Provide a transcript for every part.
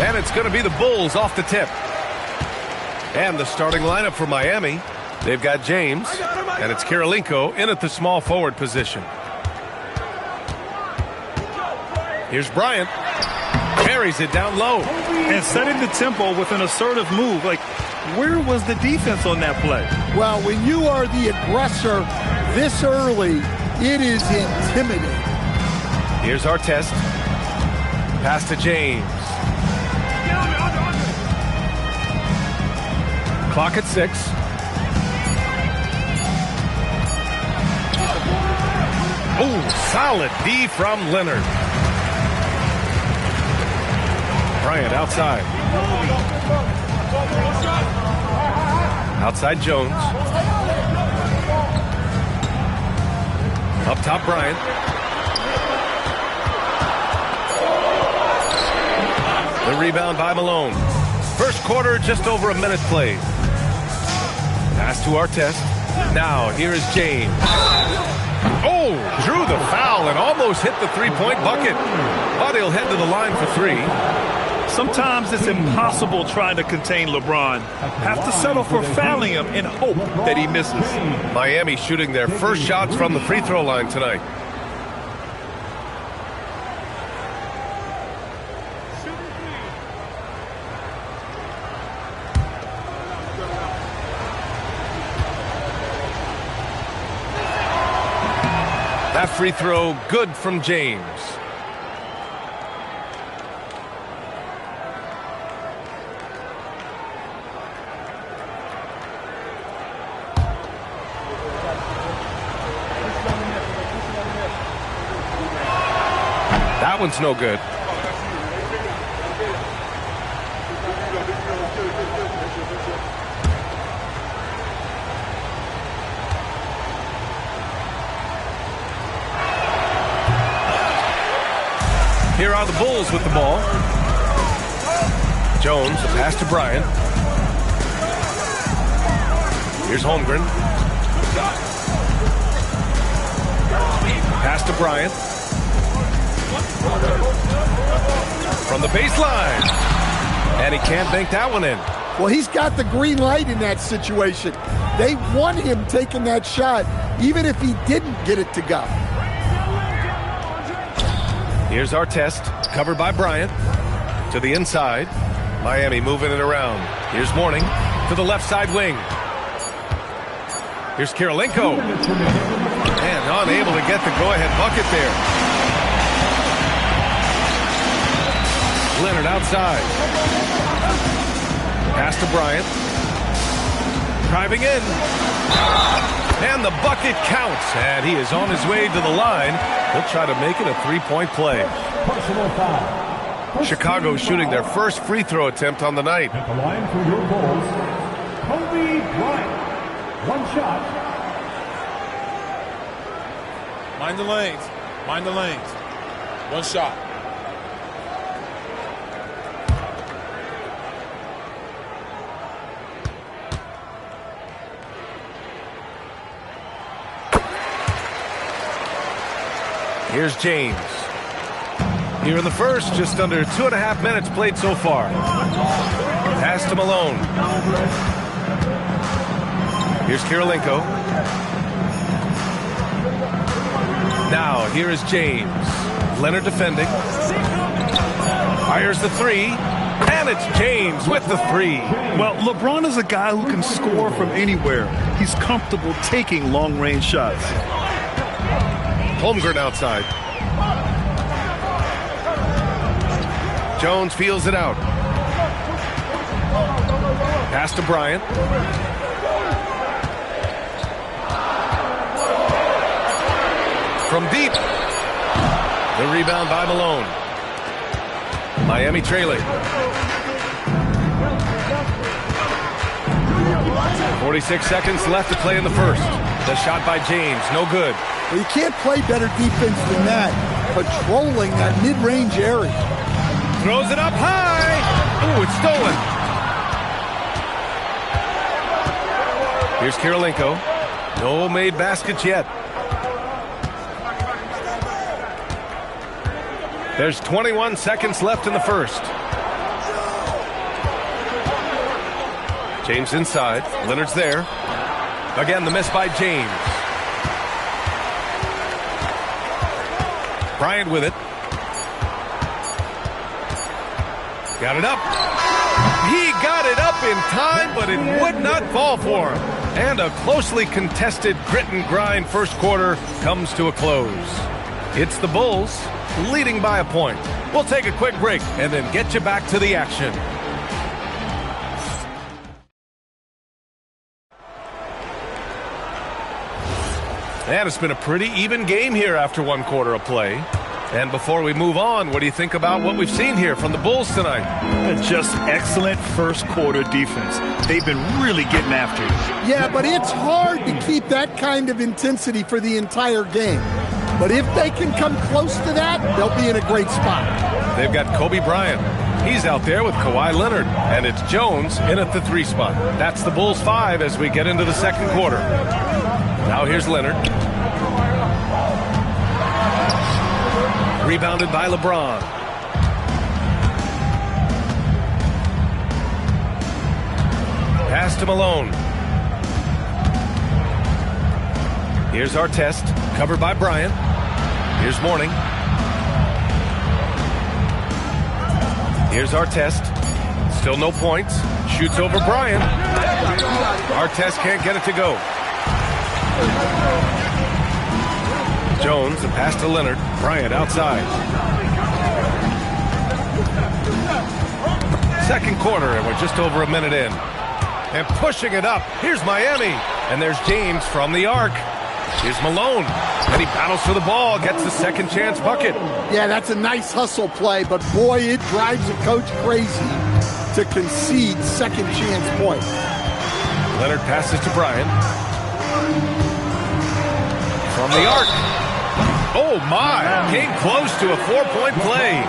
And it's going to be the Bulls off the tip. And the starting lineup for Miami. They've got James, and it's Kirilenko in at the small forward position. Here's Bryant. Carries it down low. And setting the tempo with an assertive move. Like, where was the defense on that play? Well, when you are the aggressor this early, it is intimidating. Here's Artest. Pass to James. Clock at 6. Oh, solid D from Leonard. Bryant outside. Outside Jones. Up top Bryant. The rebound by Malone. First quarter, just over a minute played. Pass to Artest. Now, here is James. Oh, drew the foul and almost hit the three-point bucket. But he'll head to the line for 3. Sometimes it's impossible trying to contain LeBron. Have to settle for fouling him and hope that he misses. Miami shooting their first shots from the free throw line tonight. That free throw good from James. That one's no good. Here are the Bulls with the ball. Jones, a pass to Bryant. Here's Holmgren. Pass to Bryant. From the baseline. And he can't bank that one in. Well, he's got the green light in that situation. They want him taking that shot, even if he didn't get it to go. Here's Artest, covered by Bryant. To the inside. Miami moving it around. Here's Mourning to the left side wing. Here's Kirilenko. And unable to get the go-ahead bucket there. Leonard outside. Pass to Bryant. Driving in. And the bucket counts. And he is on his way to the line. He'll try to make it a three-point play. Chicago shooting their first free throw attempt on the night. At the line for your Bulls, Kobe Bryant. One shot. Mind the lanes. Mind the lanes. One shot. Here's James. Here in the first, just under 2.5 minutes played so far. Pass to Malone. Here's Kirilenko. Now, here is James. Leonard defending. Fires the 3. And it's James with the 3. Well, LeBron is a guy who can score from anywhere. He's comfortable taking long-range shots. Holmgren outside. Jones feels it out. Pass to Bryant. From deep. The rebound by Malone. Miami trailing. 46 seconds left to play in the first. The shot by James, no good. Well, you can't play better defense than that, patrolling that mid-range area. Throws it up high. Ooh, it's stolen. Here's Kirilenko. No made baskets yet. There's 21 seconds left in the first. James inside. Leonard's there. Again, the miss by James. Bryant with it. Got it up. He got it up in time, but it would not fall for him. And a closely contested grit and grind first quarter comes to a close. It's the Bulls leading by a point. We'll take a quick break and then get you back to the action. And it's been a pretty even game here after one quarter of play. And before we move on, what do you think about what we've seen here from the Bulls tonight? Just excellent first quarter defense. They've been really getting after it. Yeah, but it's hard to keep that kind of intensity for the entire game. But if they can come close to that, they'll be in a great spot. They've got Kobe Bryant. He's out there with Kawhi Leonard. And it's Jones in at the 3 spot. That's the Bulls 5 as we get into the second quarter. Now here's Leonard. Rebounded by LeBron. Pass to Malone. Here's Artest, covered by Bryant. Here's Mourning. Here's Artest. Still no points. Shoots over Bryant. Artest can't get it to go. Jones, the pass to Leonard. Bryant outside. Second quarter, and we're just over a minute in. And pushing it up. Here's Miami. And there's James from the arc. Here's Malone. And he battles for the ball, gets the second chance bucket. Yeah, that's a nice hustle play, but boy, it drives a coach crazy to concede second chance points. Leonard passes to Bryant. From the arc. Oh, my. Came close to a 4-point play.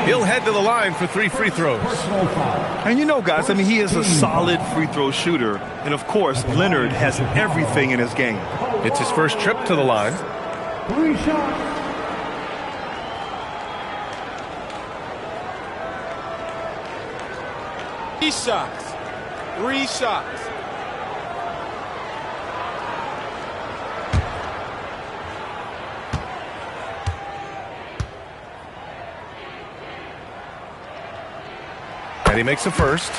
He'll head to the line for 3 free throws. And you know, guys, I mean, he is a solid free throw shooter. And, of course, Leonard has everything in his game. It's his first trip to the line. 3 shots. Three shots. And he makes a first.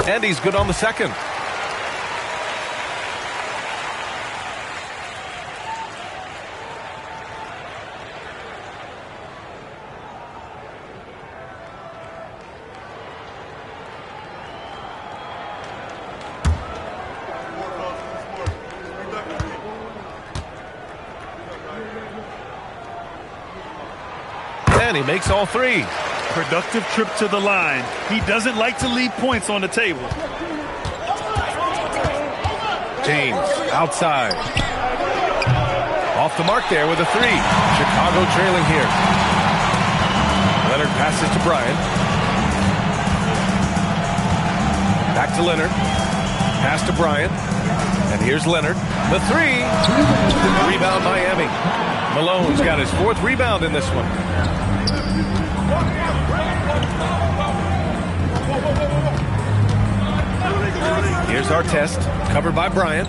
And he's good on the second. And he makes all 3. Productive trip to the line. He doesn't like to leave points on the table. James outside. Off the mark there with a 3. Chicago trailing here. Leonard passes to Bryant. Back to Leonard. Pass to Bryant. And here's Leonard. The 3. Rebound Miami. Malone's got his 4th rebound in this one. Here's Artest, covered by Bryant.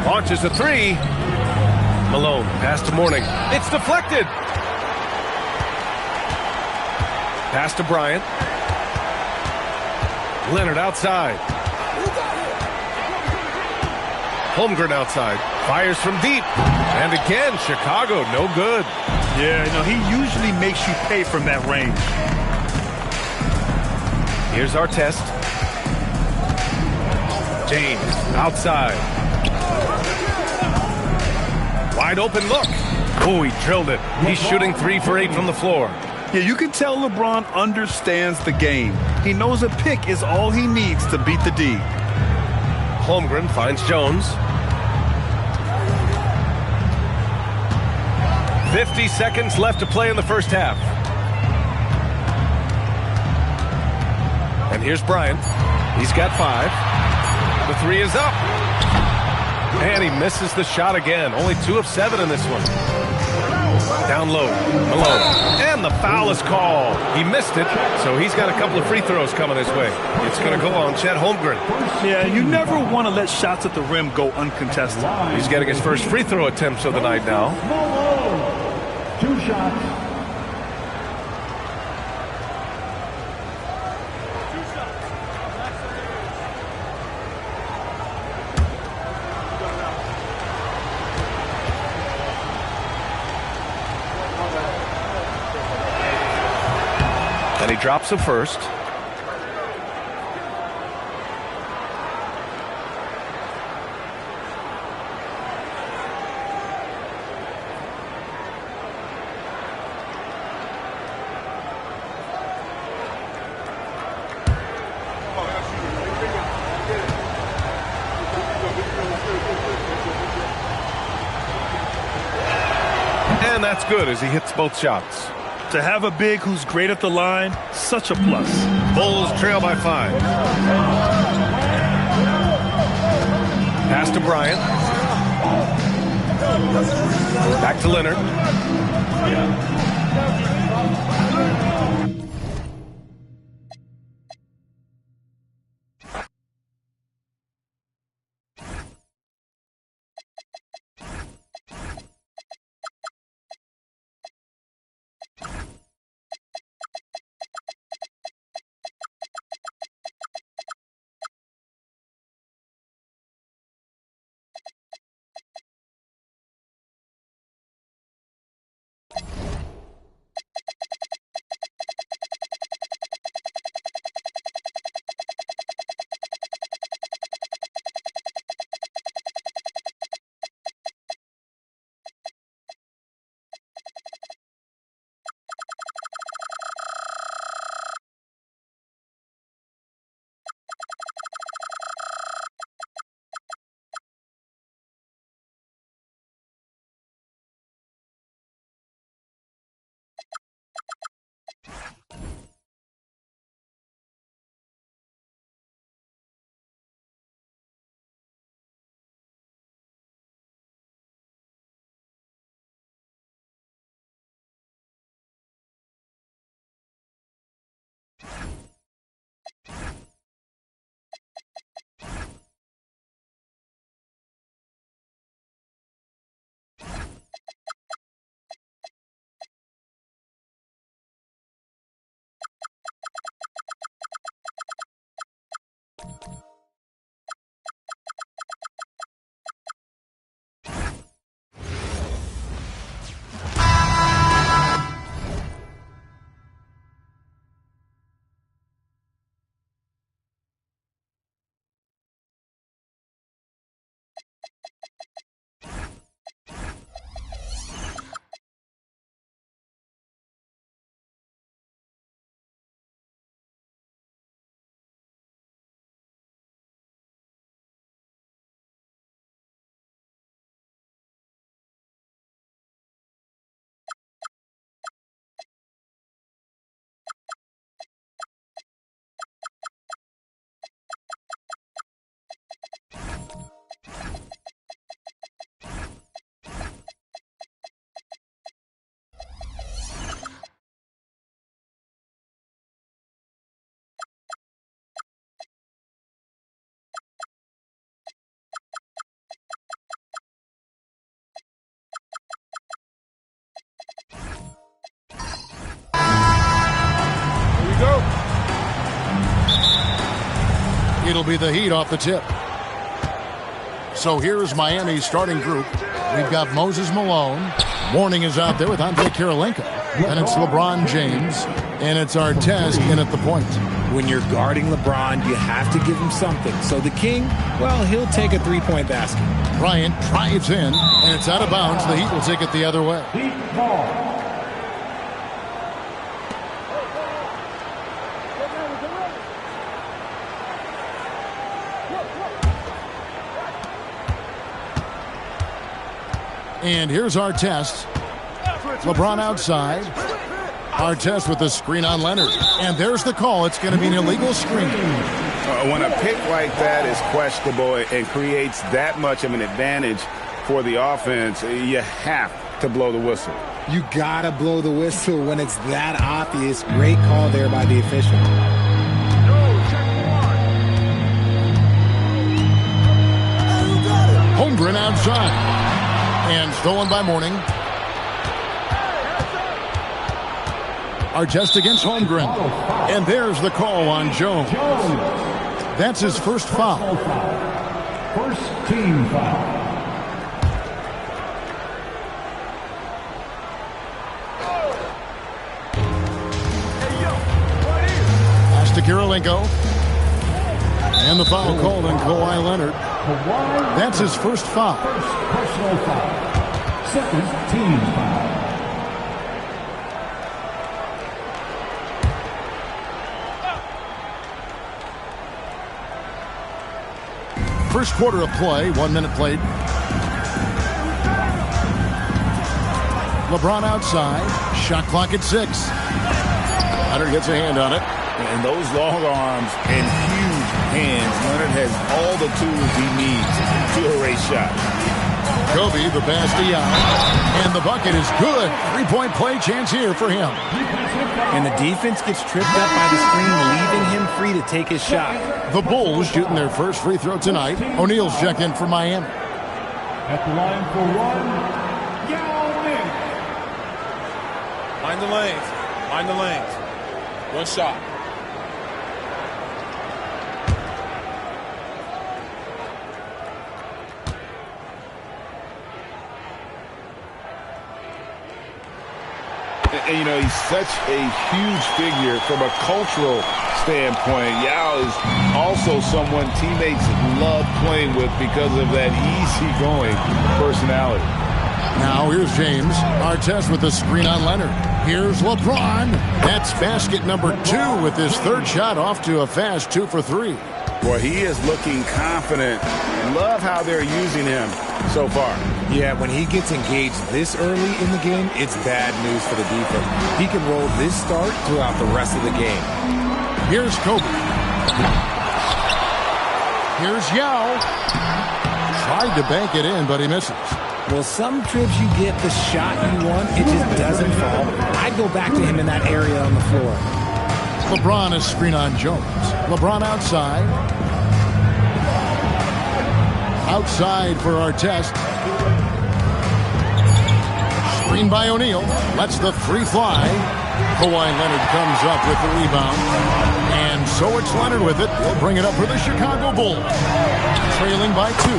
Launches a 3. Malone, pass to Mourning. It's deflected. Pass to Bryant. Leonard outside. Holmgren outside. Fires from deep. And again, Chicago, no good. Yeah, no, he usually makes you pay from that range. Here's Artest. James outside. Wide open look. Oh, he drilled it. He's shooting 3 for 8 from the floor. Yeah, you can tell LeBron understands the game. He knows a pick is all he needs to beat the D. Holmgren finds Jones. 50 seconds left to play in the first half. And here's Bryant. He's got 5. The 3 is up. And he misses the shot again. Only 2 of 7 in this one. Down low. Malone. And the foul is called. He missed it, so he's got a couple of free throws coming his way. It's going to go on Chet Holmgren. Yeah, you never want to let shots at the rim go uncontested. He's getting his first free throw attempts of the night now. 2 shots. And he drops him first. And that's good as he hits both shots. To have a big who's great at the line, such a plus. Bulls trail by 5. Pass to Bryant. Back to Leonard. It'll be the Heat off the tip. So here's Miami's starting group. We've got Moses Malone. Warning is out there with Andrei Kirilenko. And it's LeBron James. And it's Artest in at the point. When you're guarding LeBron, you have to give him something. So the King, well, he'll take a three-point basket. Bryant drives in, and it's out of bounds. The Heat will take it the other way. Heat ball. And here's Artest. LeBron outside. Artest with the screen on Leonard. And there's the call. It's going to be an illegal screen. When a pick like that is questionable and creates that much of an advantage for the offense, you have to blow the whistle. You got to blow the whistle when it's that obvious. Great call there by the official. Holmgren outside. And stolen by Mourning. Artest against Holmgren. And there's the call on Jones. That's his first foul. First team foul. Pass to Kirilenko. And the foul called on Kawhi Leonard. That's his first foul. First personal foul. Second team foul. First quarter of play, 1 minute played. LeBron outside, shot clock at 6. Leonard gets a hand on it. And those long arms and huge hands, Leonard has all the tools he needs to erase shots. Kobe, the pass to Yao. And the bucket is good. 3-point play chance here for him. And the defense gets tripped up by the screen, leaving him free to take his shot. The Bulls shooting their first free throw tonight. O'Neal's checked in for Miami. At the line for one, Yao Ming. Mind the lanes. Mind the lanes. One shot. And, you know, he's such a huge figure from a cultural standpoint. Yao is also someone teammates love playing with because of that easygoing personality. Now here's James. Artest with the screen on Leonard. Here's LeBron. That's basket number 2 with his third shot off to a fast 2 for 3. Boy, he is looking confident. Love how they're using him so far. Yeah, when he gets engaged this early in the game, it's bad news for the defense. He can roll this start throughout the rest of the game. Here's Kobe. Here's Yao. Tried to bank it in, but he misses. Well, some trips you get the shot you want, it just doesn't fall. I'd go back to him in that area on the floor. LeBron is screen on Jones. LeBron outside. Outside for Artest. Screen by O'Neal. Lets the three fly. Kawhi Leonard comes up with the rebound. And so it's Leonard with it. He'll bring it up for the Chicago Bulls. Trailing by 2.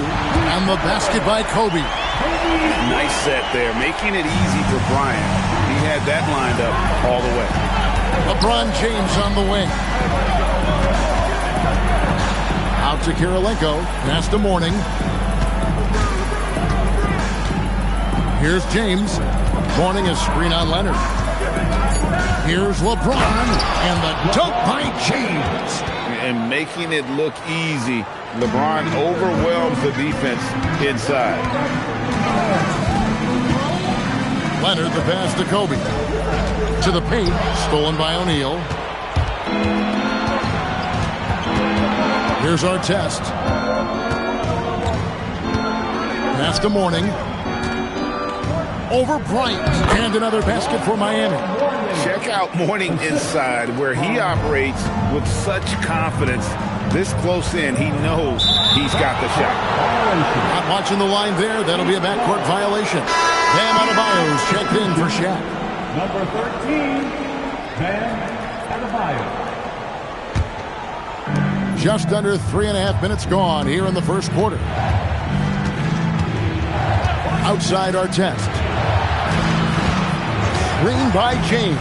And the basket by Kobe. Nice set there, making it easy for Bryant. He had that lined up all the way. LeBron James on the wing. Out to Kirilenko. Pass to Mourning. Here's James. Mourning a screen on Leonard. Here's LeBron. And the dunk by James. And making it look easy. LeBron overwhelms the defense inside. Leonard, the pass to Kobe. To the paint. Stolen by O'Neal. Here's Artest. Pass to Mourning. Over Bryant. And another basket for Miami. Check out Mourning inside, where he operates with such confidence. This close in, he knows he's got the shot. Not watching the line there. That'll be a backcourt violation. Bam Adebayo's checked in for Shaq. Number 13, Bam Adebayo. Just under 3.5 minutes gone here in the first quarter. Outside Artest. Screen by James.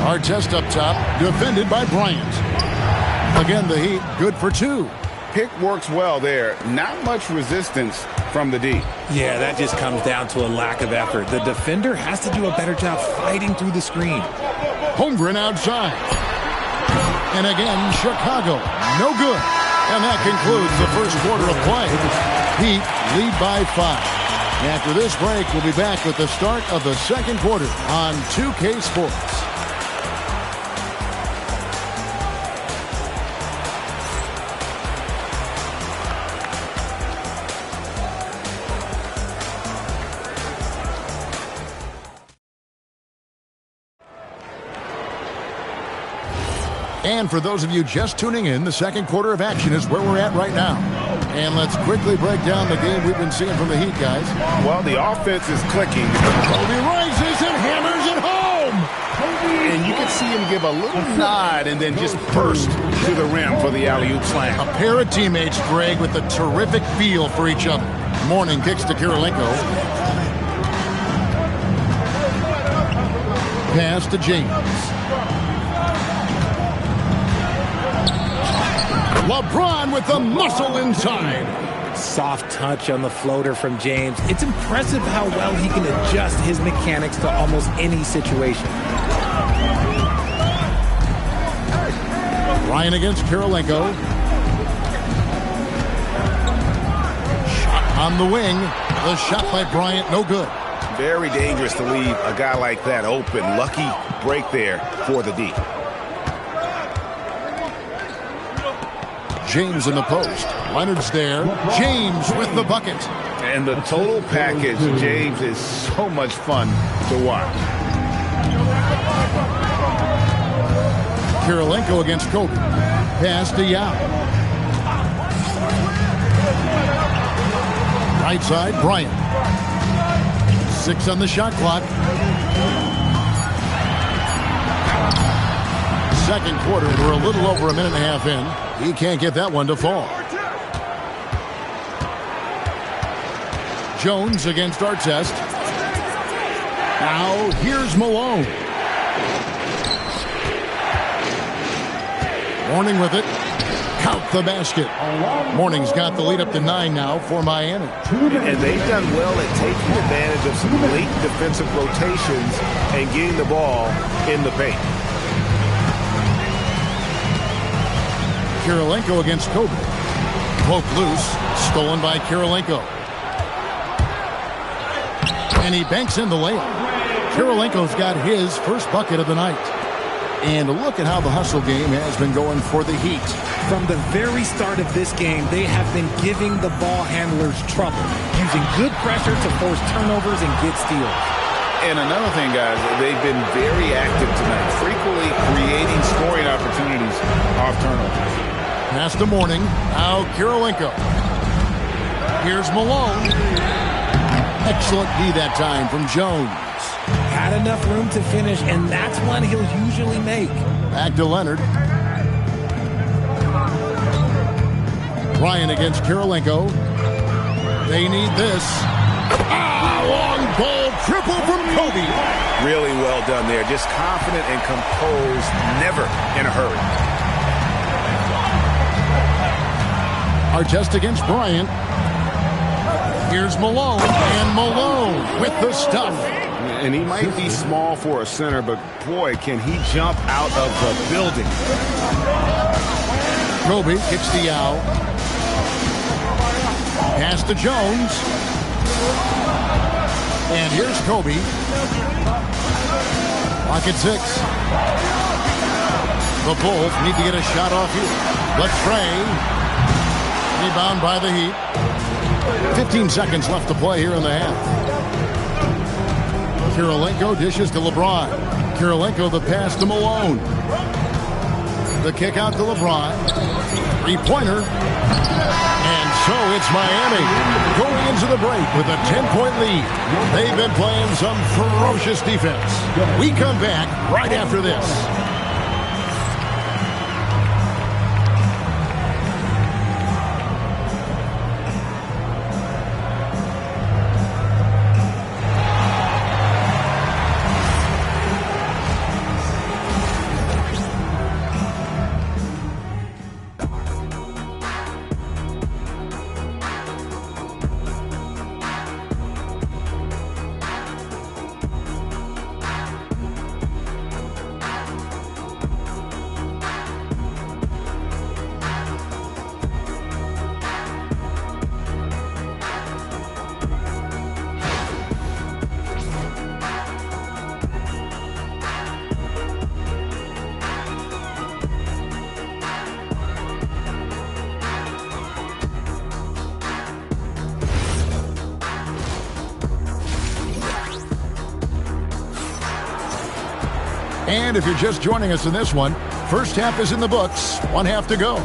Artest up top, defended by Bryant. Again, the Heat, good for 2. Pick works well there. Not much resistance from the D. Yeah, that just comes down to a lack of effort. The defender has to do a better job fighting through the screen. Holmgren outside. And again, Chicago, no good. And that concludes the first quarter of play. Heat lead by 5. After this break, we'll be back with the start of the second quarter on 2K Sports. And for those of you just tuning in, the second quarter of action is where we're at right now. And let's quickly break down the game we've been seeing from the Heat, guys. Well, the offense is clicking. Kobe rises and hammers it home. And you can see him give a little nod and then just burst to the rim for the alley-oop slam. A pair of teammates, Greg, with a terrific feel for each other. Mourning kicks to Kirilenko. Pass to James. LeBron with the muscle inside. Soft touch on the floater from James. It's impressive how well he can adjust his mechanics to almost any situation. Bryant against Kirilenko. Shot on the wing. The shot by Bryant, no good. Very dangerous to leave a guy like that open. Lucky break there for the D. James in the post. Leonard's there. James with the bucket. And the total package, James, is so much fun to watch. Kirilenko against Kobe. Pass to Yao. Right side, Bryant. 6 on the shot clock. Second quarter, we're a little over a minute and a half in. He can't get that one to fall. Jones against Artest. Now here's Malone. Mourning with it. Count the basket. Mourning's got the lead up to 9 now for Miami. And they've done well at taking advantage of some late defensive rotations and getting the ball in the paint. Kirilenko against Kobe. Poke loose. Stolen by Kirilenko. And he banks in the layup. Kirilenko's got his first bucket of the night. And look at how the hustle game has been going for the Heat. From the very start of this game, they have been giving the ball handlers trouble, using good pressure to force turnovers and get steals. And another thing, guys, they've been very active tonight, frequently creating scoring opportunities off turnovers. Pass to Mourning. Now Kirilenko. Here's Malone. Excellent D that time from Jones. Had enough room to finish, and that's one he'll usually make. Back to Leonard. Bryant against Kirilenko. They need this. Long ball triple from Kobe. Really well done there. Just confident and composed, never in a hurry. Artest against Bryant. Here's Malone, and Malone with the stuff. And he might be small for a center, but boy, can he jump out of the building. Kobe kicks the Yao. Pass to Jones. And here's Kobe. Pocket 6. The Bulls need to get a shot off here. Latrey. Rebound by the Heat. 15 seconds left to play here in the half. Kirilenko dishes to LeBron. Kirilenko the pass to Malone. The kick out to LeBron. Three-pointer. And so it's Miami going into the break with a 10-point lead. They've been playing some ferocious defense. We come back right after this. And if you're just joining us in this one, first half is in the books, one half to go.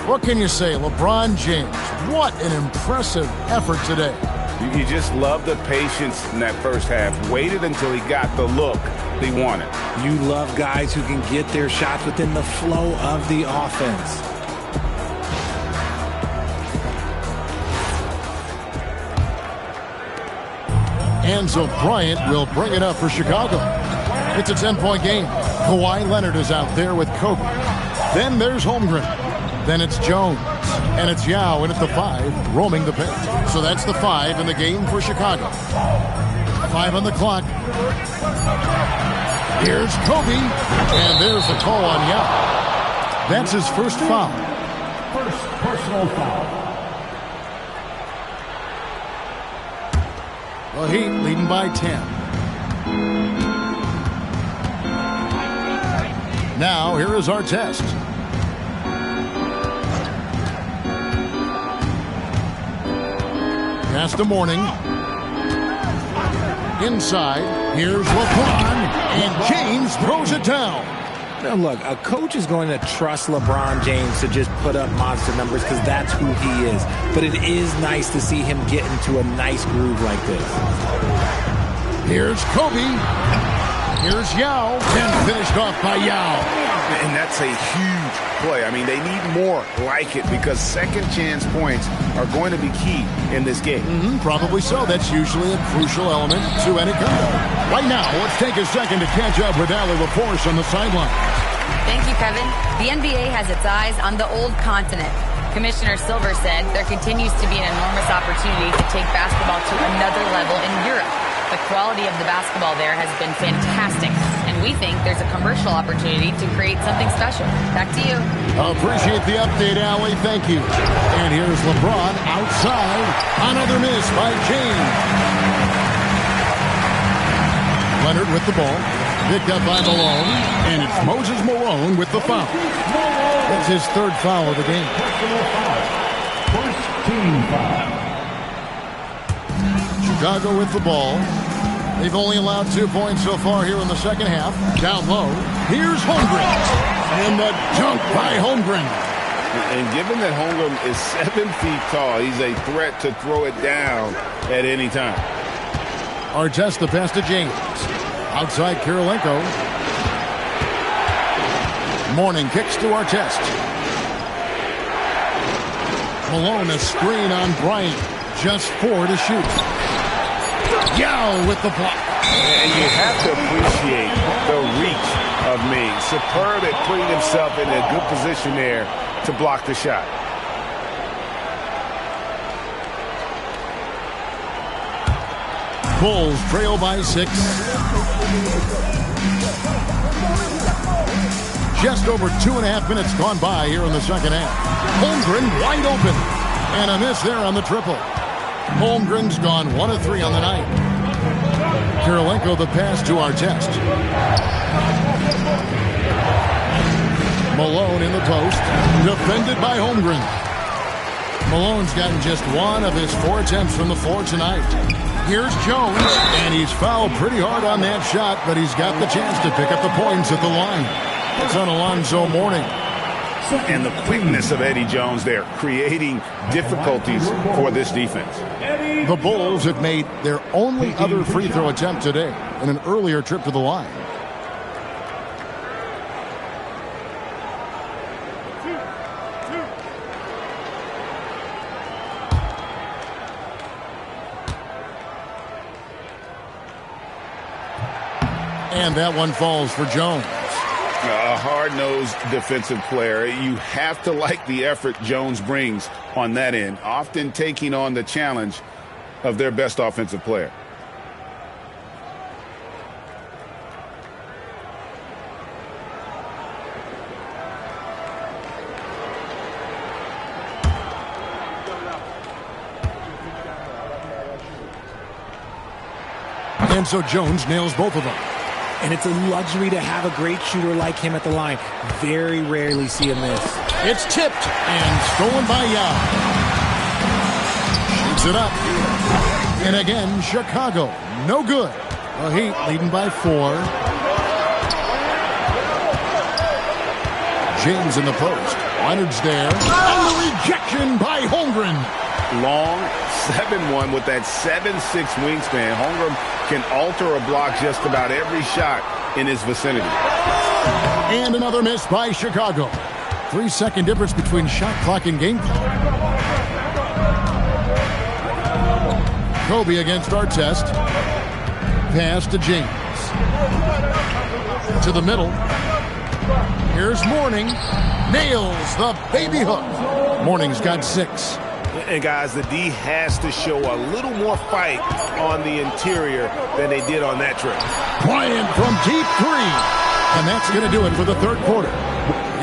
What can you say? LeBron James, what an impressive effort today. You just love the patience in that first half. Waited until he got the look he wanted. You love guys who can get their shots within the flow of the offense. Enzo Bryant will bring it up for Chicago. It's a 10-point game. Kawhi Leonard is out there with Kobe. Then there's Holmgren. Then it's Jones. And it's Yao in at the 5, roaming the paint. So that's the 5 in the game for Chicago. 5 on the clock. Here's Kobe. And there's the call on Yao. That's his first foul. First personal foul. The Heat leading by 10. Now, here is our test. Pass to Mourning. Inside, here's LeBron, and James throws it down. Now look, a coach is going to trust LeBron James to just put up monster numbers because that's who he is. But it is nice to see him get into a nice groove like this. Here's Kobe. Here's Yao. And finished off by Yao. And that's a huge play. I mean, they need more like it because second chance points are going to be key in this game. Probably so. That's usually a crucial element to any comeback. Right now, let's take a second to catch up with Allie LaForce on the sideline. Thank you, Kevin. The NBA has its eyes on the old continent. Commissioner Silver said there continues to be an enormous opportunity to take basketball to another level in Europe. The quality of the basketball there has been fantastic, and we think there's a commercial opportunity to create something special. Back to you. Appreciate the update, Allie. Thank you. And here's LeBron outside. Another miss by James. Leonard with the ball. Picked up by Malone. And it's Moses Malone with the foul. That's his third foul of the game. First team foul. Chicago with the ball. They've only allowed 2 points so far here in the second half. Down low. Here's Holmgren. And the dunk by Holmgren. And given that Holmgren is 7 feet tall, he's a threat to throw it down at any time. Artest the pass to James. Outside Kirilenko. Mourning kicks to Artest. Malone a screen on Bryant. Just 4 to shoot. Yao with the block. And you have to appreciate the reach of Means. Superb at putting himself in a good position there to block the shot. Bulls trail by 6. Just over 2.5 minutes gone by here in the second half. Holmgren wide open. And a miss there on the triple. Holmgren's gone 1 of 3 on the night. Kirilenko the pass to Artest. Malone in the post. Defended by Holmgren. Malone's gotten just 1 of his 4 attempts from the floor tonight. Here's Jones. And he's fouled pretty hard on that shot, but he's got the chance to pick up the points at the line. It's on Alonzo Mourning. And the quickness of Eddie Jones there, creating difficulties for this defense. The Bulls have made their only other free throw attempt today in an earlier trip to the line. And that one falls for Jones. A hard-nosed defensive player. You have to like the effort Jones brings on that end, often taking on the challenge of their best offensive player. And so Jones nails both of them. And it's a luxury to have a great shooter like him at the line. Very rarely see a miss. It's tipped and stolen by Yao. Shoots it up. And again, Chicago. No good. The Heat leading by 4. James in the post. Leonard's there. And the rejection by Holmgren. Long 7'1" with that 7'6" wingspan. Holmgren can alter a block just about every shot in his vicinity. And another miss by Chicago. 3-second difference between shot clock and game clock. Kobe against Artest. Pass to James. To the middle. Here's Mourning. Nails the baby hook. Mourning's got 6. And guys, the D has to show a little more fight on the interior than they did on that trip. Bryant from deep 3. And that's going to do it for the third quarter.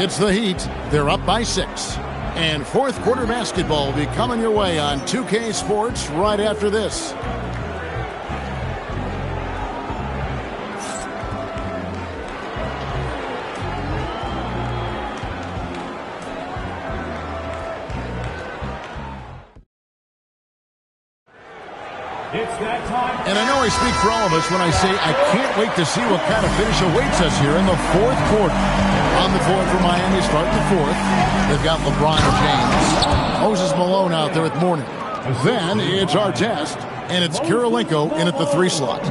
It's the Heat. They're up by 6. And fourth quarter basketball will be coming your way on 2K Sports right after this. It's that time. And I know I speak for all of us when I say I can't wait to see what kind of finish awaits us here in the fourth quarter. On the floor for Miami, starting the fourth. They've got LeBron James. Moses Malone out there with Mourning. Then it's Artest, and it's Kirilenko in at the 3 slot.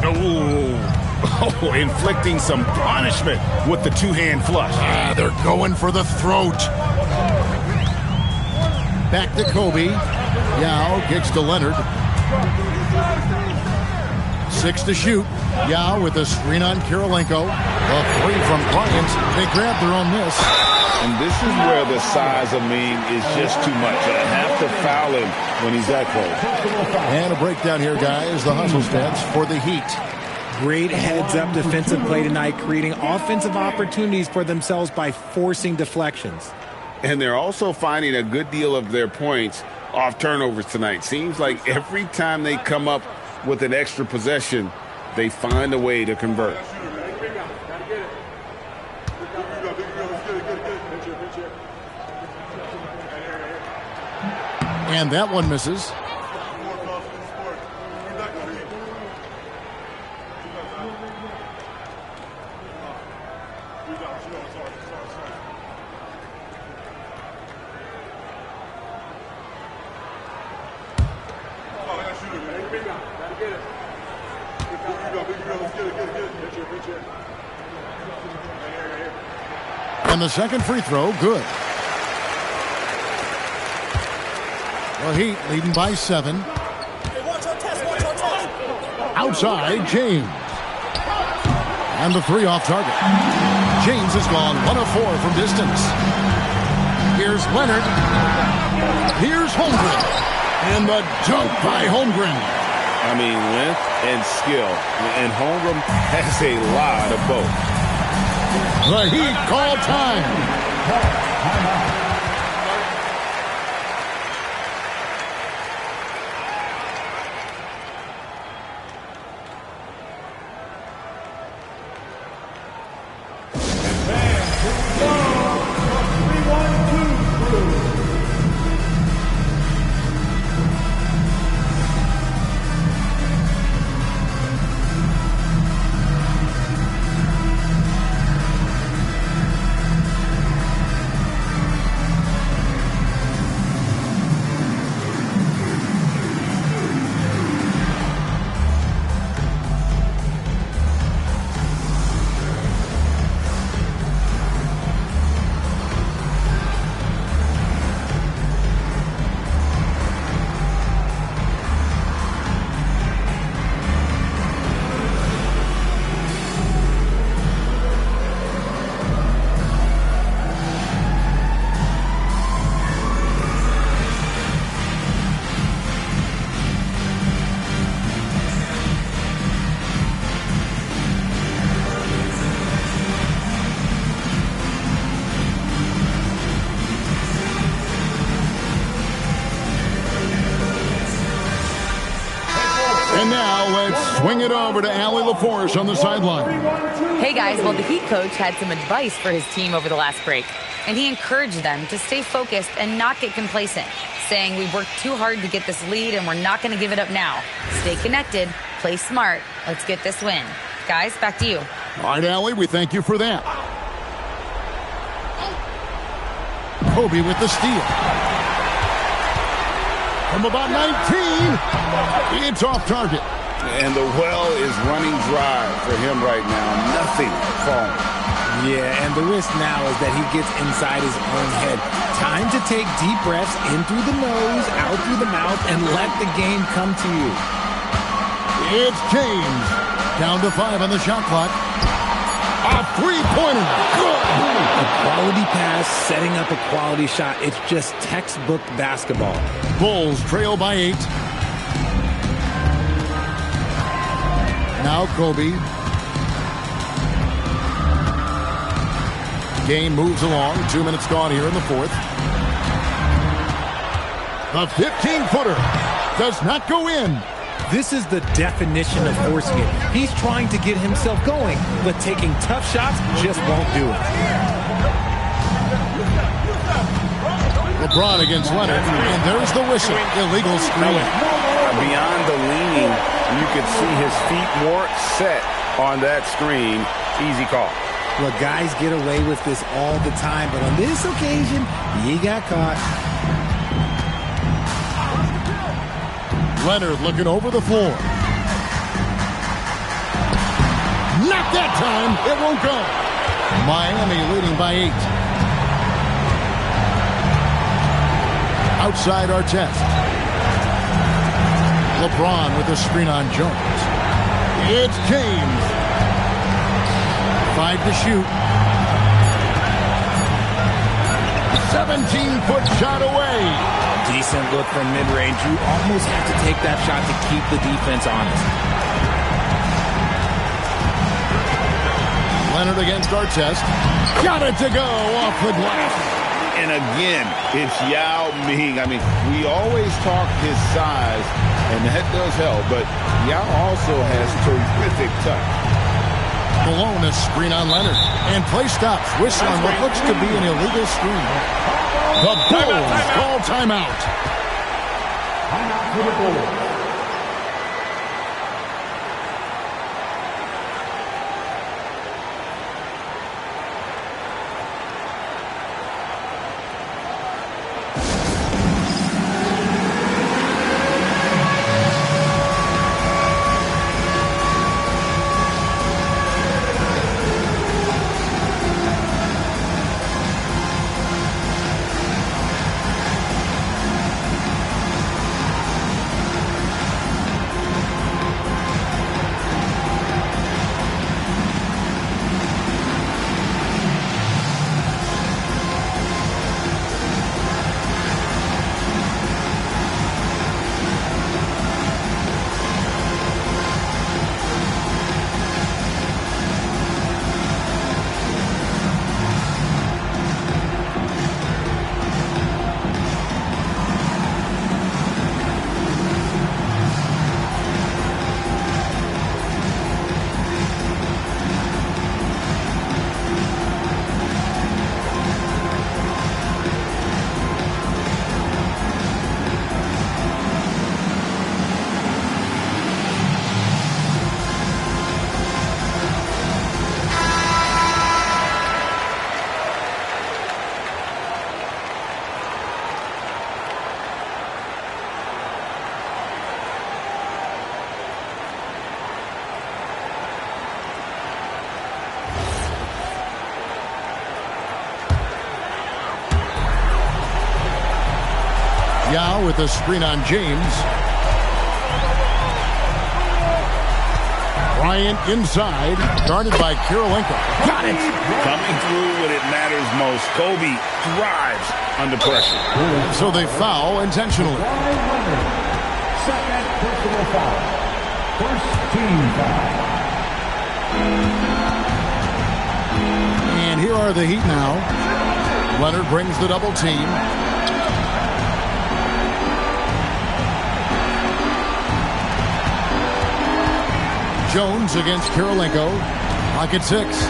Oh, inflicting some punishment with the two-hand flush. They're going for the throat. Back to Kobe. Yao gets to Leonard. 6 to shoot. Yao with a screen on Kirilenko. A 3 from Bryant. They grab their own miss. And this is where the size of Ming is just too much. I have to foul him when he's that close. And a breakdown here, guys. The hustle stats for the Heat. Great heads-up defensive play tonight, creating offensive opportunities for themselves by forcing deflections. And they're also finding a good deal of their points off turnovers tonight. Seems like every time they come up with an extra possession, they find a way to convert. And that one misses. And the second free throw, good. The Heat leading by 7. Outside, James. And the 3 off target. James has gone 1 of 4 from distance. Here's Leonard. Here's Holmgren. And the dunk by Holmgren. I mean, length and skill. And Holmgren has a lot of both. The Heat call time. And now let's swing it over to Allie LaForce on the sideline. Hey guys, well the Heat coach had some advice for his team over the last break, and he encouraged them to stay focused and not get complacent, saying we worked too hard to get this lead and we're not going to give it up now. Stay connected, play smart, let's get this win. Guys, back to you. All right, Allie, we thank you for that. Kobe with the steal. From about 19, it's off target. And the well is running dry for him right now. Nothing falling. Yeah, and the risk now is that he gets inside his own head. Time to take deep breaths in through the nose, out through the mouth, and let the game come to you. It's James. Down to 5 on the shot clock. A three-pointer. Good. A quality pass, setting up a quality shot. It's just textbook basketball. Bulls trail by 8. Now Kobe. Game moves along. 2 minutes gone here in the fourth. The 15-footer does not go in. This is the definition of forcing it. He's trying to get himself going, but taking tough shots just won't do it. LeBron against Leonard, and there's the whistle. Illegal screen. Beyond the leaning, you could see his feet more set on that screen. Easy call. Well, guys get away with this all the time, but on this occasion, he got caught. Leonard looking over the floor. Not that time. It won't go. Miami leading by 8. Outside Artest. LeBron with the screen on Jones. It's James. 5 to shoot. 17-foot shot away. Decent look from mid-range. You almost have to take that shot to keep the defense honest. Leonard against Artest. Got it to go off the glass. And again, it's Yao Ming. I mean, we always talk his size, and that does help, but Yao also has terrific touch. Malone a screen on Leonard. And play stops. Whistle on what looks to be an illegal screen. The Bulls call timeout. Timeout for the Bulls. Yao with the screen on James. Bryant inside, guarded by Kirilenko. Got it! Coming through when it matters most. Kobe thrives under pressure. So they foul intentionally. Second personal foul. First team foul. And here are the Heat now. Leonard brings the double team. Jones against Kirilenko. Pocket 6.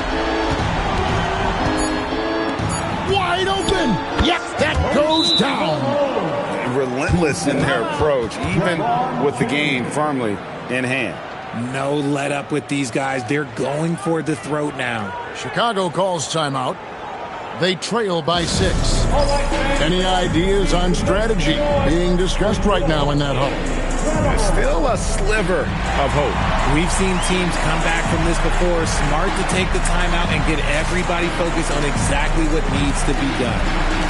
Wide open. Yes, that goes down. Relentless in their approach, even with the game firmly in hand. No let up with these guys. They're going for the throat now. Chicago calls timeout. They trail by 6. Any ideas on strategy being discussed right now in that huddle? Still a sliver of hope. We've seen teams come back from this before. Smart to take the timeout and get everybody focused on exactly what needs to be done.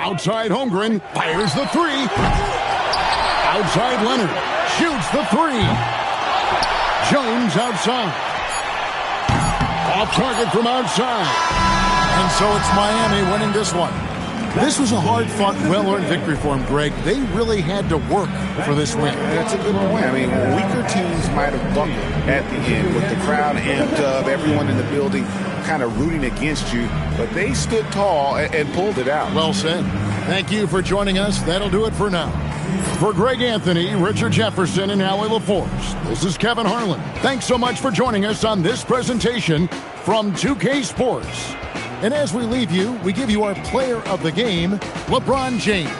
Outside Holmgren fires the 3. Outside Leonard shoots the 3. Jones outside. Off target from outside. And so it's Miami winning this one. This was a hard-fought, well-earned victory for them, Greg. They really had to work for this win. That's a good point. I mean, weaker teams might have buckled at the end with the crowd amped up, everyone in the building kind of rooting against you, but they stood tall and pulled it out. Well said. Thank you for joining us. That'll do it for now. For Greg Anthony, Richard Jefferson, and Howie LaForce, this is Kevin Harlan. Thanks so much for joining us on this presentation from 2K Sports. And as we leave you, we give you our player of the game, LeBron James.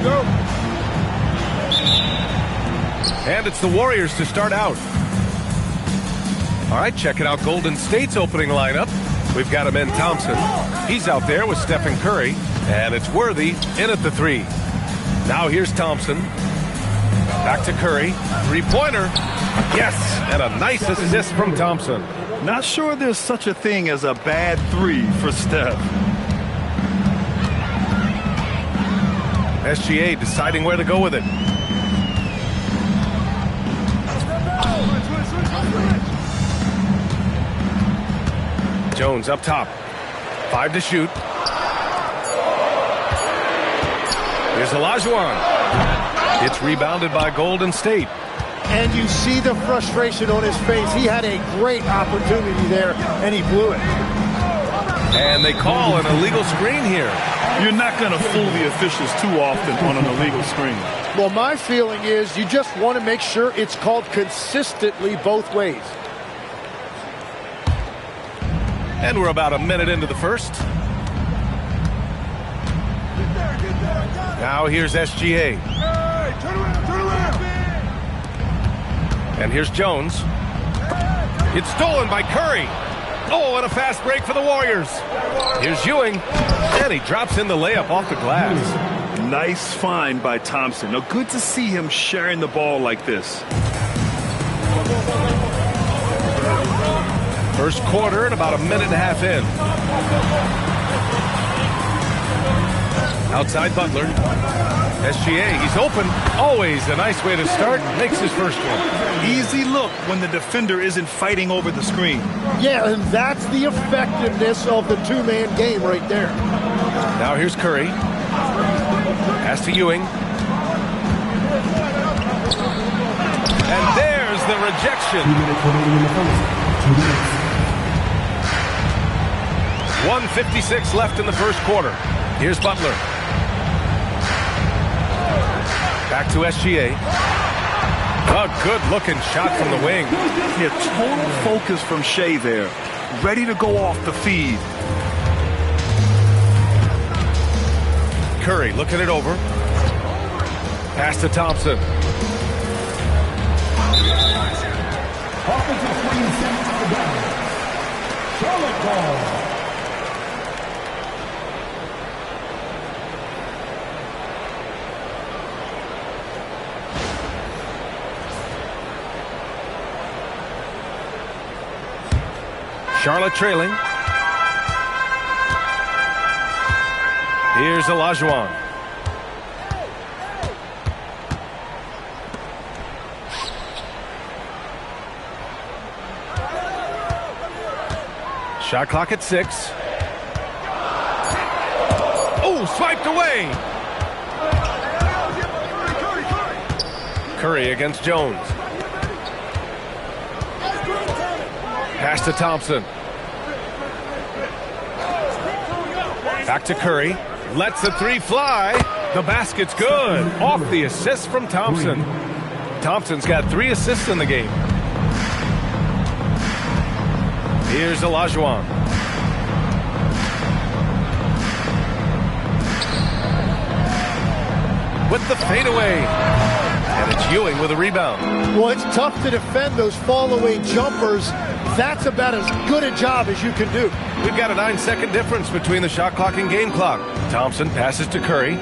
Go. And it's the Warriors to start out. All right, checking out Golden State's opening lineup. We've got Amen Thompson. He's out there with Stephen Curry. And it's Worthy in at the 3. Now here's Thompson. Back to Curry. Three-pointer. Yes, and a nice assist from Thompson. Not sure there's such a thing as a bad 3 for Steph. SGA deciding where to go with it. Jones up top. 5 to shoot. Here's Olajuwon. It's rebounded by Golden State. And you see the frustration on his face. He had a great opportunity there, and he blew it. And they call an illegal screen here. You're not going to fool the officials too often on an illegal screen. Well, my feeling is you just want to make sure it's called consistently both ways. And we're about a minute into the first. Now here's SGA. And here's Jones. It's stolen by Curry. Oh, and a fast break for the Warriors. Here's Ewing. And he drops in the layup off the glass. Nice find by Thompson. Now, good to see him sharing the ball like this. First quarter and about a minute and a half in. Outside Butler. SGA, he's open. Always a nice way to start. Makes his first one. Easy look when the defender isn't fighting over the screen. Yeah, and that's the effectiveness of the two-man game right there. Now here's Curry. Pass to Ewing. And there's the rejection. 1:56 left in the first quarter. Here's Butler. Back to SGA. A good-looking shot from the wing. Yeah, total focus from Shea there. Ready to go off the feed. Curry looking it over. Pass to Thompson. Offensive screen sent to the ground. Charlotte ball. Charlotte trailing. Here's Olajuwon. Shot clock at 6. Oh, swiped away. Curry against Jones. Pass to Thompson. Back to Curry. Lets the 3 fly. The basket's good. Off the assist from Thompson. Thompson's got 3 assists in the game. Here's Olajuwon. With the fadeaway. And it's Ewing with a rebound. Well, it's tough to defend those fall-away jumpers. That's about as good a job as you can do. We've got a 9-second difference between the shot clock and game clock. Thompson passes to Curry.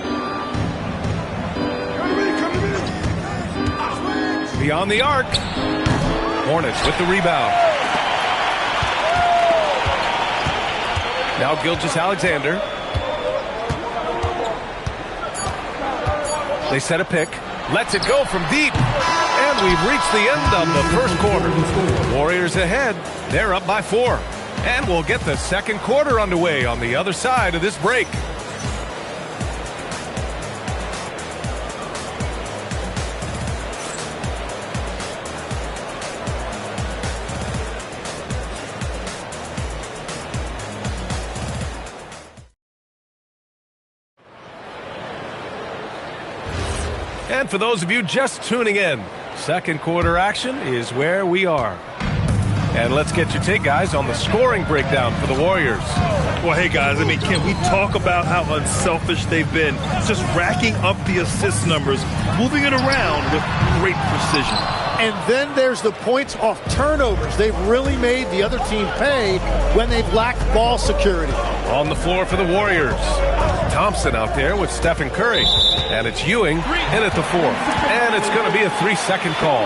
Beyond the arc. Hornets with the rebound. Now Gilgeous-Alexander. They set a pick. Lets it go from deep. And we've reached the end of the first quarter. Warriors ahead. They're up by 4. And we'll get the second quarter underway on the other side of this break. And for those of you just tuning in, second quarter action is where we are. And let's get your take, guys, on the scoring breakdown for the Warriors. Well, hey, guys, I mean, can we talk about how unselfish they've been? Just racking up the assist numbers, moving it around with great precision. And then there's the points off turnovers. They've really made the other team pay when they've lacked ball security. On the floor for the Warriors, Thompson out there with Stephen Curry. And it's Ewing in at the 4th. And it's going to be a 3-second call.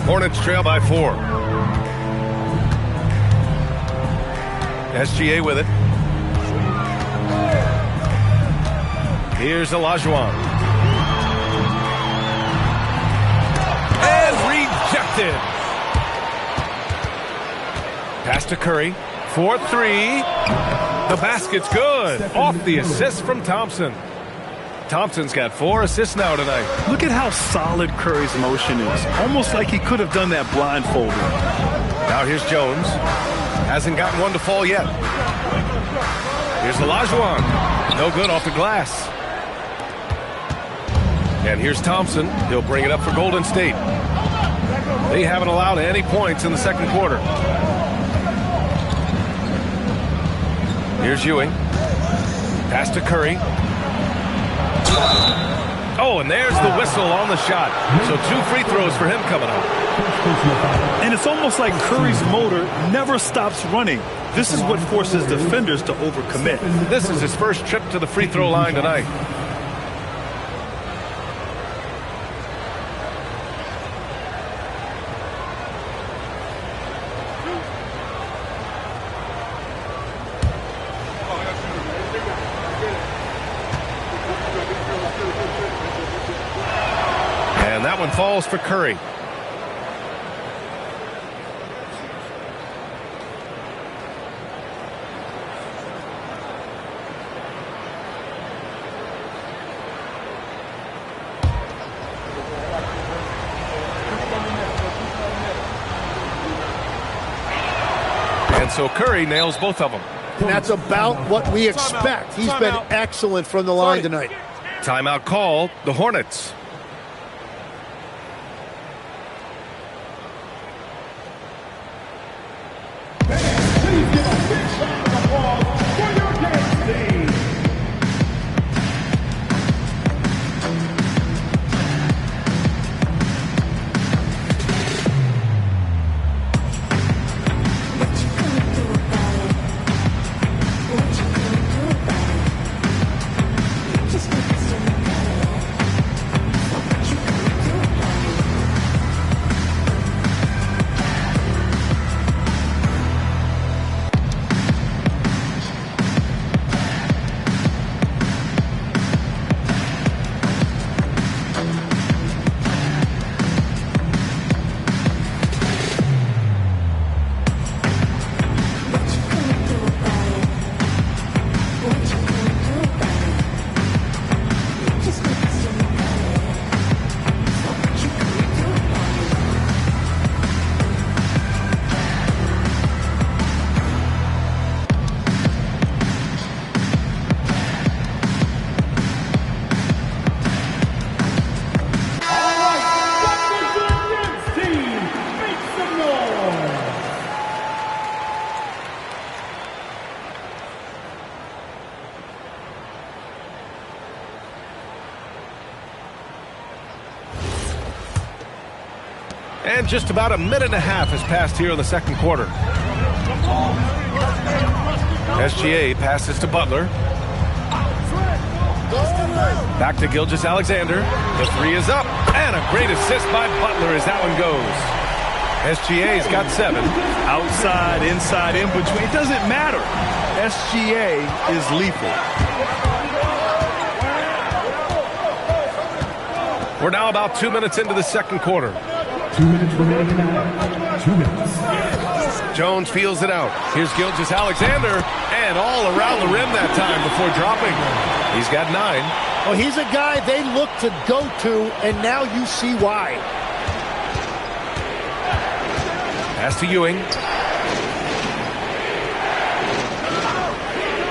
Hornets trail by 4. SGA with it. Here's Olajuwon. And rejected. Pass to Curry. 4-3. The basket's good. Off the assist from Thompson. Thompson's got 4 assists now tonight. Look at how solid Curry's motion is. Almost like he could have done that blindfolded. Now here's Jones. Hasn't gotten one to fall yet. Here's Olajuwon. No good off the glass. And here's Thompson. He'll bring it up for Golden State. They haven't allowed any points in the second quarter. Here's Ewing. Pass to Curry. Oh, and there's the whistle on the shot. So 2 free throws for him coming up. And it's almost like Curry's motor never stops running. This is what forces defenders to overcommit. This is his first trip to the free throw line tonight. And that one falls for Curry. And so Curry nails both of them. And that's about what we expect. He's been excellent from the line tonight. Timeout call, the Hornets. Please give a big round of applause for your dance team. And just about a minute and a half has passed here in the second quarter. SGA passes to Butler. Back to Gilgeous-Alexander. The three is up. And a great assist by Butler as that one goes. SGA's got 7. Outside, inside, in between. It doesn't matter. SGA is lethal. We're now about 2 minutes into the second quarter. 2 minutes remaining now. 2 minutes. Jones feels it out. Here's Gilgeous-Alexander, and all around the rim that time before dropping. He's got 9. Well, he's a guy they look to go to, and now you see why. Pass to Ewing.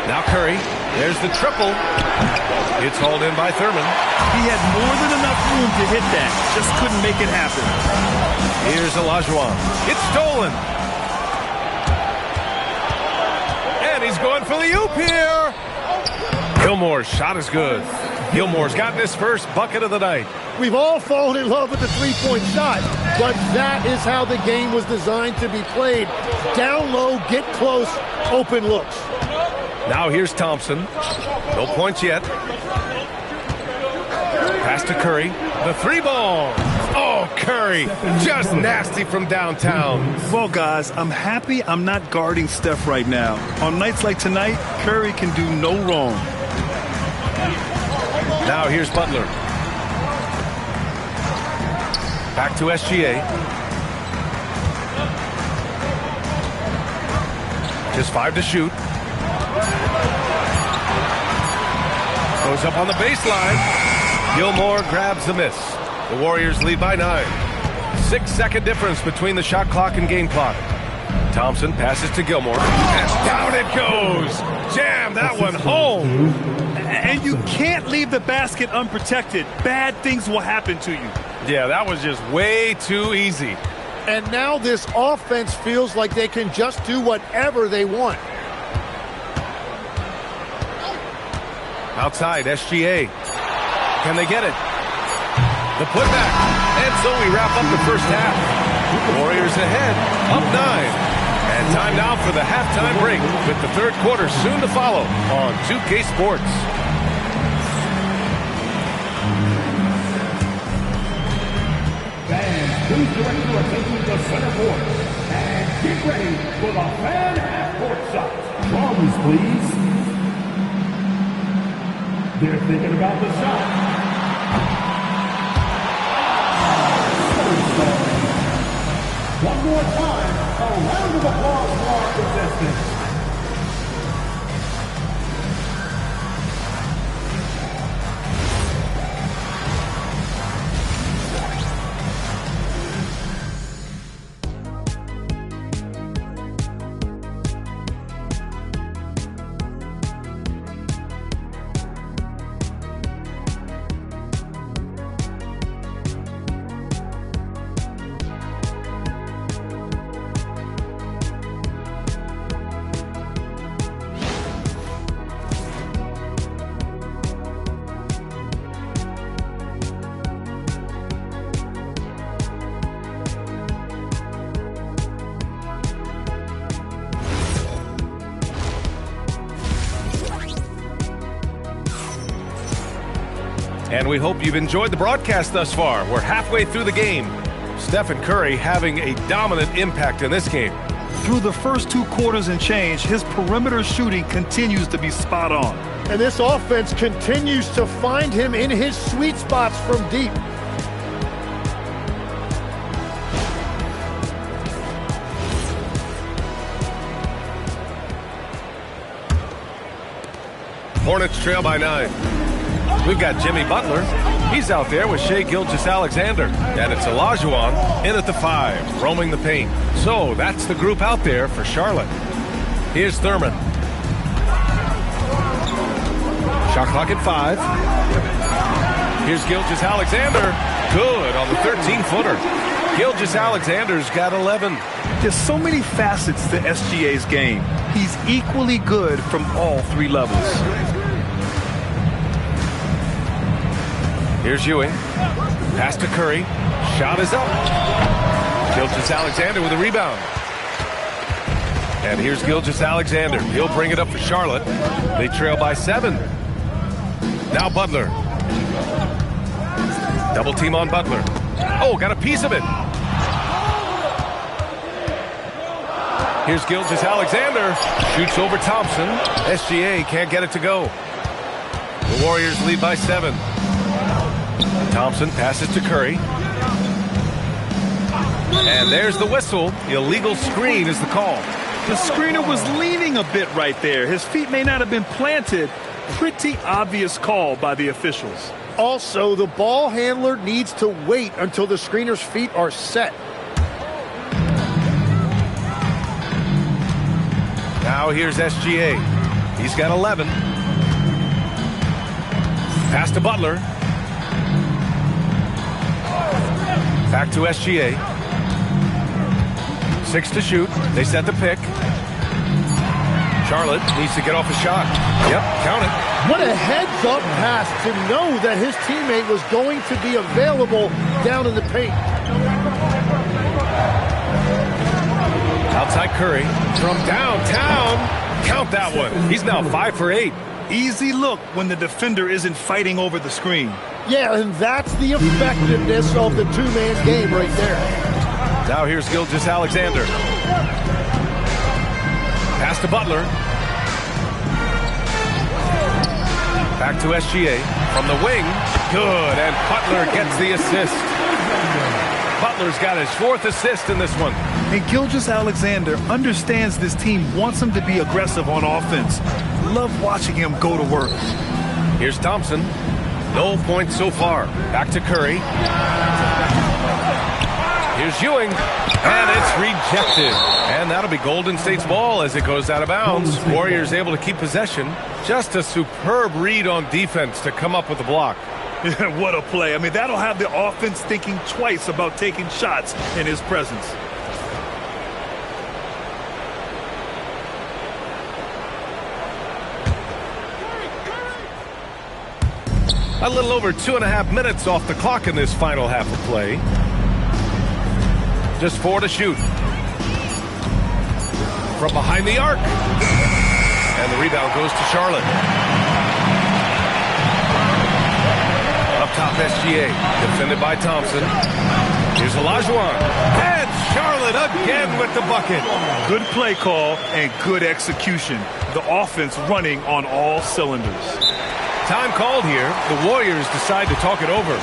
Now Curry. There's the triple. It's hauled in by Thurman. He had more than enough room to hit that. Just couldn't make it happen. Here's Olajuwon. It's stolen. And he's going for the oop here. Gilmore's shot is good. Gilmore's gotten his first bucket of the night. We've all fallen in love with the three-point shot, but that is how the game was designed to be played. Down low, get close, open looks. Now here's Thompson. No points yet. Pass to Curry. The 3 ball. Oh, Curry. Just nasty from downtown. Well, guys, I'm happy I'm not guarding Steph right now. On nights like tonight, Curry can do no wrong. Now here's Butler. Back to SGA. Just 5 to shoot. Goes up on the baseline. Gilmore grabs the miss. The Warriors lead by 9. 6-second difference between the shot clock and game clock. Thompson passes to Gilmore. And down it goes. Jam that one home. And you can't leave the basket unprotected. Bad things will happen to you. Yeah, that was just way too easy. And now this offense feels like they can just do whatever they want. Outside, SGA. Can they get it? The putback. And so we wrap up the first half. Warriors ahead, up 9. And time now for the halftime break, with the third quarter soon to follow on 2K Sports. Fans, please direct your attention to center court. And get ready for the fan half-court shot. Drums, please. They're thinking about the shot. One more time, a round of applause for our contestants. And we hope you've enjoyed the broadcast thus far. We're halfway through the game. Stephen Curry having a dominant impact in this game. Through the first 2 quarters and change, his perimeter shooting continues to be spot on. And this offense continues to find him in his sweet spots from deep. Hornets trail by 9. We've got Jimmy Butler. He's out there with Shai Gilgeous-Alexander. And it's Olajuwon in at the 5, roaming the paint. So that's the group out there for Charlotte. Here's Thurman. Shot clock at 5. Here's Gilgeous-Alexander. Good on the 13-footer. Gilgeous-Alexander's got 11. There's so many facets to SGA's game. He's equally good from all 3 levels. Here's Ewing. Pass to Curry. Shot is up. Gilgeous-Alexander with a rebound. And here's Gilgeous-Alexander. He'll bring it up for Charlotte. They trail by 7. Now Butler. Double team on Butler. Oh, got a piece of it. Here's Gilgeous-Alexander. Shoots over Thompson. SGA can't get it to go. The Warriors lead by 7. Thompson passes to Curry. And there's the whistle. Illegal screen is the call. The screener was leaning a bit right there. His feet may not have been planted. Pretty obvious call by the officials. Also, the ball handler needs to wait until the screener's feet are set. Now here's SGA. He's got 11. Pass to Butler. Back to SGA. 6 to shoot. They set the pick. Charlotte needs to get off a shot. Yep, count it. What a heads-up pass to know that his teammate was going to be available down in the paint. Outside Curry from downtown. Count that one. He's now 5 for 8. Easy look when the defender isn't fighting over the screen. Yeah, and that's the effectiveness of the two-man game right there. Now here's Gilgeous-Alexander. Pass to Butler. Back to SGA. From the wing. Good, and Butler gets the assist. Butler's got his 4th assist in this one. And Gilgeous-Alexander understands this team wants him to be aggressive on offense. Love watching him go to work. Here's Thompson. No points so far. Back to Curry. Here's Ewing. And it's rejected. And that'll be Golden State's ball as it goes out of bounds. Warriors able to keep possession. Just a superb read on defense to come up with the block. What a play. I mean, that'll have the offense thinking twice about taking shots in his presence. A little over 2.5 minutes off the clock in this final half of play. Just 4 to shoot. From behind the arc. And the rebound goes to Charlotte. Up top, SGA. Defended by Thompson. Here's Olajuwon. And Charlotte again with the bucket. Good play call and good execution. The offense running on all cylinders. Time called here. The Warriors decide to talk it over.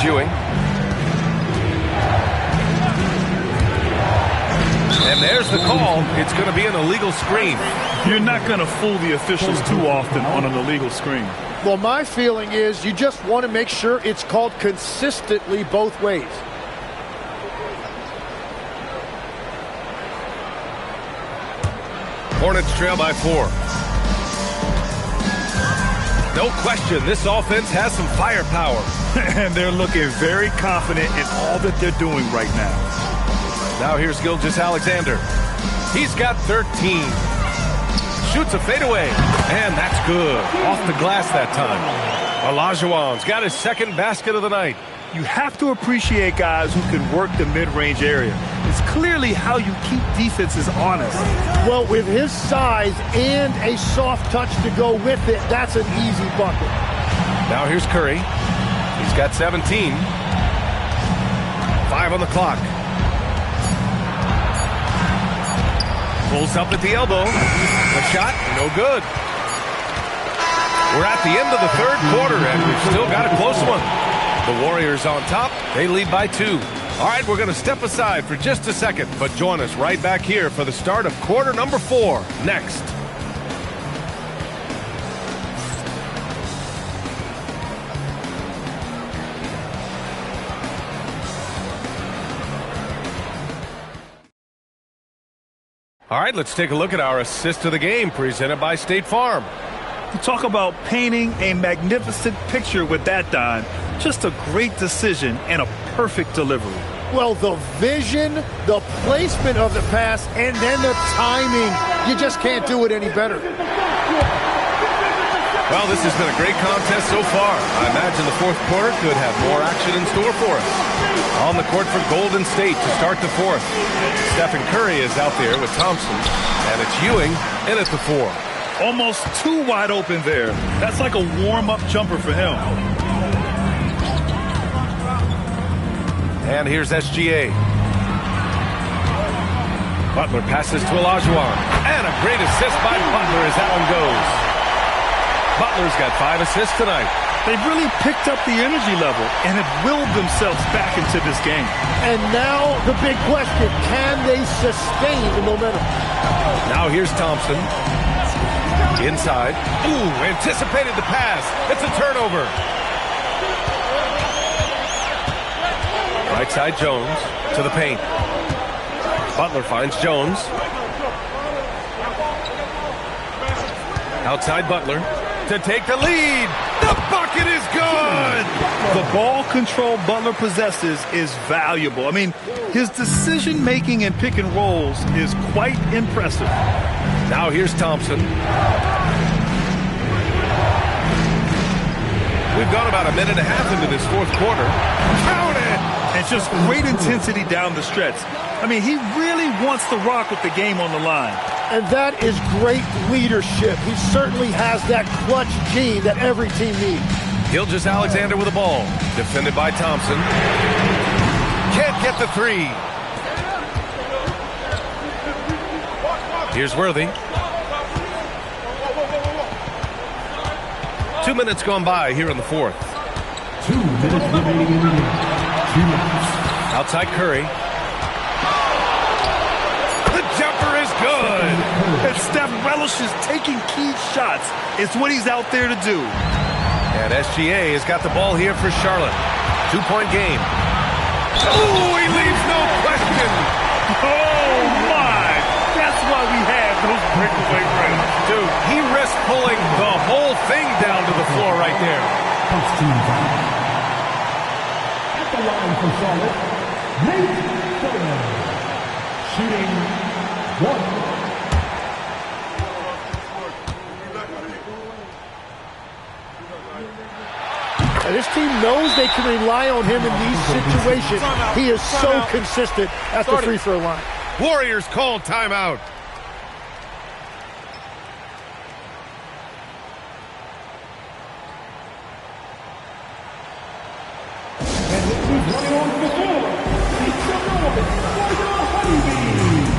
Here's Ewing. And there's the call. It's going to be an illegal screen. You're not going to fool the officials too often on an illegal screen. Well, my feeling is you just want to make sure it's called consistently both ways. Hornets trail by 4. No question, this offense has some firepower. And they're looking very confident in all that they're doing right now. Now here's Gilgeous-Alexander. He's got 13. Shoots a fadeaway, and that's good. Off the glass that time. Olajuwon's got his second basket of the night. You have to appreciate guys who can work the mid-range area. It's clearly how you keep defenses honest. Well, with his size and a soft touch to go with it, that's an easy bucket. Now here's Curry. He's got 17. 5 on the clock. Pulls up at the elbow. The shot, no good. We're at the end of the third quarter, and we've still got a close one. The Warriors on top. They lead by 2. All right, we're going to step aside for just a second, but join us right back here for the start of quarter number 4 next. All right, let's take a look at our assist of the game presented by State Farm. You talk about painting a magnificent picture with that, Don. Just a great decision and a perfect delivery. Well, the vision, the placement of the pass, and then the timing. You just can't do it any better. Well, this has been a great contest so far. I imagine the fourth quarter could have more action in store for us. On the court for Golden State to start the fourth. Stephen Curry is out there with Thompson, and it's Ewing in at the 4. Almost too wide open there. That's like a warm-up jumper for him. And here's SGA. Butler passes to Olajuwon. And a great assist by Butler as that one goes. Butler's got 5 assists tonight. They've really picked up the energy level and have willed themselves back into this game. And now the big question, can they sustain the momentum? Now here's Thompson. Inside. Ooh, anticipated the pass. It's a turnover. Right side Jones to the paint. Butler finds Jones. Outside Butler to take the lead. The bucket is good. The ball control Butler possesses is valuable. I mean, his decision-making in pick and rolls is quite impressive. Now here's Thompson. We've gone about a minute and a half into this fourth quarter. Count it! And just great intensity down the stretch. I mean, he really wants to rock with the game on the line. And that is great leadership. He certainly has that clutch gene that every team needs. Gilgeous-Alexander with the ball. Defended by Thompson. Can't get the 3. Here's Worthy. 2 minutes gone by here in the fourth. 2 minutes remaining in the game. 2 minutes. Outside Curry. The jumper is good. And Steph relishes taking key shots. It's what he's out there to do. And SGA has got the ball here for Charlotte. 2-point game. Oh, he leaves no question. Oh, my. That's why we have those breakaway runs. Dude, he risked pulling the whole thing down to the floor right there. First team foul. At the line for Charlotte, Nate Thurman. Shooting 1. And this team knows they can rely on him in these situations. He is so consistent at the free throw line. Warriors call timeout. And this is running on the floor. It's the North for the Honeybees.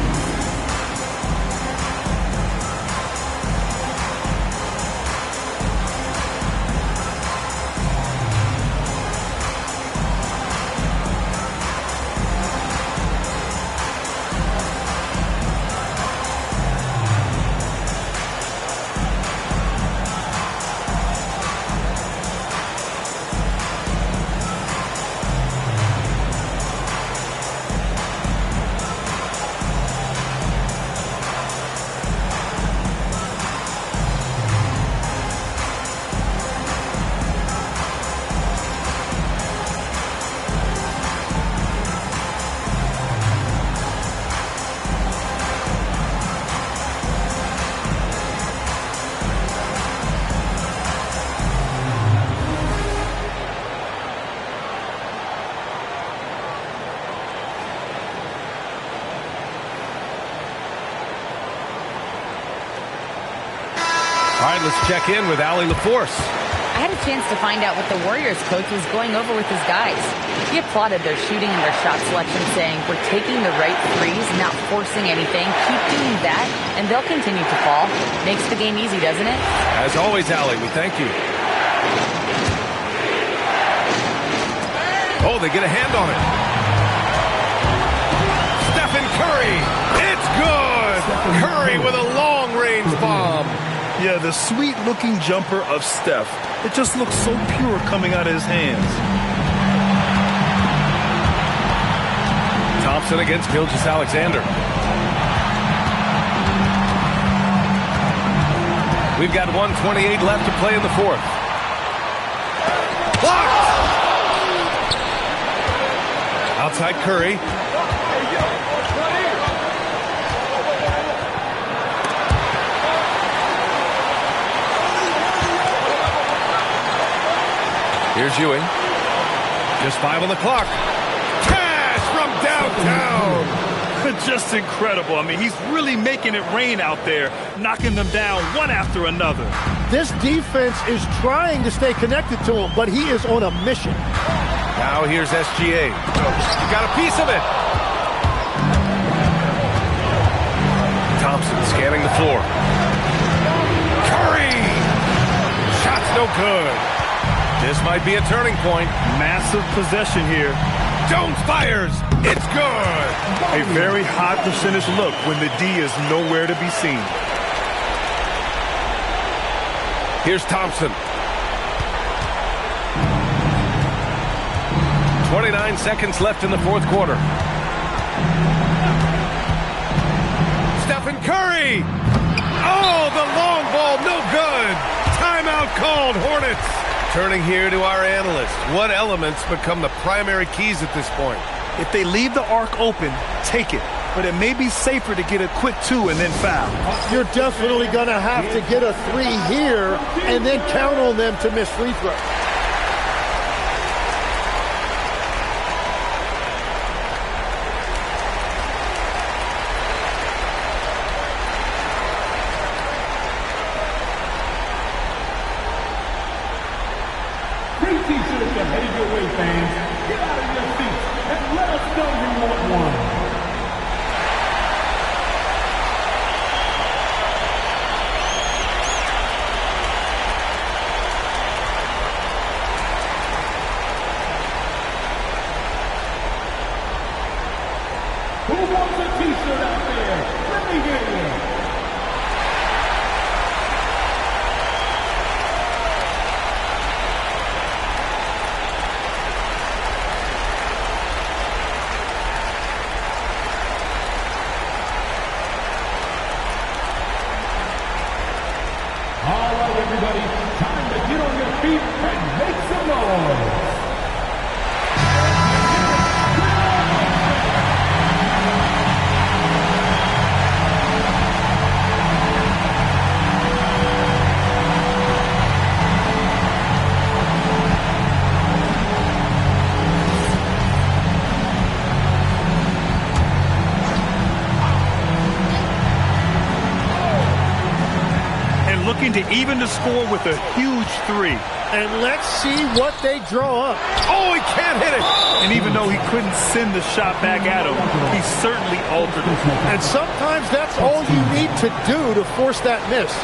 All right, let's check in with Allie LaForce. I had a chance to find out what the Warriors coach was going over with his guys. He applauded their shooting and their shot selection, saying, "We're taking the right threes, not forcing anything. Keep doing that, and they'll continue to fall." Makes the game easy, doesn't it? As always, Allie, we thank you. Oh, they get a hand on it. Stephen Curry. It's good. Curry with a long-range bomb. Yeah, the sweet-looking jumper of Steph. It just looks so pure coming out of his hands. Thompson against Gilgeous-Alexander. We've got 1:28 left to play in the fourth. Blocked! Outside Curry. Here's Ewing. Just 5 on the clock. Cash from downtown. Just incredible. I mean, he's really making it rain out there, knocking them down one after another. This defense is trying to stay connected to him, but he is on a mission. Now here's SGA. Got a piece of it. Thompson scanning the floor. Curry! Shot's no good. This might be a turning point. Massive possession here. Jones fires. It's good. A very high percentage look when the D is nowhere to be seen. Here's Thompson. 29 seconds left in the fourth quarter. Stephen Curry. Oh, the long ball, no good. Timeout called, Hornets. Turning here to our analysts. What elements become the primary keys at this point? If they leave the arc open, take it. But it may be safer to get a quick 2 and then foul. You're definitely going to have to get a 3 here and then count on them to miss free throws. Free t-shirts are headed your way, fans. Get out of your seats and let us know you want one. Who wants a t-shirt out there? Let me hear you. All right, everybody, time to get on your feet and make some noise. Looking to even the score with a huge 3. And let's see what they draw up. Oh, he can't hit it. And even though he couldn't send the shot back at him, he certainly altered it. And sometimes that's all you need to do to force that miss.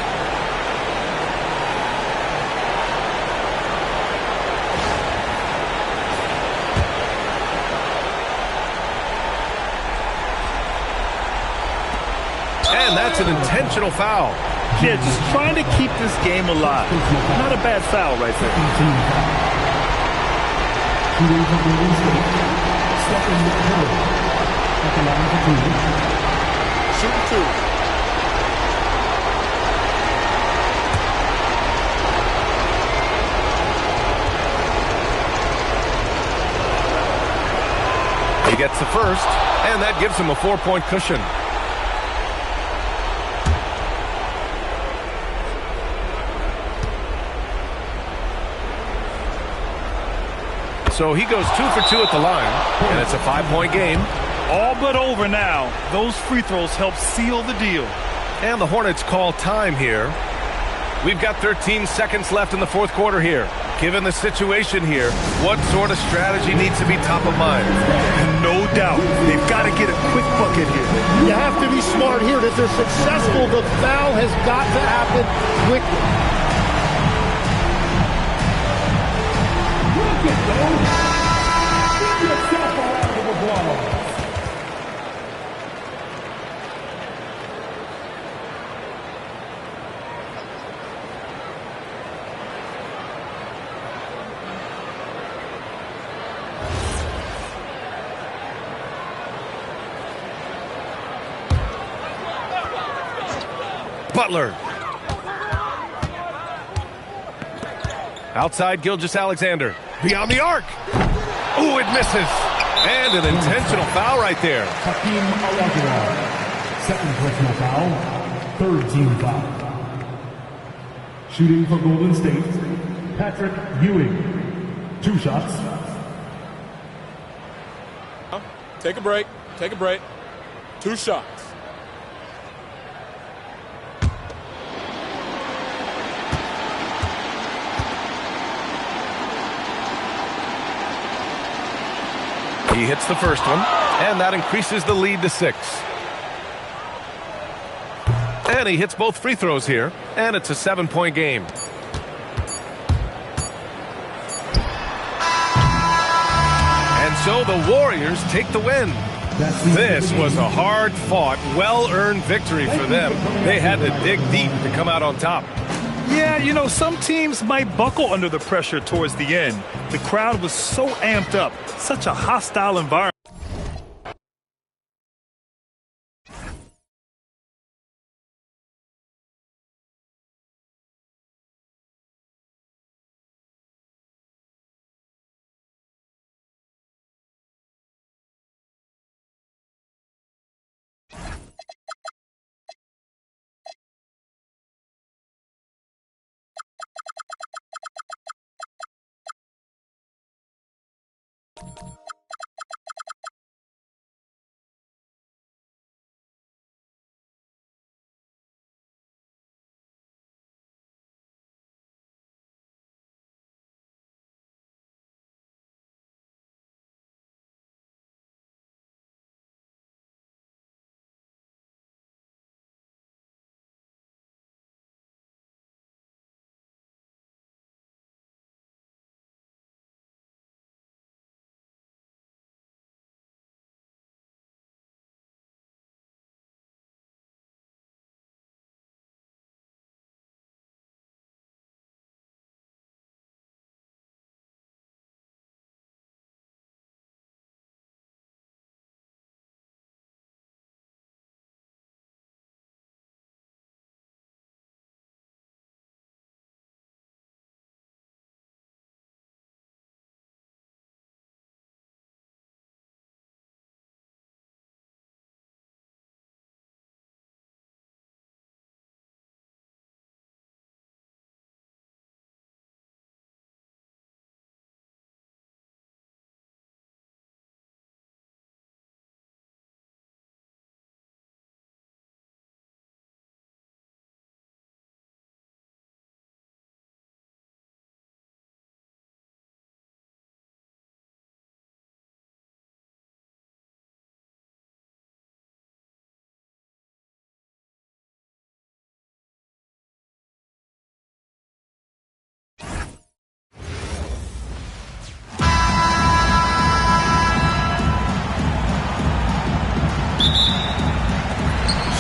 And that's an intentional foul. Yeah, just trying to keep this game alive. Not a bad foul right there. Shooting 2. He gets the first, and that gives him a 4-point cushion. So he goes 2 for 2 at the line, and it's a 5-point game. All but over now. Those free throws help seal the deal. And the Hornets call time here. We've got 13 seconds left in the fourth quarter here. Given the situation here, what sort of strategy needs to be top of mind? No doubt. They've got to get a quick bucket here. You have to be smart here. If they're successful, the foul has got to happen quickly. Look at those. Get yourself a round of applause. Butler. Outside Gilgeous-Alexander. Beyond the arc. Ooh, it misses. And an intentional foul right there. Hakeem Olajuwon. Second personal foul. Third team foul. Shooting for Golden State, Patrick Ewing. 2 shots. Take a break. Take a break. 2 shots. He hits the first one, and that increases the lead to 6. And he hits both free throws here, and it's a 7-point game. And so the Warriors take the win. This was a hard-fought, well-earned victory for them. They had to dig deep to come out on top. Yeah, you know, some teams might buckle under the pressure towards the end. The crowd was so amped up, such a hostile environment.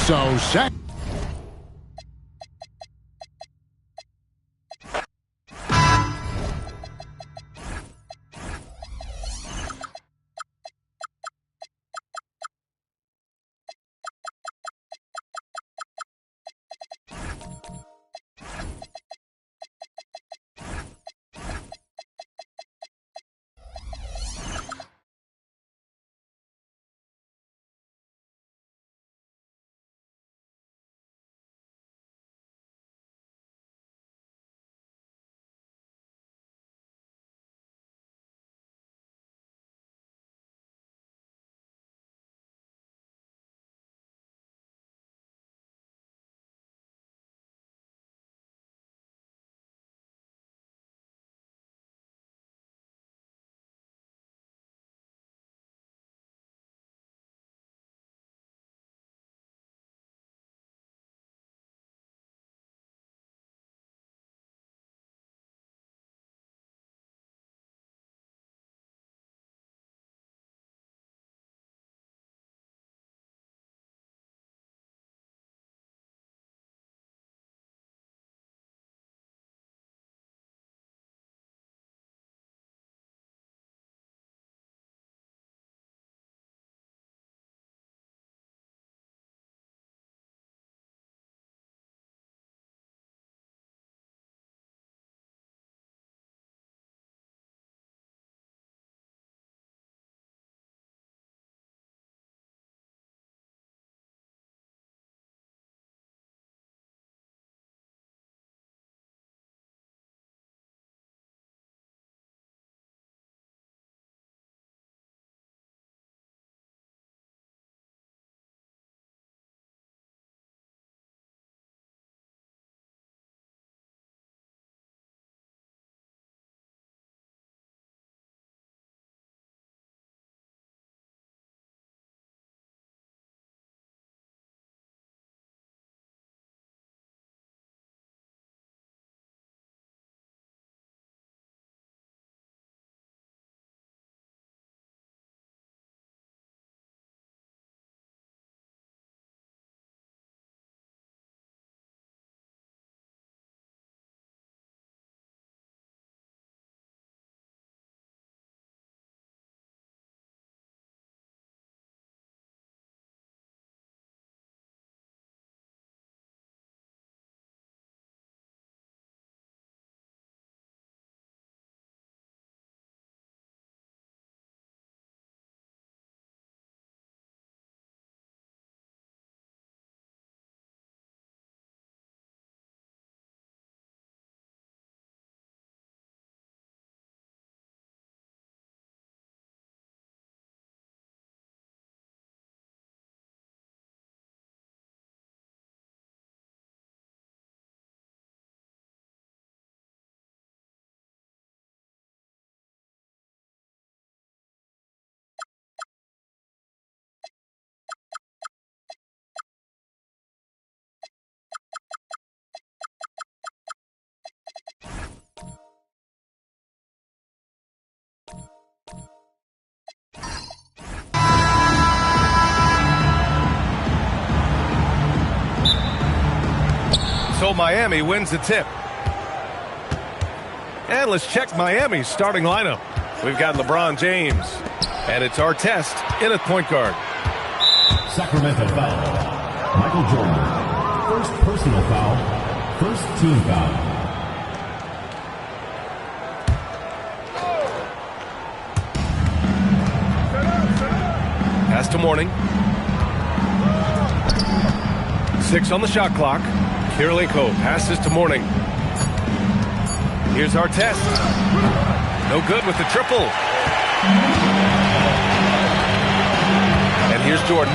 So, Shaq. So Miami wins the tip. And let's check Miami's starting lineup. We've got LeBron James. And it's Artest in at point guard. Sacramento foul. Michael Jordan. First personal foul. First team foul. Pass to Mourning. 6 on the shot clock. Kirilenko passes to Mourning. Here's Artest. No good with the triple. And here's Jordan.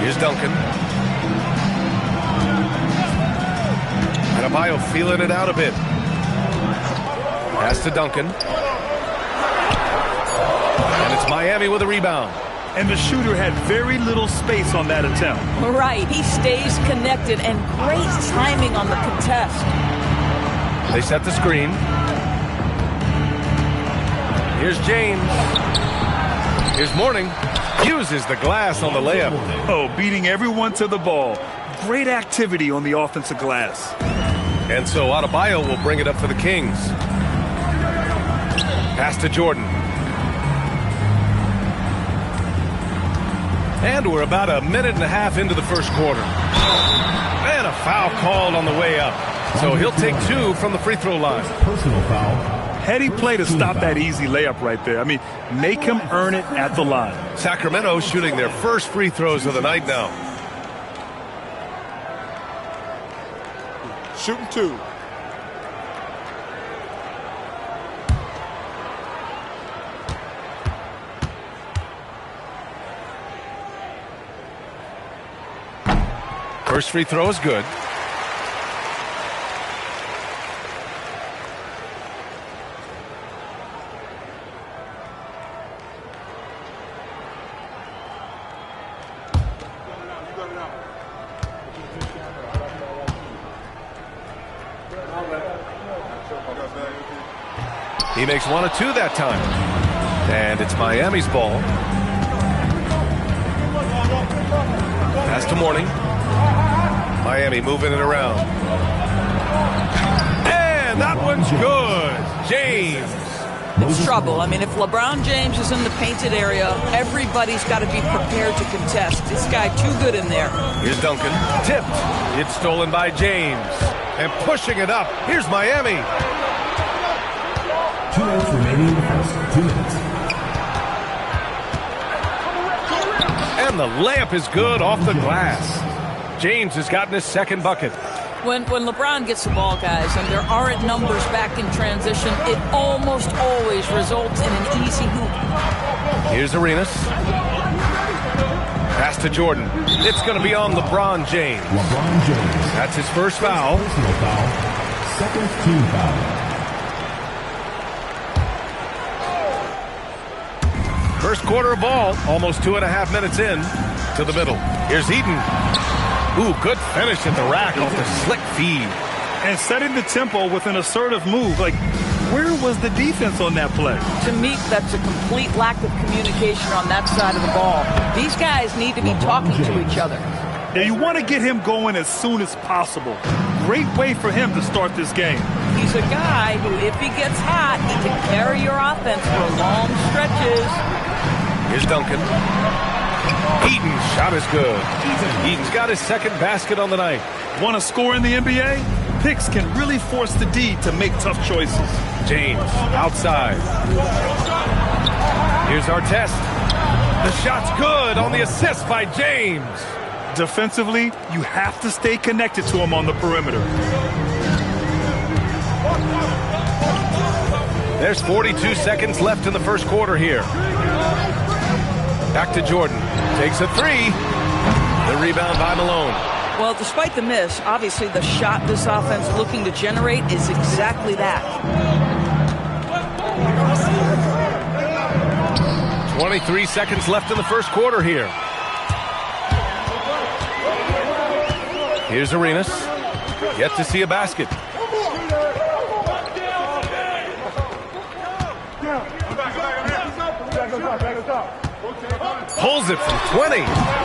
Here's Duncan. Adebayo feeling it out a bit. Pass to Duncan. And it's Miami with a rebound. And the shooter had very little space on that attempt. Right. He stays connected and great timing on the contest. They set the screen. Here's James. Here's Mourning. Uses the glass on the layup. Oh, beating everyone to the ball. Great activity on the offensive glass. And so Adebayo will bring it up for the Kings. Pass to Jordan. And we're about a minute and a half into the first quarter. And a foul called on the way up. So he'll take 2 from the free throw line. Personal foul. Heady play to stop that easy layup right there. I mean, make him earn it at the line. Sacramento shooting their first free throws of the night now. Shooting 2. First free throw is good. He makes 1 of 2 that time. And it's Miami's ball. Pass to Mourning. Miami moving it around. And that one's good. James. It's trouble. I mean, if LeBron James is in the painted area, everybody's got to be prepared to contest. This guy too good in there. Here's Duncan. Tipped. It's stolen by James. And pushing it up. Here's Miami. 2 minutes remaining in the first. 2 minutes. And the layup is good off the glass. James has gotten his second bucket. When LeBron gets the ball, guys, and there aren't numbers back in transition, it almost always results in an easy hoop. Here's Arenas. Pass to Jordan. It's going to be on LeBron James. LeBron James. That's his first foul. Personal foul. Second team foul. First quarter of ball, almost 2.5 minutes in to the middle. Here's Eaton. Ooh, good finish at the rack off the slick feed. And setting the tempo with an assertive move. Like, where was the defense on that play? To me, that's a complete lack of communication on that side of the ball. These guys need to be talking to each other. Yeah, you want to get him going as soon as possible. Great way for him to start this game. He's a guy who, if he gets hot, he can carry your offense for long stretches. Here's Duncan. Eaton's shot is good. Eaton's got his second basket on the night. Want to score in the NBA? Picks can really force the D to make tough choices. James outside. Here's Artest. The shot's good on the assist by James. Defensively, you have to stay connected to him on the perimeter. There's 42 seconds left in the first quarter here. Back to Jordan. Takes a 3. The rebound by Malone. Well, despite the miss, obviously the shot this offense looking to generate is exactly that. 23 seconds left in the first quarter here. Here's Arenas. Yet to see a basket. Pulls it from 20.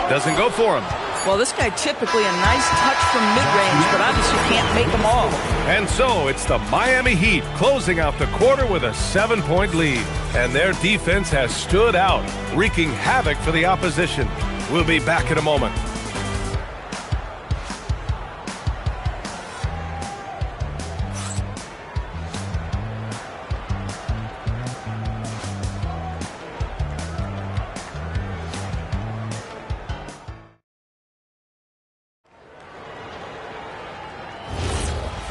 Doesn't go for him. Well, this guy typically a nice touch from mid-range, but obviously can't make them all. And so it's the Miami Heat closing out the quarter with a 7-point lead. And their defense has stood out, wreaking havoc for the opposition. We'll be back in a moment.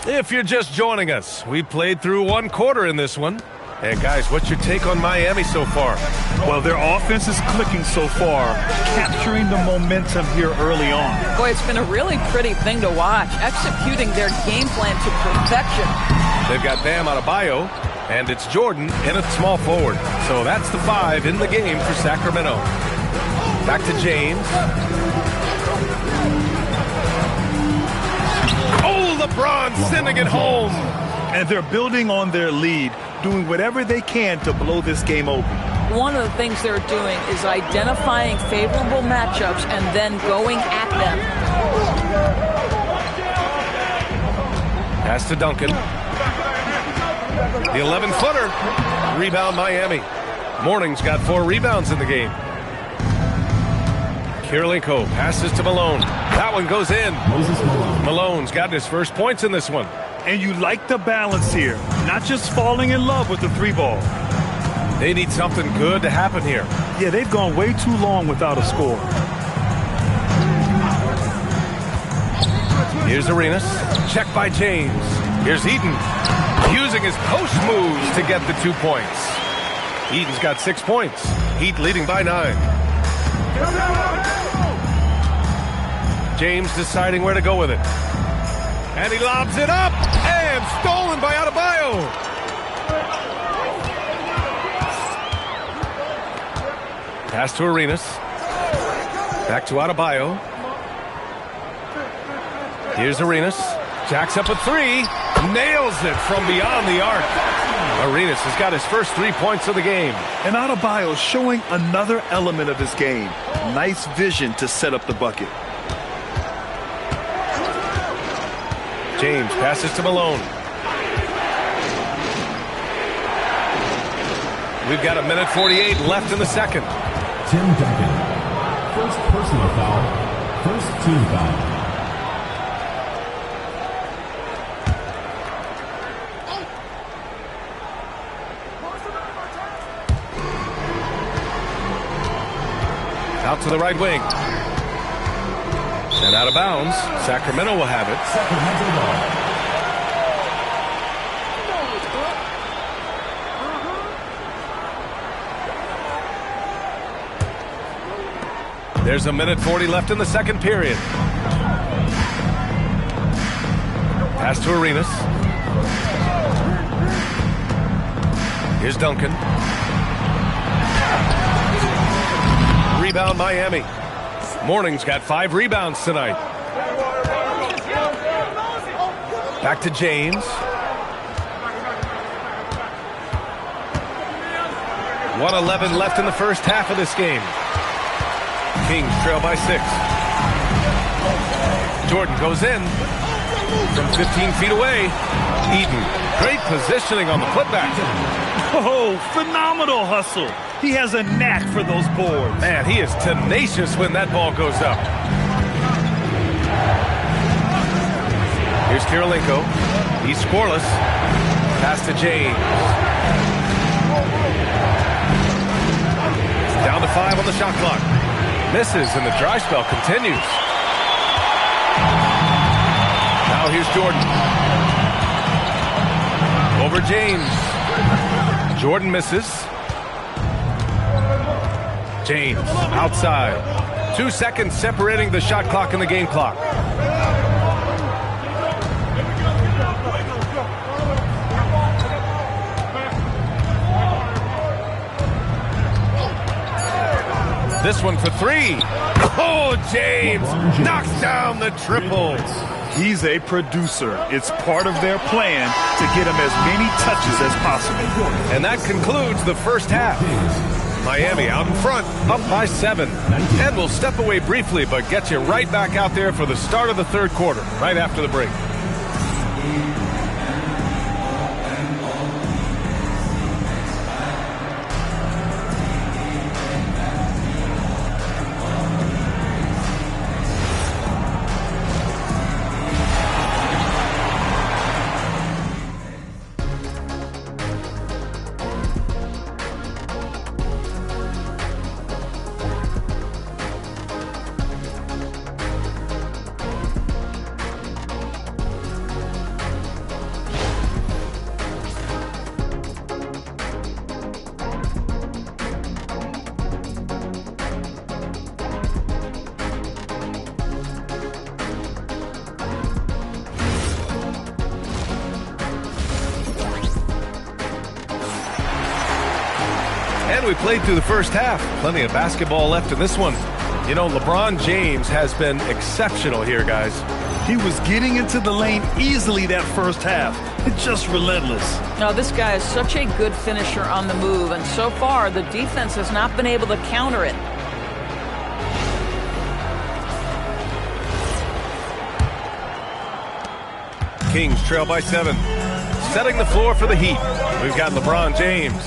If you're just joining us, we played through one quarter in this one. And guys, what's your take on Miami so far? Well, their offense is clicking so far, capturing the momentum here early on. Boy, it's been a really pretty thing to watch, executing their game plan to perfection. They've got Bam Adebayo, and it's Jordan in at small forward. So that's the 5 in the game for Sacramento. Back to James. Oh, LeBron sending it home. And they're building on their lead, doing whatever they can to blow this game open. One of the things they're doing is identifying favorable matchups and then going at them. Pass to Duncan. The 11-footer. Rebound Miami. Mourning's got 4 rebounds in the game. Kirilenko passes to Malone. That one goes in. Malone's gotten his first points in this one. And you like the balance here, not just falling in love with the 3-ball. They need something good to happen here. Yeah, they've gone way too long without a score. Here's Arenas. Check by James. Here's Eaton. Using his post moves to get the 2 points. Eaton's got 6 points. Heat leading by 9. James deciding where to go with it. And he lobs it up. And stolen by Adebayo. Pass to Arenas. Back to Adebayo. Here's Arenas. Jacks up a 3. Nails it from beyond the arc. Arenas has got his first 3 points of the game. And Adebayo showing another element of his game. Nice vision to set up the bucket. James passes to Malone. We've got 1:48 left in the second. Tim Duncan. First personal foul. First team foul. Out to the right wing. And out of bounds. Sacramento will have it. Sacramento ball. There's 1:40 left in the second period. Pass to Arenas. Here's Duncan. Rebound Miami. Mourning's got 5 rebounds tonight. Back to James. 1:11 left in the first half of this game. Kings trail by 6. Jordan goes in from 15 feet away. Eaton, great positioning on the putback. Oh, phenomenal hustle. He has a knack for those boards. Man, he is tenacious when that ball goes up. Here's Kirilenko. He's scoreless. Pass to James. Down to 5 on the shot clock. Misses, and the dry spell continues. Now here's Jordan. Over James. Jordan misses. James outside. 2 seconds separating the shot clock and the game clock. This one for 3. Oh, James knocks down the triple. He's a producer. It's part of their plan to get him as many touches as possible. And that concludes the first half. Miami out in front, up by 7. And we'll step away briefly, but get you right back out there for the start of the third quarter, right after the break. And we played through the first half. Plenty of basketball left in this one. You know, LeBron James has been exceptional here, guys. He was getting into the lane easily that first half. It's just relentless. Now, this guy is such a good finisher on the move, and so far the defense has not been able to counter it. Kings trail by 7. Setting the floor for the Heat. We've got LeBron James.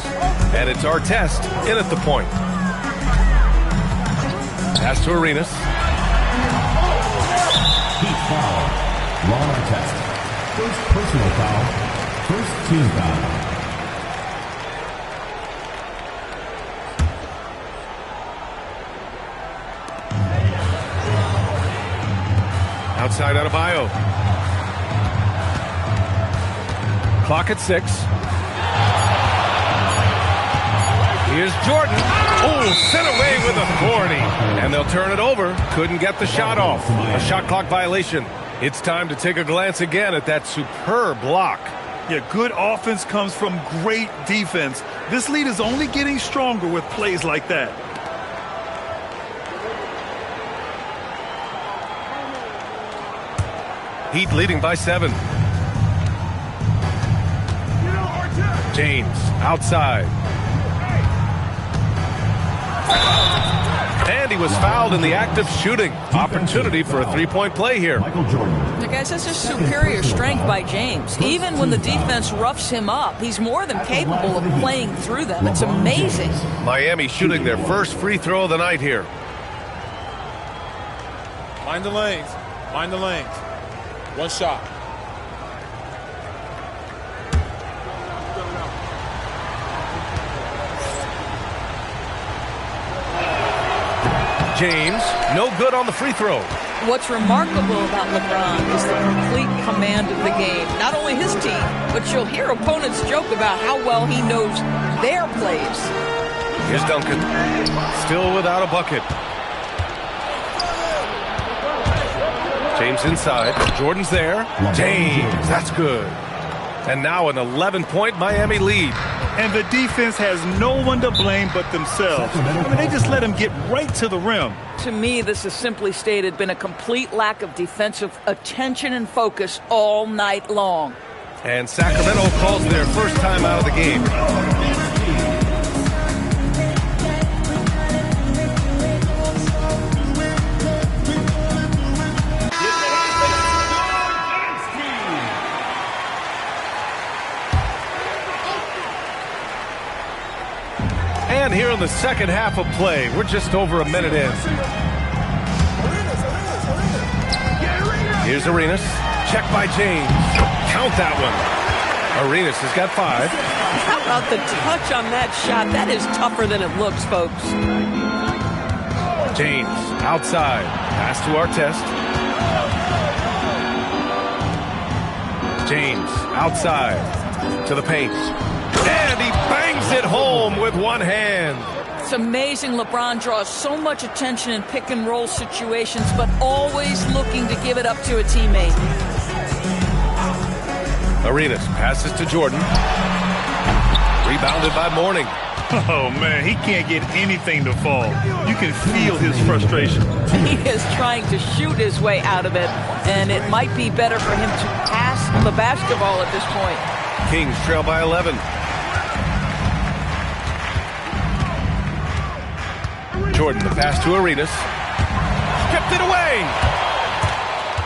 And it's Artest in at the point. Pass to Arenas. Heat foul. Ron Artest. First personal foul. First team foul. Outside Adebayo. Clock at 6. Here's Jordan. Oh, sent away with authority. And they'll turn it over. Couldn't get the shot off. A shot clock violation. It's time to take a glance again at that superb block. Yeah, good offense comes from great defense. This lead is only getting stronger with plays like that. Heat leading by 7. James outside. And he was fouled in the act of shooting. Opportunity for a three-point play here. Guys, that's just superior strength by James. Even when the defense roughs him up, he's more than capable of playing through them. It's amazing. Miami shooting their first free throw of the night here. Mind the lanes. Mind the lanes. One shot. James, no good on the free throw. What's remarkable about LeBron is the complete command of the game. Not only his team, but you'll hear opponents joke about how well he knows their plays. Here's Duncan, still without a bucket. James inside, Jordan's there. James, that's good. And now an 11-point Miami lead. And the defense has no one to blame but themselves. I mean, they just let him get right to the rim. To me, this has simply stated been a complete lack of defensive attention and focus all night long. And Sacramento calls their first time out of the game. And here in the second half of play, we're just over a minute in. Here's Arenas. Check by James. Count that one. Arenas has got 5. How about the touch on that shot? That is tougher than it looks, folks. James outside. Pass to Artest. James outside to the paint. And he bangs it home with one hand. It's amazing LeBron draws so much attention in pick-and-roll situations, but always looking to give it up to a teammate. Arenas passes to Jordan. Rebounded by Mourning. Oh, man, he can't get anything to fall. You can feel his frustration. He is trying to shoot his way out of it, and it might be better for him to pass the basketball at this point. Kings trail by 11. Jordan, the pass to Arenas. Stripped it away.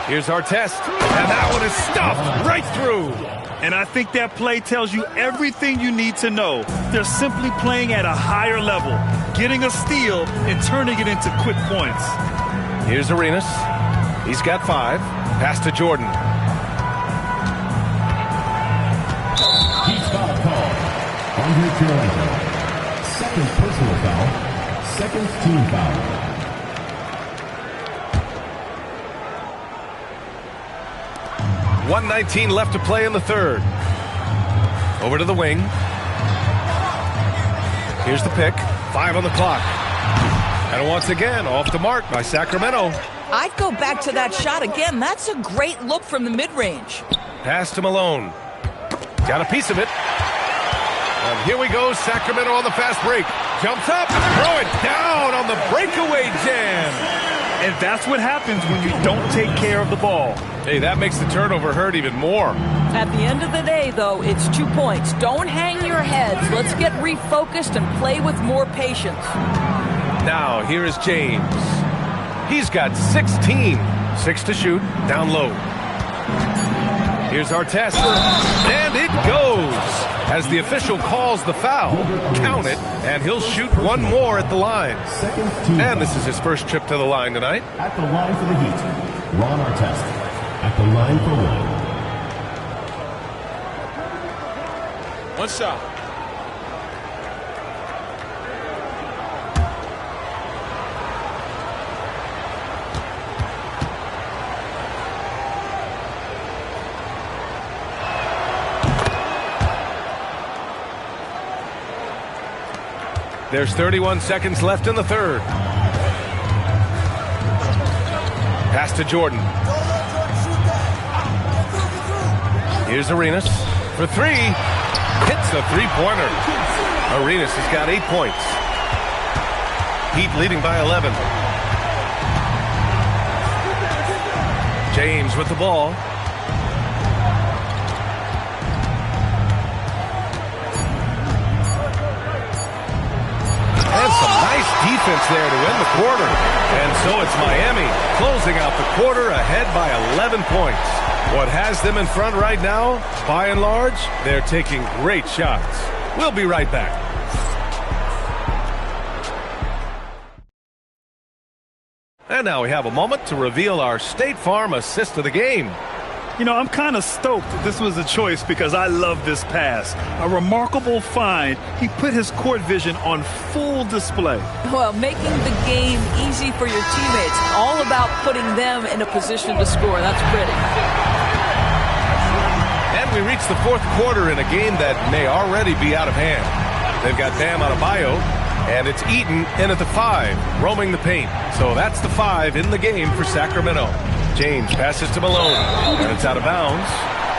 Here's Artest, and that one is stuffed right through. And I think that play tells you everything you need to know. They're simply playing at a higher level, getting a steal and turning it into quick points. Here's Arenas. He's got 5. Pass to Jordan. He's got a call. Andre Kirilenko. Second personal foul. Second team foul. .119 left to play in the third. Over to the wing. Here's the pick. 5 on the clock. And once again, off the mark by Sacramento. I'd go back to that shot again. That's a great look from the mid-range. Pass to Malone. Got a piece of it. And here we go, Sacramento on the fast break. Jumps up, throw it down on the breakaway jam. And that's what happens when you don't take care of the ball. Hey, that makes the turnover hurt even more. At the end of the day, though, it's 2 points. Don't hang your heads. Let's get refocused and play with more patience. Now, here is James. He's got 16. 6 to shoot, down low. Here's Artest. And it goes. As the official calls the foul, count it, and he'll shoot one more at the line. And this is his first trip to the line tonight. At the line for the Heat, Ron Artest. At the line for one. One shot. There's 31 seconds left in the third. Pass to Jordan. Here's Arenas for 3. Hits a three-pointer. Arenas has got 8 points. Heat leading by 11. James with the ball. And some nice defense there to win the quarter. And so it's Miami closing out the quarter ahead by 11 points. What has them in front right now, by and large, they're taking great shots. We'll be right back. And now we have a moment to reveal our State Farm assist of the game. You know, I'm kind of stoked this was a choice because I love this pass. A remarkable find. He put his court vision on full display. Well, making the game easy for your teammates. All about putting them in a position to score. That's pretty. And we reach the fourth quarter in a game that may already be out of hand. They've got Bam Adebayo, and it's Eaton in at the 5, roaming the paint. So that's the 5 in the game for Sacramento. James passes to Malone, and it's out of bounds.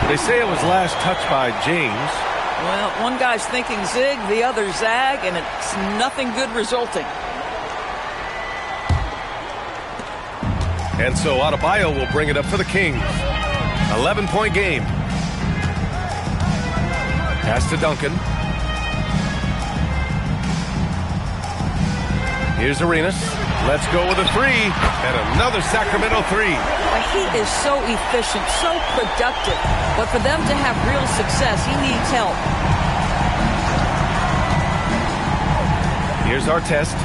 They say it was last touched by James. Well, one guy's thinking zig, the other zag, and it's nothing good resulting. And so Adebayo will bring it up for the Kings. 11-point game. Pass to Duncan. Here's Arenas. Let's go with a 3. And another Sacramento 3. He is so efficient, so productive. But for them to have real success, he needs help. Here's Artest.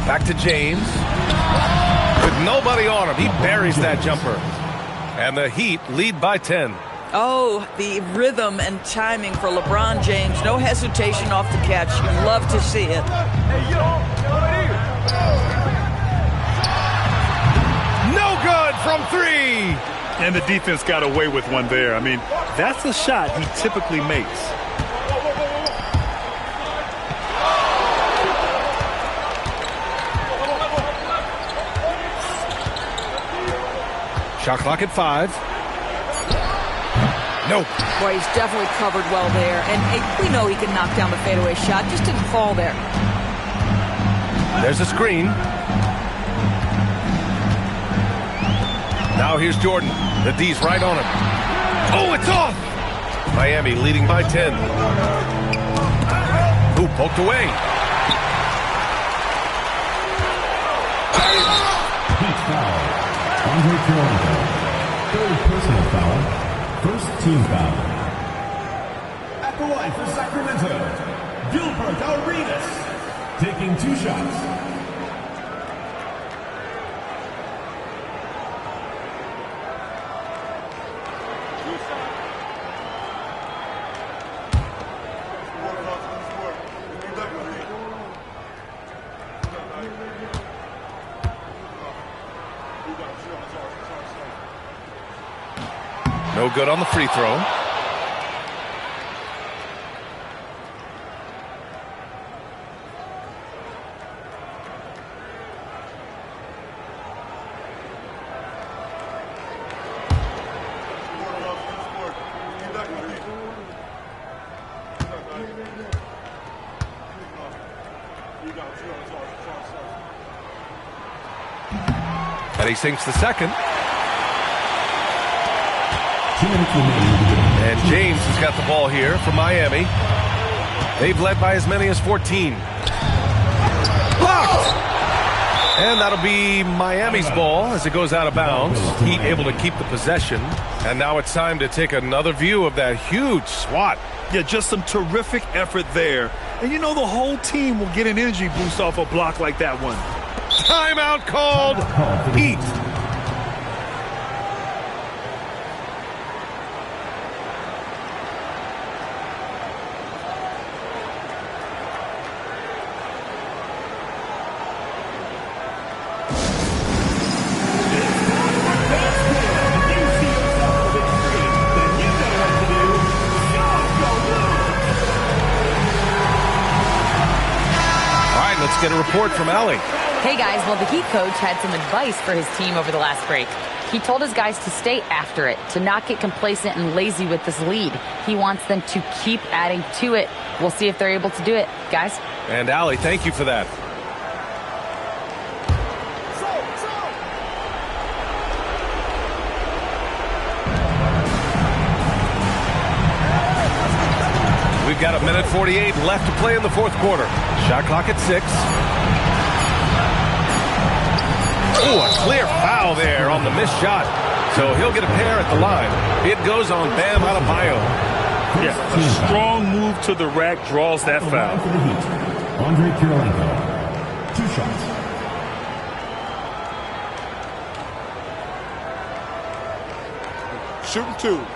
Back to James. With nobody on him, he buries that jumper. And the Heat lead by 10. Oh, the rhythm and timing for LeBron James. No hesitation off the catch. You love to see it. No good from 3. And the defense got away with one there. I mean, that's a shot he typically makes. Shot clock at 5. Nope. Boy, he's definitely covered well there. And we know he can knock down the fadeaway shot. Just didn't fall there. There's a screen. Now here's Jordan. The D's right on him. Oh, it's off! Miami leading by 10. Ooh, poked away. Andre Kirilenko. Third personal foul. First team foul. At the line for Sacramento, Gilbert Arenas, taking 2 shots. No good on the free throw. And he sinks the second. And James has got the ball here for Miami. They've led by as many as 14. Blocked! And that'll be Miami's ball as it goes out of bounds. Heat able to keep the possession. And now it's time to take another view of that huge swat. Yeah, just some terrific effort there. And you know the whole team will get an energy boost off a block like that one. Timeout called. Heat. Get a report from Allie. Hey guys, well the Heat coach had some advice for his team over the last break. He told his guys to stay after it, to not get complacent and lazy with this lead. He wants them to keep adding to it. We'll see if they're able to do it, guys. And Allie, thank you for that. We've got 1:48 left to play in the fourth quarter. Shot clock at 6. Oh, a clear foul there on the missed shot. So he'll get a pair at the line. It goes on Bam Adebayo. Yeah, a strong move to the rack draws that foul. For the Heat, Andre Kirilenko. 2 shots. Shooting 2.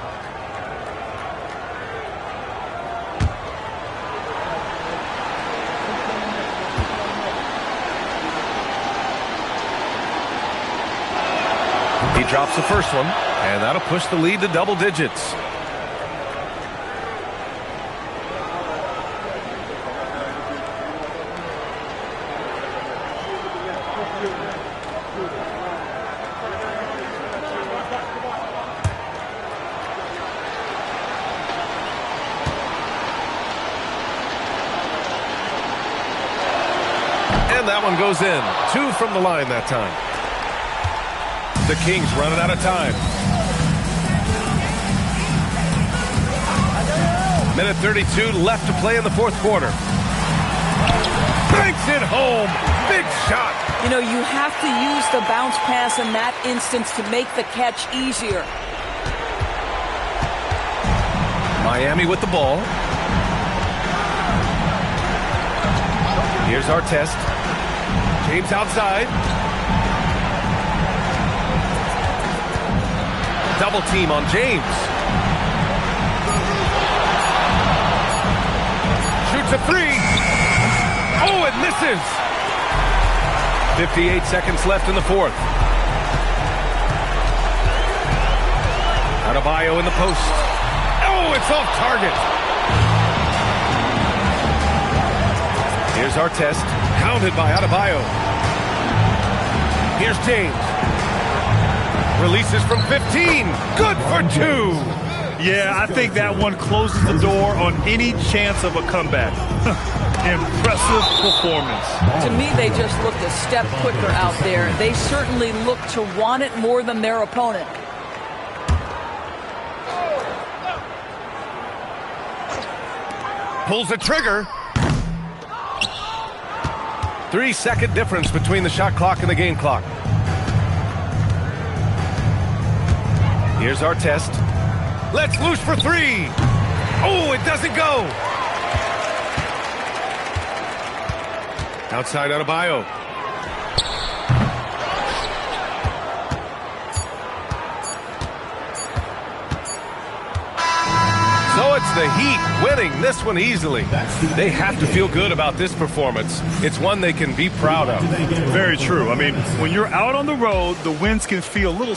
He drops the first one, and that'll push the lead to double digits. And that one goes in. 2 from the line that time. The Kings running out of time. 1:32 left to play in the fourth quarter. Banks it home. Big shot. You know, you have to use the bounce pass in that instance to make the catch easier. Miami with the ball. Here's our test. James outside. Double team on James. Shoots a 3. Oh, it misses. 58 seconds left in the fourth. Adebayo in the post. Oh, it's off target. Here's our test. Counted by Adebayo. Here's James. Releases from 15. Good for 2. Yeah, I think that one closes the door on any chance of a comeback. Impressive performance. To me, they just looked a step quicker out there. They certainly look to want it more than their opponent. Pulls the trigger. 3-second difference between the shot clock and the game clock. Here's our test. Let's loose for three. Oh, it doesn't go. Outside Adebayo. So it's the Heat winning this one easily. They have to feel good about this performance. It's one they can be proud of. Very true. I mean, when you're out on the road, the wins can feel a little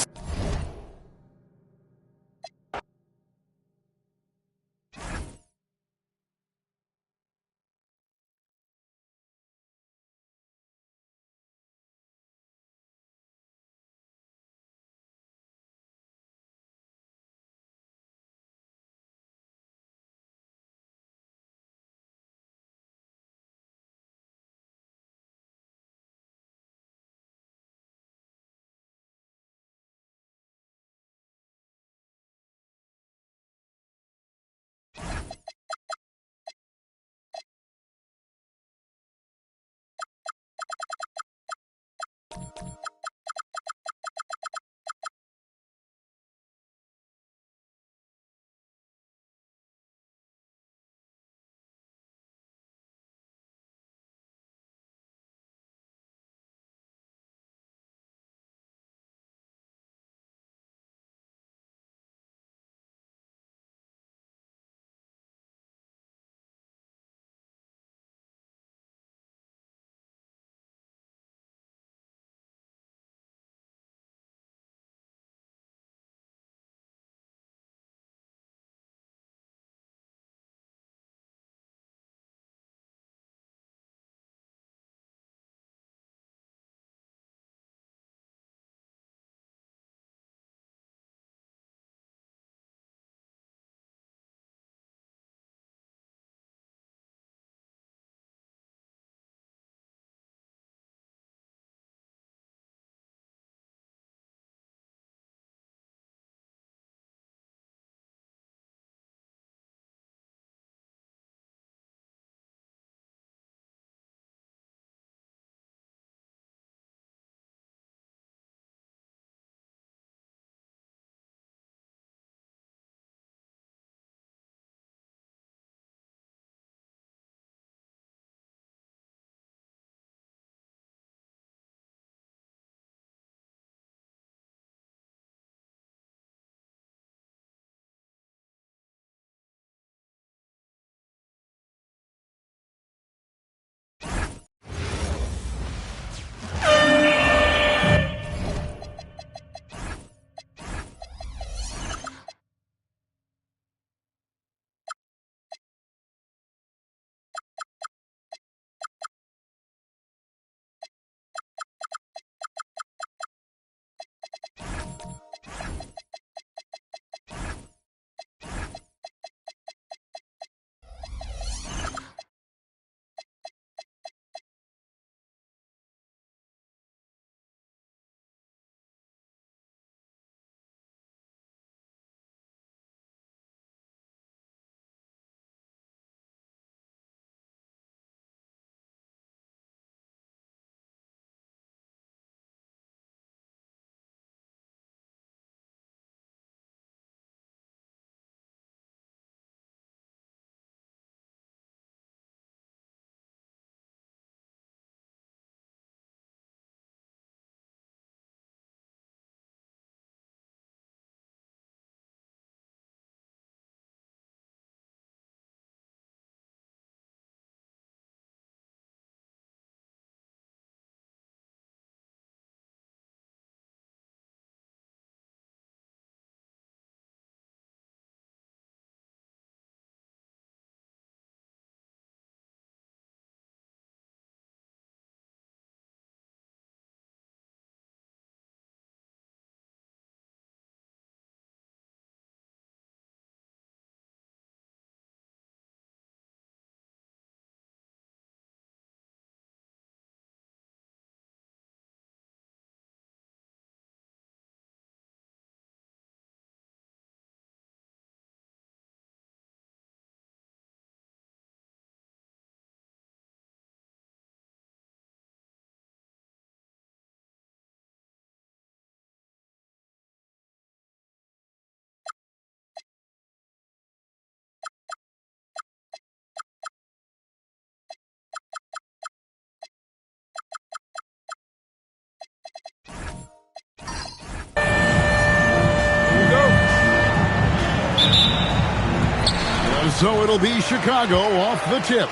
So it'll be Chicago off the tip.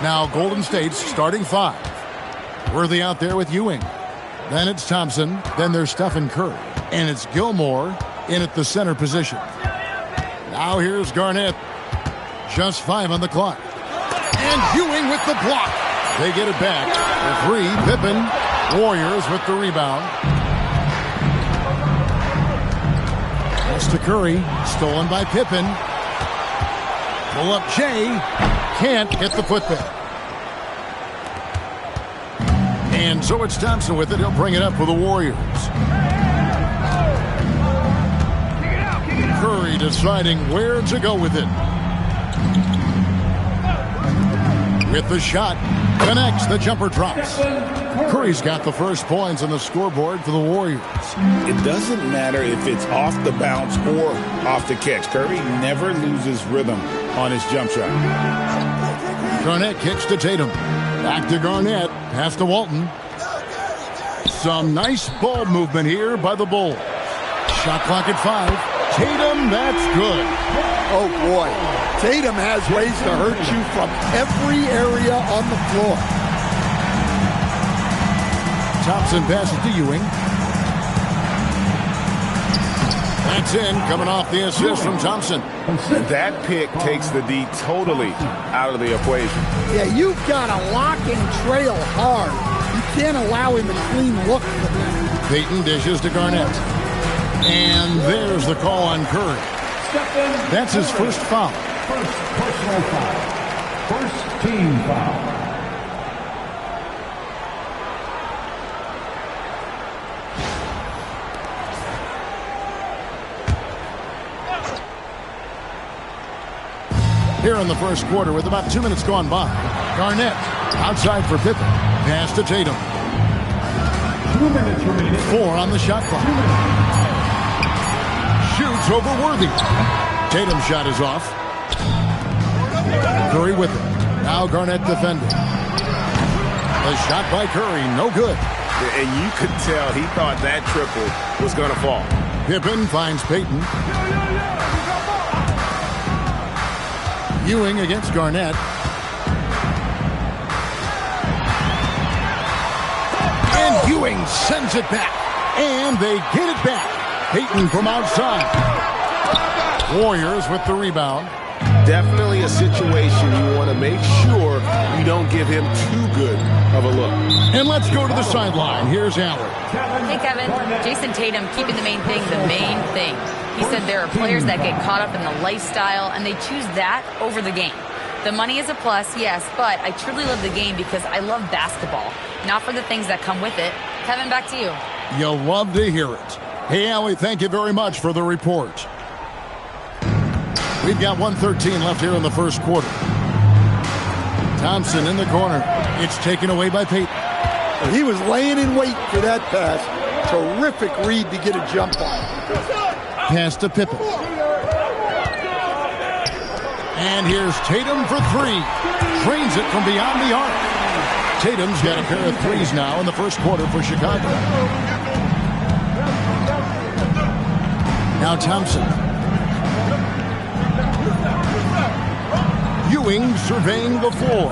Now Golden State's starting 5. Worthy out there with Ewing. Then it's Thompson. Then there's Stephen Curry. And it's Gilmore in at the center position. Now here's Garnett. Just 5 on the clock. And Ewing with the block. They get it back. The 3, Pippen. Warriors with the rebound. Pass to Curry. Stolen by Pippen. Pull up Jay. Can't get the putback. And so it's Thompson with it. He'll bring it up for the Warriors. Curry deciding where to go with it. With the shot. Connects. The jumper drops. Curry's got the first points on the scoreboard for the Warriors. It doesn't matter if it's off the bounce or off the catch. Curry never loses rhythm on his jump shot. Garnett kicks to Tatum. Back to Garnett. Pass to Walton. Some nice ball movement here by the Bulls. Shot clock at 5. Tatum, that's good. Oh, boy. Tatum has ways to hurt you from every area on the floor. Thompson passes to Ewing. That's in, coming off the assist from Thompson. That pick takes the D totally out of the equation. Yeah, you've got to lock and trail hard. You can't allow him a clean look for that. Payton dishes to Garnett. And there's the call on Curry. That's his first foul. First personal foul. First team foul. Here in the first quarter with about 2 minutes gone by. Garnett outside for Pippen. Pass to Tatum. 2 minutes remaining. 4 on the shot clock. Shoots over Worthy. Tatum's shot is off. Curry with it. Now Garnett defending. The shot by Curry, no good. And you could tell he thought that triple was going to fall. Pippen finds Payton. Ewing against Garnett. And Ewing sends it back. And they get it back. Payton from outside. Warriors with the rebound. Definitely a situation you want to make sure you don't give him too good of a look. And let's go to the sideline. Here's Allen. Hey, Kevin. Jason Tatum keeping the main thing the main thing. He said there are players that get caught up in the lifestyle, and they choose that over the game. The money is a plus, yes, but I truly love the game because I love basketball, not for the things that come with it. Kevin, back to you. You'll love to hear it. Hey, Allie, thank you very much for the report. We've got 1:13 left here in the first quarter. Thompson in the corner. It's taken away by Payton. He was laying in wait for that pass. Terrific read to get a jump on. Pass to Pippen. And here's Tatum for 3. Trains it from beyond the arc. Tatum's got a pair of threes now in the first quarter for Chicago. Now Thompson. Ewing surveying the floor.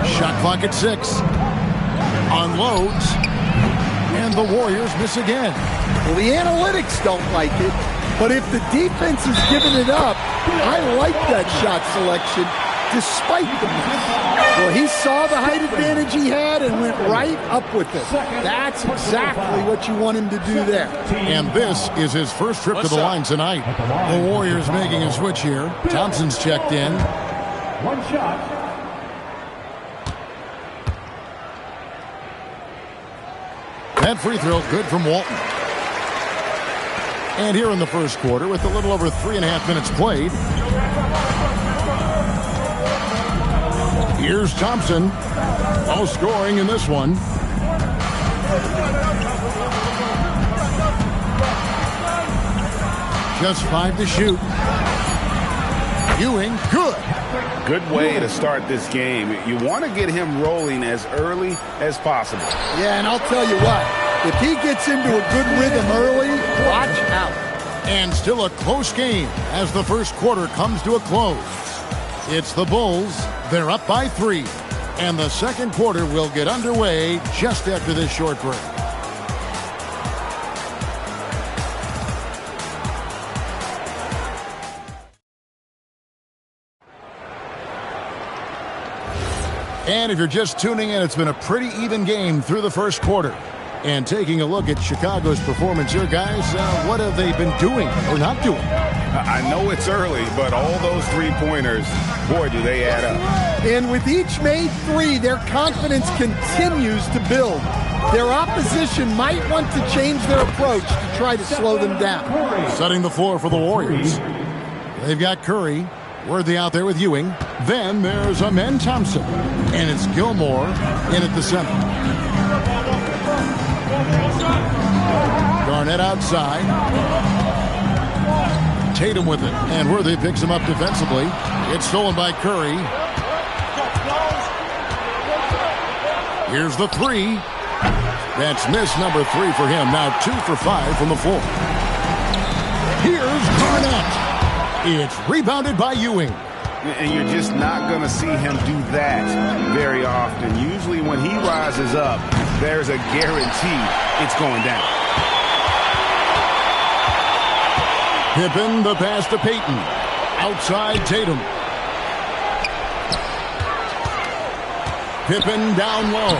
Shot clock at 6. Unloads. And the Warriors miss again. Well, the analytics don't like it, but if the defense is giving it up, I like that shot selection despite the miss. Well, he saw the height advantage he had and went right up with it. That's exactly what you want him to do there. And this is his first trip to the line tonight. The Warriors making a switch here. Thompson's checked in. One shot. That free throw good from Walton. And here in the first quarter with a little over 3.5 minutes played. Here's Thompson. No scoring in this one. Just 5 to shoot. Ewing, good. Good way to start this game. You want to get him rolling as early as possible. Yeah, and I'll tell you what. If he gets into a good rhythm early, watch out. And still a close game as the first quarter comes to a close. It's the Bulls. They're up by 3. And the second quarter will get underway just after this short break. And if you're just tuning in, it's been a pretty even game through the first quarter. And taking a look at Chicago's performance here, guys, what have they been doing or not doing? I know it's early, but all those three-pointers, boy, do they add up. And with each made 3, their confidence continues to build. Their opposition might want to change their approach to try to slow them down. Setting the floor for the Warriors. They've got Curry. Worthy out there with Ewing. Then there's Amen Thompson. And it's Gilmore in at the center. Garnett outside. Tatum with it. And Worthy picks him up defensively. It's stolen by Curry. Here's the 3. That's miss number 3 for him. Now 2 for 5 from the floor. Here's Garnett. It's rebounded by Ewing. And you're just not going to see him do that very often. Usually when he rises up, there's a guarantee it's going down. Pippen, the pass to Payton. Outside Tatum. Pippen down low.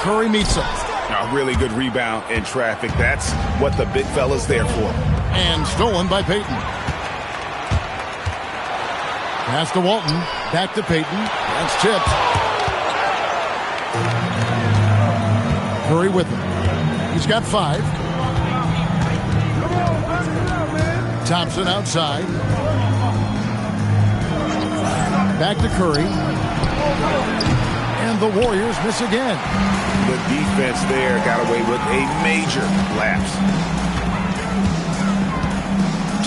Curry meets him. A really good rebound in traffic. That's what the big fella's there for. And stolen by Payton. Pass to Walton. Back to Payton. That's tipped. Curry with him. He's got 5. Thompson outside. Back to Curry. And the Warriors miss again. The defense there got away with a major lapse.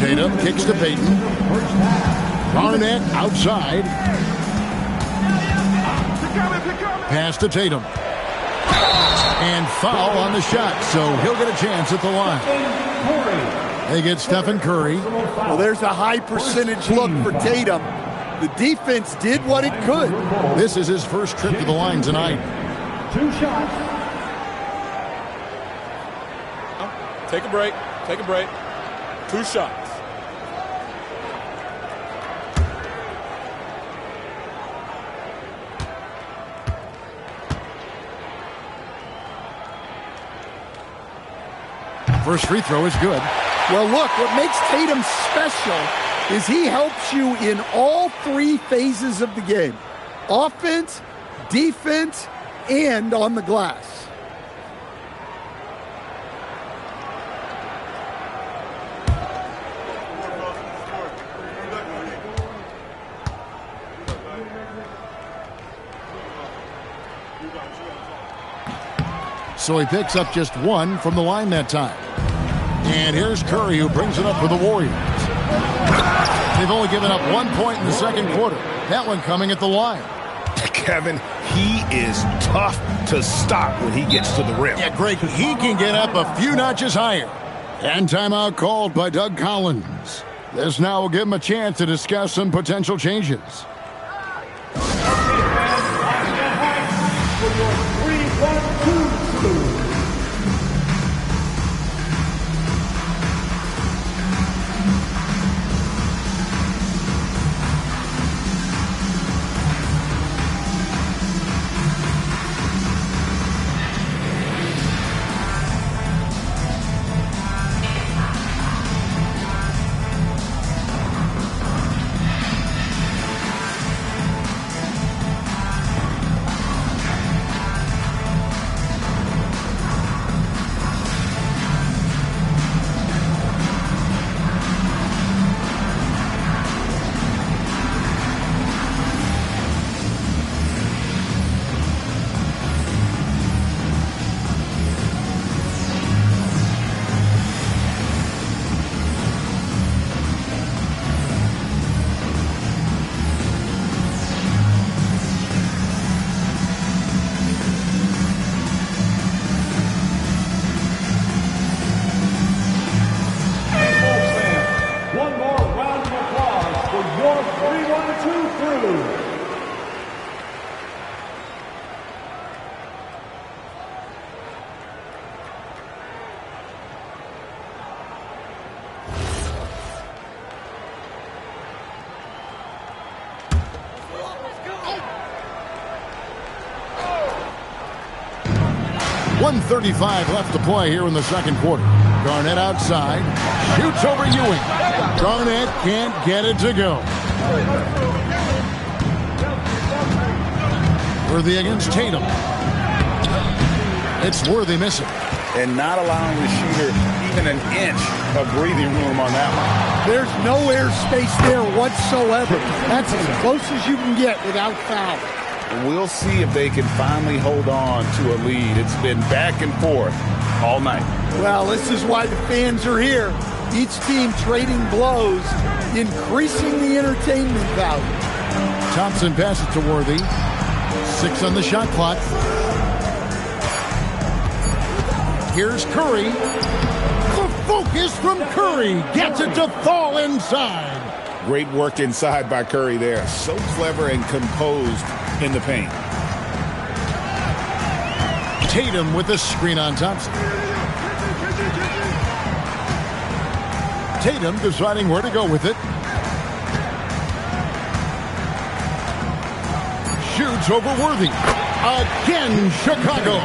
Tatum kicks to Payton. Garnett outside. Pass to Tatum. And foul on the shot, so he'll get a chance at the line. They get Stephen Curry. Well, there's a high percentage look for Tatum. The defense did what it could. This is his first trip to the line tonight. 2 shots. Take a break. Take a break. 2 shots. First free throw is good. Well, look, what makes Tatum special is he helps you in all 3 phases of the game. Offense, defense, and on the glass. So he picks up just 1 from the line that time. And here's Curry, who brings it up for the Warriors. They've only given up 1 point in the second quarter. That one coming at the line. Kevin, he is tough to stop when he gets to the rim. Yeah, Greg, he can get up a few notches higher. And timeout called by Doug Collins. This now will give him a chance to discuss some potential changes. 1:35 left to play here in the second quarter. Garnett outside. Shoots over Ewing. Garnett can't get it to go. Worthy against Tatum. It's Worthy missing. And not allowing the shooter even an inch of breathing room on that one. There's no air space there whatsoever. That's as close as you can get without foul. We'll see if they can finally hold on to a lead. It's been back and forth all night. Well, this is why the fans are here. Each team trading blows, increasing the entertainment value. Thompson passes to Worthy. 6 on the shot clock. Here's Curry. The focus from Curry gets it to fall inside. Great work inside by Curry there. So clever and composed in the paint. Tatum with the screen on Thompson. Tatum deciding where to go with it. Shoots over Worthy. Again, Chicago.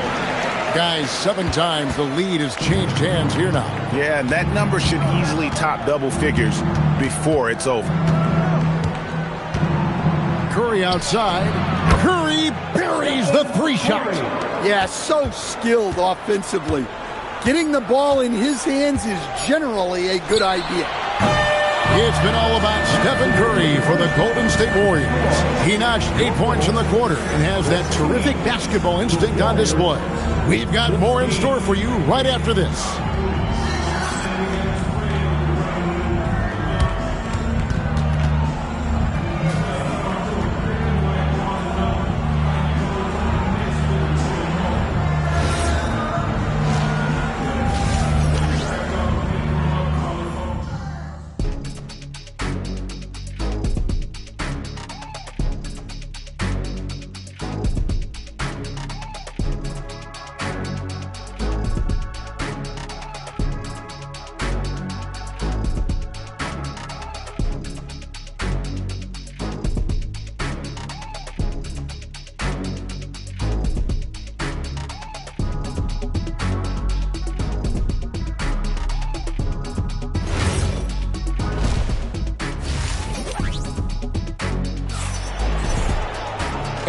Guys, 7 times the lead has changed hands here now. Yeah, and that number should easily top double figures before it's over. Curry outside. Curry buries the 3-shot. Yeah, so skilled offensively. Getting the ball in his hands is generally a good idea. It's been all about Stephen Curry for the Golden State Warriors. He notched 8 points in the quarter and has that terrific basketball instinct on display. We've got more in store for you right after this.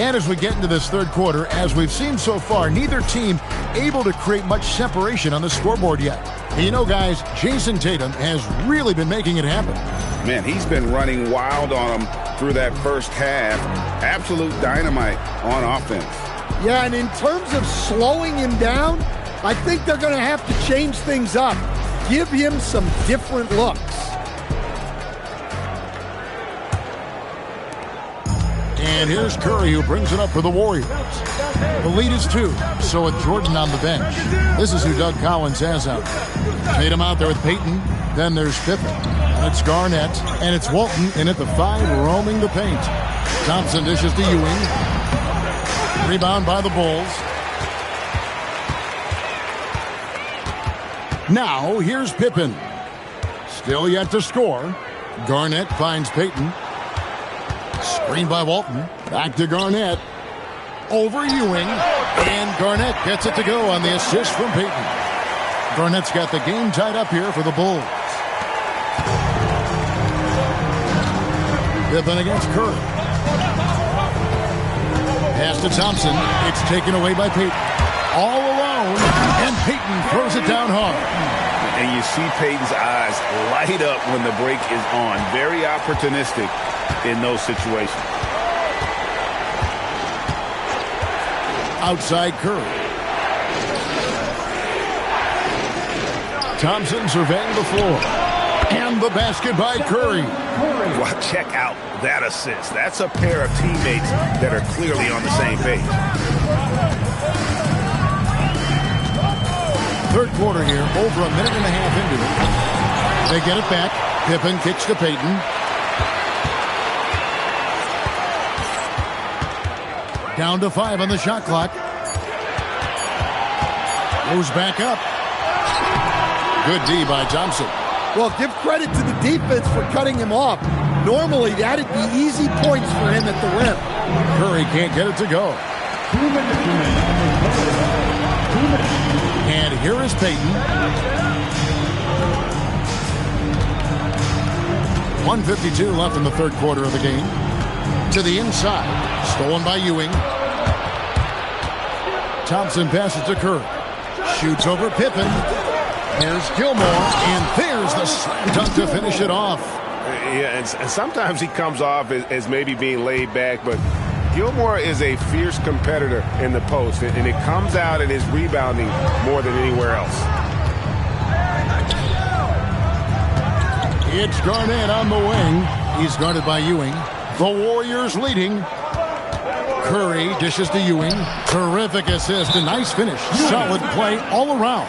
And as we get into this third quarter, as we've seen so far, neither team able to create much separation on the scoreboard yet. And you know, guys, Jason Tatum has really been making it happen. Man, he's been running wild on them through that first half. Absolute dynamite on offense. Yeah, and in terms of slowing him down, I think they're going to have to change things up. Give him some different looks. And here's Curry, who brings it up for the Warriors. The lead is 2, so with Jordan on the bench. This is who Doug Collins has out. Tatum out there with Payton. Then there's Pippen. And it's Garnett. And it's Walton in at the 5, roaming the paint. Thompson dishes to Ewing. Rebound by the Bulls. Now, here's Pippen. Still yet to score. Garnett finds Payton. Screen by Walton. Back to Garnett. Over Ewing. And Garnett gets it to go on the assist from Payton. Garnett's got the game tied up here for the Bulls. Pippen against Curry. Pass to Thompson. It's taken away by Payton. All alone. And Payton throws it down hard. And you see Payton's eyes light up when the break is on. Very opportunistic in those situations. Outside Curry. Thompson surveying the floor. And the basket by Curry. Well, check out that assist. That's a pair of teammates that are clearly on the same page. Third quarter here, over a minute and a half into it. They get it back. Pippen kicks to Payton. Down to 5 on the shot clock. Goes back up. Good D by Thompson. Well, give credit to the defense for cutting him off. Normally, that'd be easy points for him at the rim. Curry can't get it to go. 2 minutes remaining. And here is Payton. 1:52 left in the third quarter of the game. To the inside. Stolen by Ewing. Thompson passes to Curry. Shoots over Pippen. Here's Gilmore. And there's the slam dunk to finish it off. Yeah, and sometimes he comes off as maybe being laid back, but Gilmore is a fierce competitor in the post, and it comes out in his rebounding more than anywhere else. It's Garnett on the wing. He's guarded by Ewing. The Warriors leading. Curry dishes to Ewing. Terrific assist. A nice finish. Solid play all around.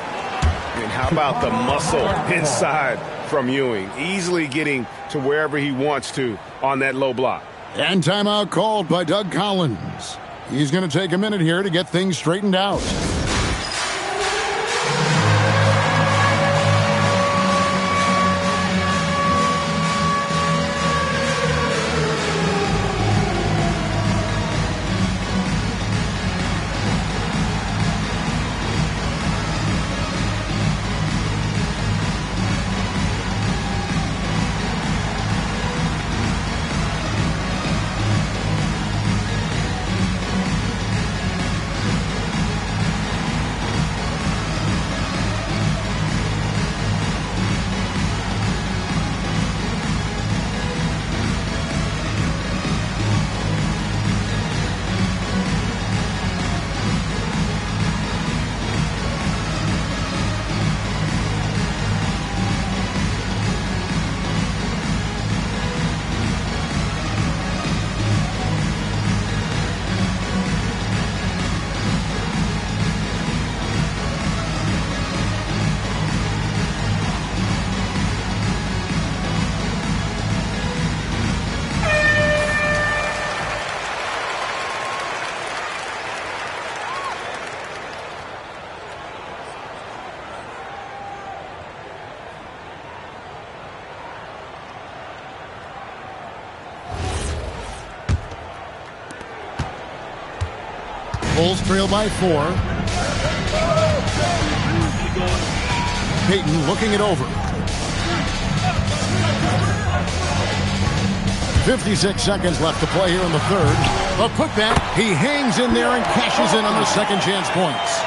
And how about the muscle inside from Ewing? Easily getting to wherever he wants to on that low block. And timeout called by Doug Collins. He's going to take a minute here to get things straightened out. Bulls trail by 4. Payton looking it over. 56 seconds left to play here in the third. A putback. He hangs in there and cashes in on the second chance points.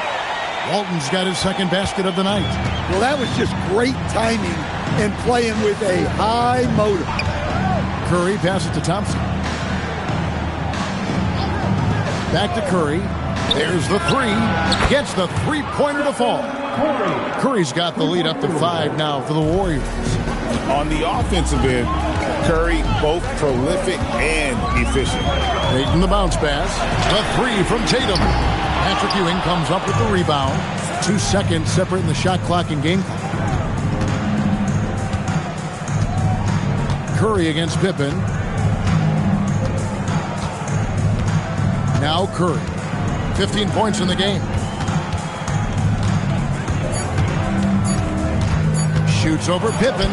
Walton's got his second basket of the night. Well, that was just great timing and playing with a high motor. Curry passes to Thompson. Back to Curry. There's the three. Gets the three-pointer to fall. Curry's got the lead up to 5 now for the Warriors. On the offensive end, Curry both prolific and efficient. Payton the bounce pass. The three from Tatum. Patrick Ewing comes up with the rebound. 2 seconds separating the shot clock and game clock. Curry against Pippen. Now Curry. 15 points in the game. Shoots over Pippen.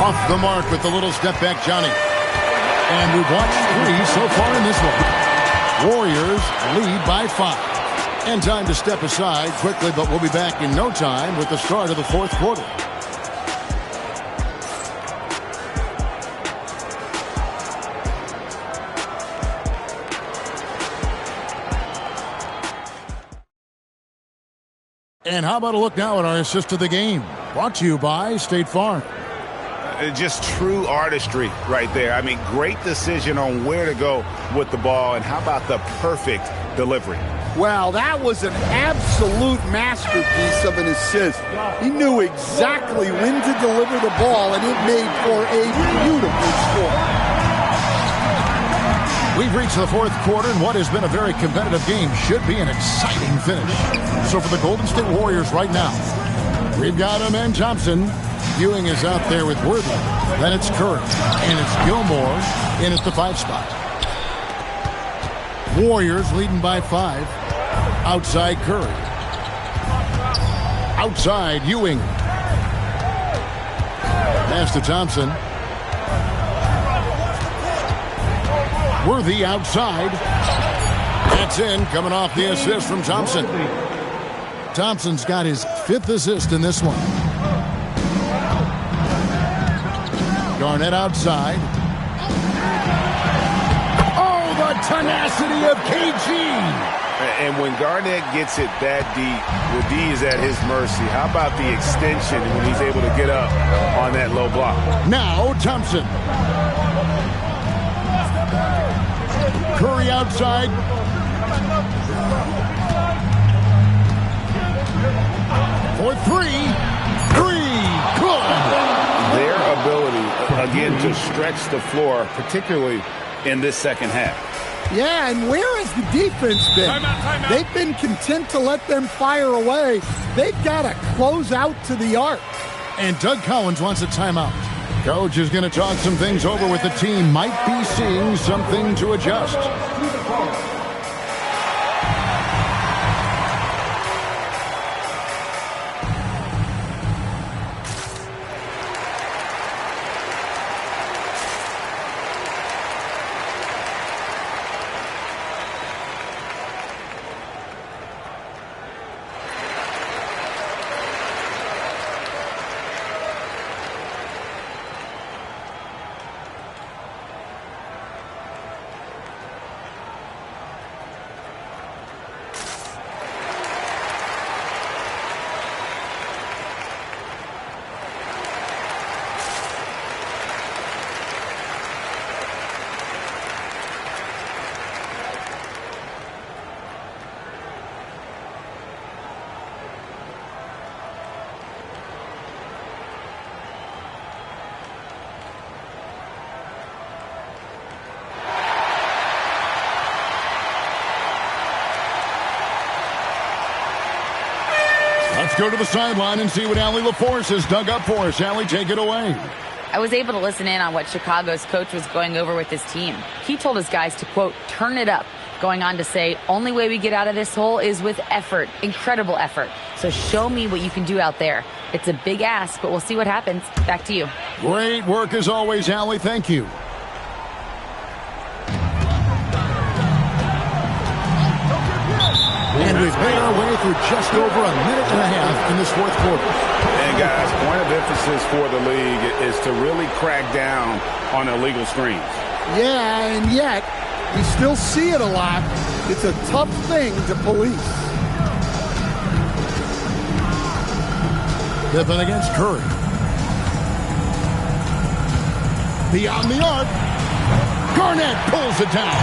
Off the mark with the little step back Johnny. And we've watched 3 so far in this one. Warriors lead by 5. And time to step aside quickly, but we'll be back in no time with the start of the fourth quarter. And how about a look now at our assist of the game? Brought to you by State Farm. Just true artistry right there. I mean, great decision on where to go with the ball, and how about the perfect delivery? Wow, that was an absolute masterpiece of an assist. He knew exactly when to deliver the ball, and it made for a beautiful score. We've reached the fourth quarter, and what has been a very competitive game should be an exciting finish. So for the Golden State Warriors right now, we've got him and Thompson. Ewing is out there with Worthy. Then it's Curry. And it's Gilmore in at the 5 spot. Warriors leading by 5. Outside Curry. Outside Ewing. Pass to Thompson. Worthy outside. That's in, coming off the assist from Thompson. Thompson's got his 5th assist in this one. Garnett outside. Oh, the tenacity of KG. And when Garnett gets it that deep, the D is at his mercy. How about the extension when he's able to get up on that low block? Now Thompson. Curry outside. For 3. Good. Their ability, again, to stretch the floor, particularly in this second half. Yeah, and where has the defense been? Timeout. They've been content to let them fire away. They've got to close out to the arc. And Doug Collins wants a timeout. Coach is going to talk some things over with the team. Might be seeing something to adjust. Let's go to the sideline and see what Allie LaForce has dug up for us. Allie, take it away. I was able to listen in on what Chicago's coach was going over with his team. He told his guys to, quote, turn it up, going on to say, only way we get out of this hole is with effort, incredible effort. So show me what you can do out there. It's a big ask, but we'll see what happens. Back to you. Great work as always, Allie. Thank you. And we've made our way through just over a minute and a half in this 4th quarter. And guys, point of emphasis for the league is to really crack down on illegal screens. Yeah, and yet, we still see it a lot. It's a tough thing to police. Pippen against Curry. Beyond the arc. Garnett pulls it down.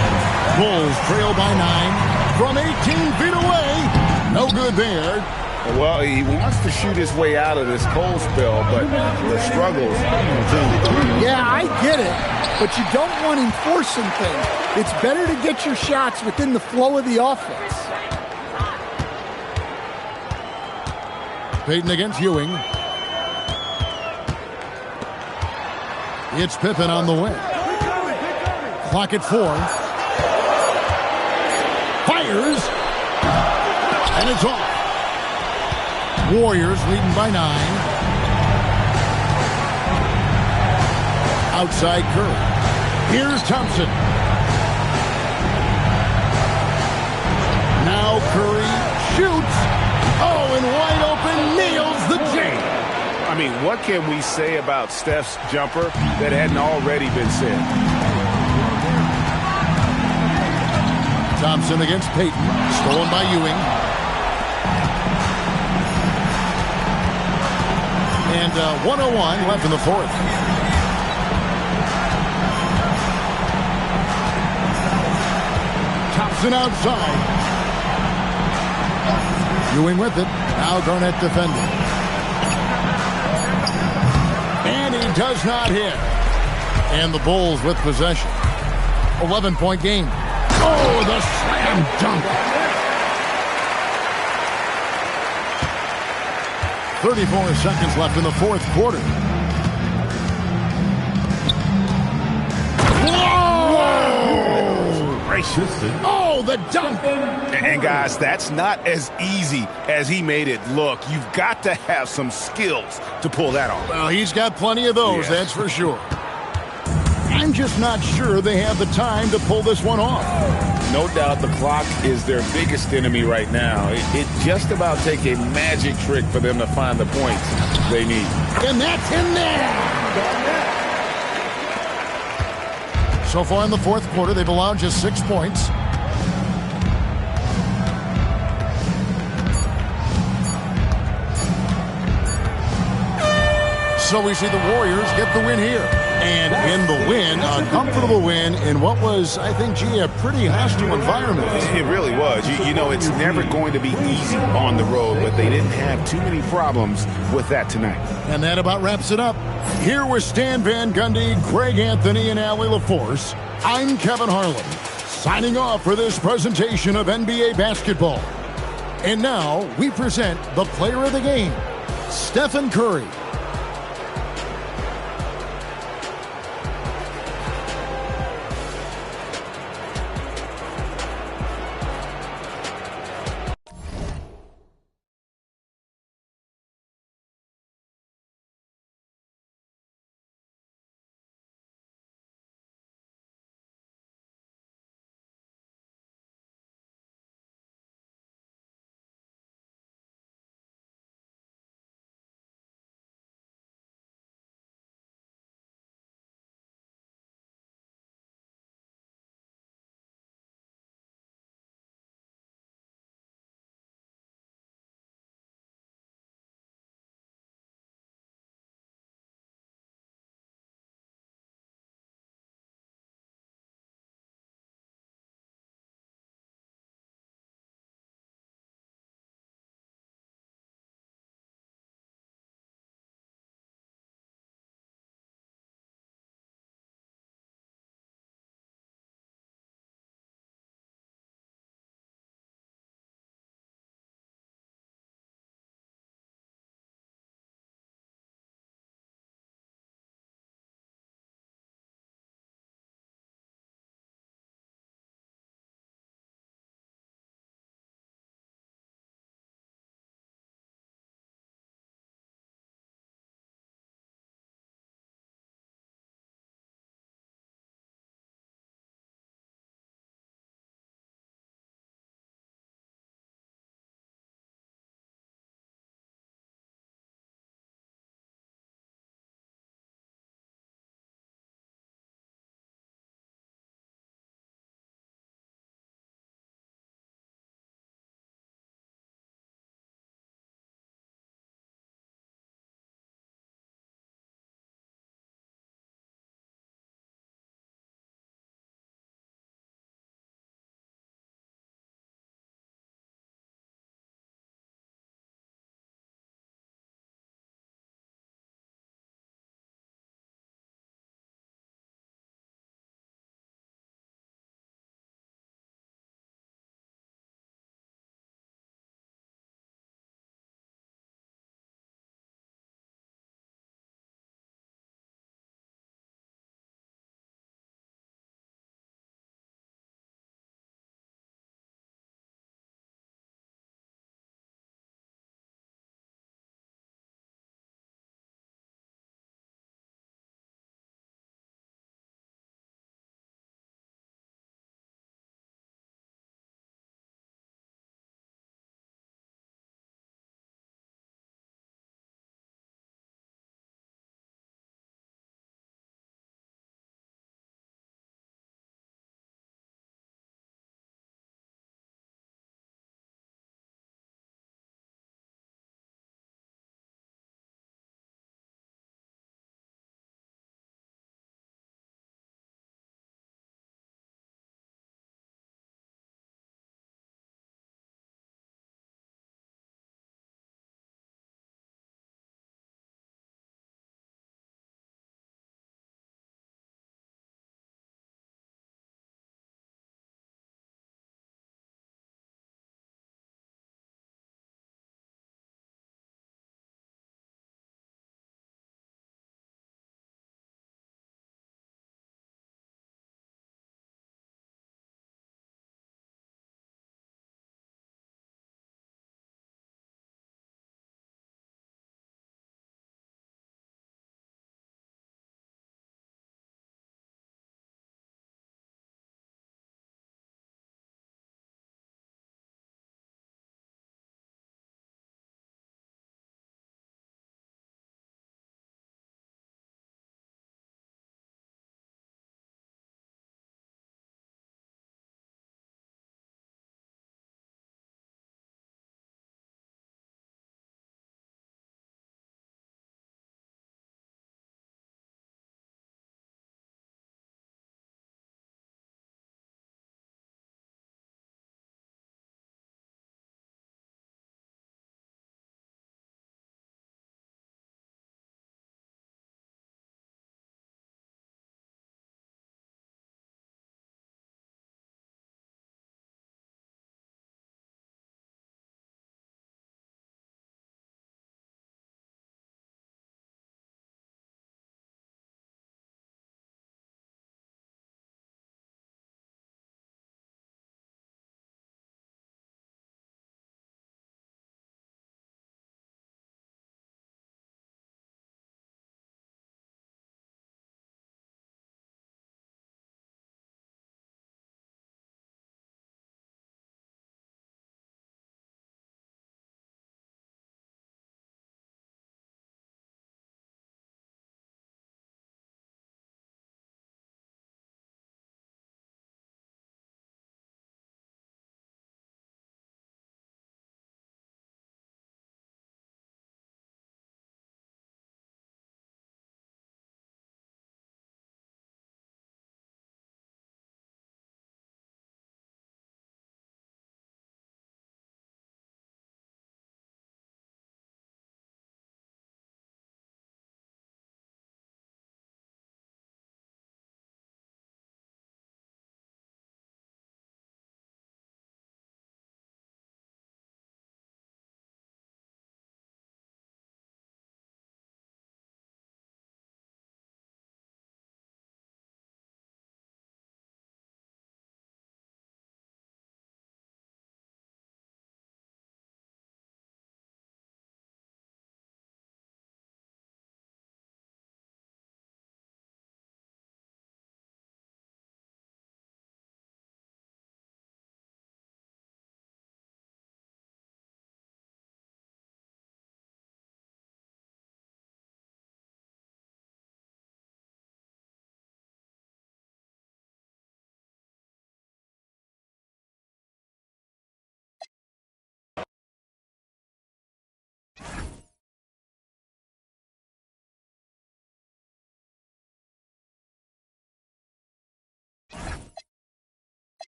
Bulls trail by 9 from 18 feet away. No good there. Well, he wants to shoot his way out of this cold spell, but the struggles continue. Yeah, I get it, but you don't want enforcing things. It's better to get your shots within the flow of the offense. Payton against Ewing. It's Pippen on the wing. Clock at 4. Fires. And it's off. Warriors leading by 9. Outside Curry. Here's Thompson. Now Curry shoots. Oh, and wide open, nails the J. I mean, what can we say about Steph's jumper that hadn't already been said? Thompson against Payton. Stolen by Ewing. And 1:01 left in the 4th. Thompson outside. Ewing with it. Now Garnett defending. And he does not hit. And the Bulls with possession. 11-point game. Oh, the slam dunk. 34 seconds left in the 4th quarter. Whoa! Gracious. Oh, the dunk. And guys, that's not as easy as he made it look. You've got to have some skills to pull that off. Well, he's got plenty of those, that's for sure. I'm just not sure they have the time to pull this one off. No doubt the clock is their biggest enemy right now. It just about take a magic trick for them to find the points they need. And that's him there. So far in the fourth quarter, they've allowed just 6 points. So we see the Warriors get the win here. And in the win, a comfortable win in what was, I think, gee, a pretty hostile environment. It really was. You know, it's never going to be easy on the road, but they didn't have too many problems with that tonight. And that about wraps it up. Here with Stan Van Gundy, Greg Anthony, and Allie LaForce, I'm Kevin Harlan, signing off for this presentation of NBA basketball. And now we present the player of the game, Stephen Curry.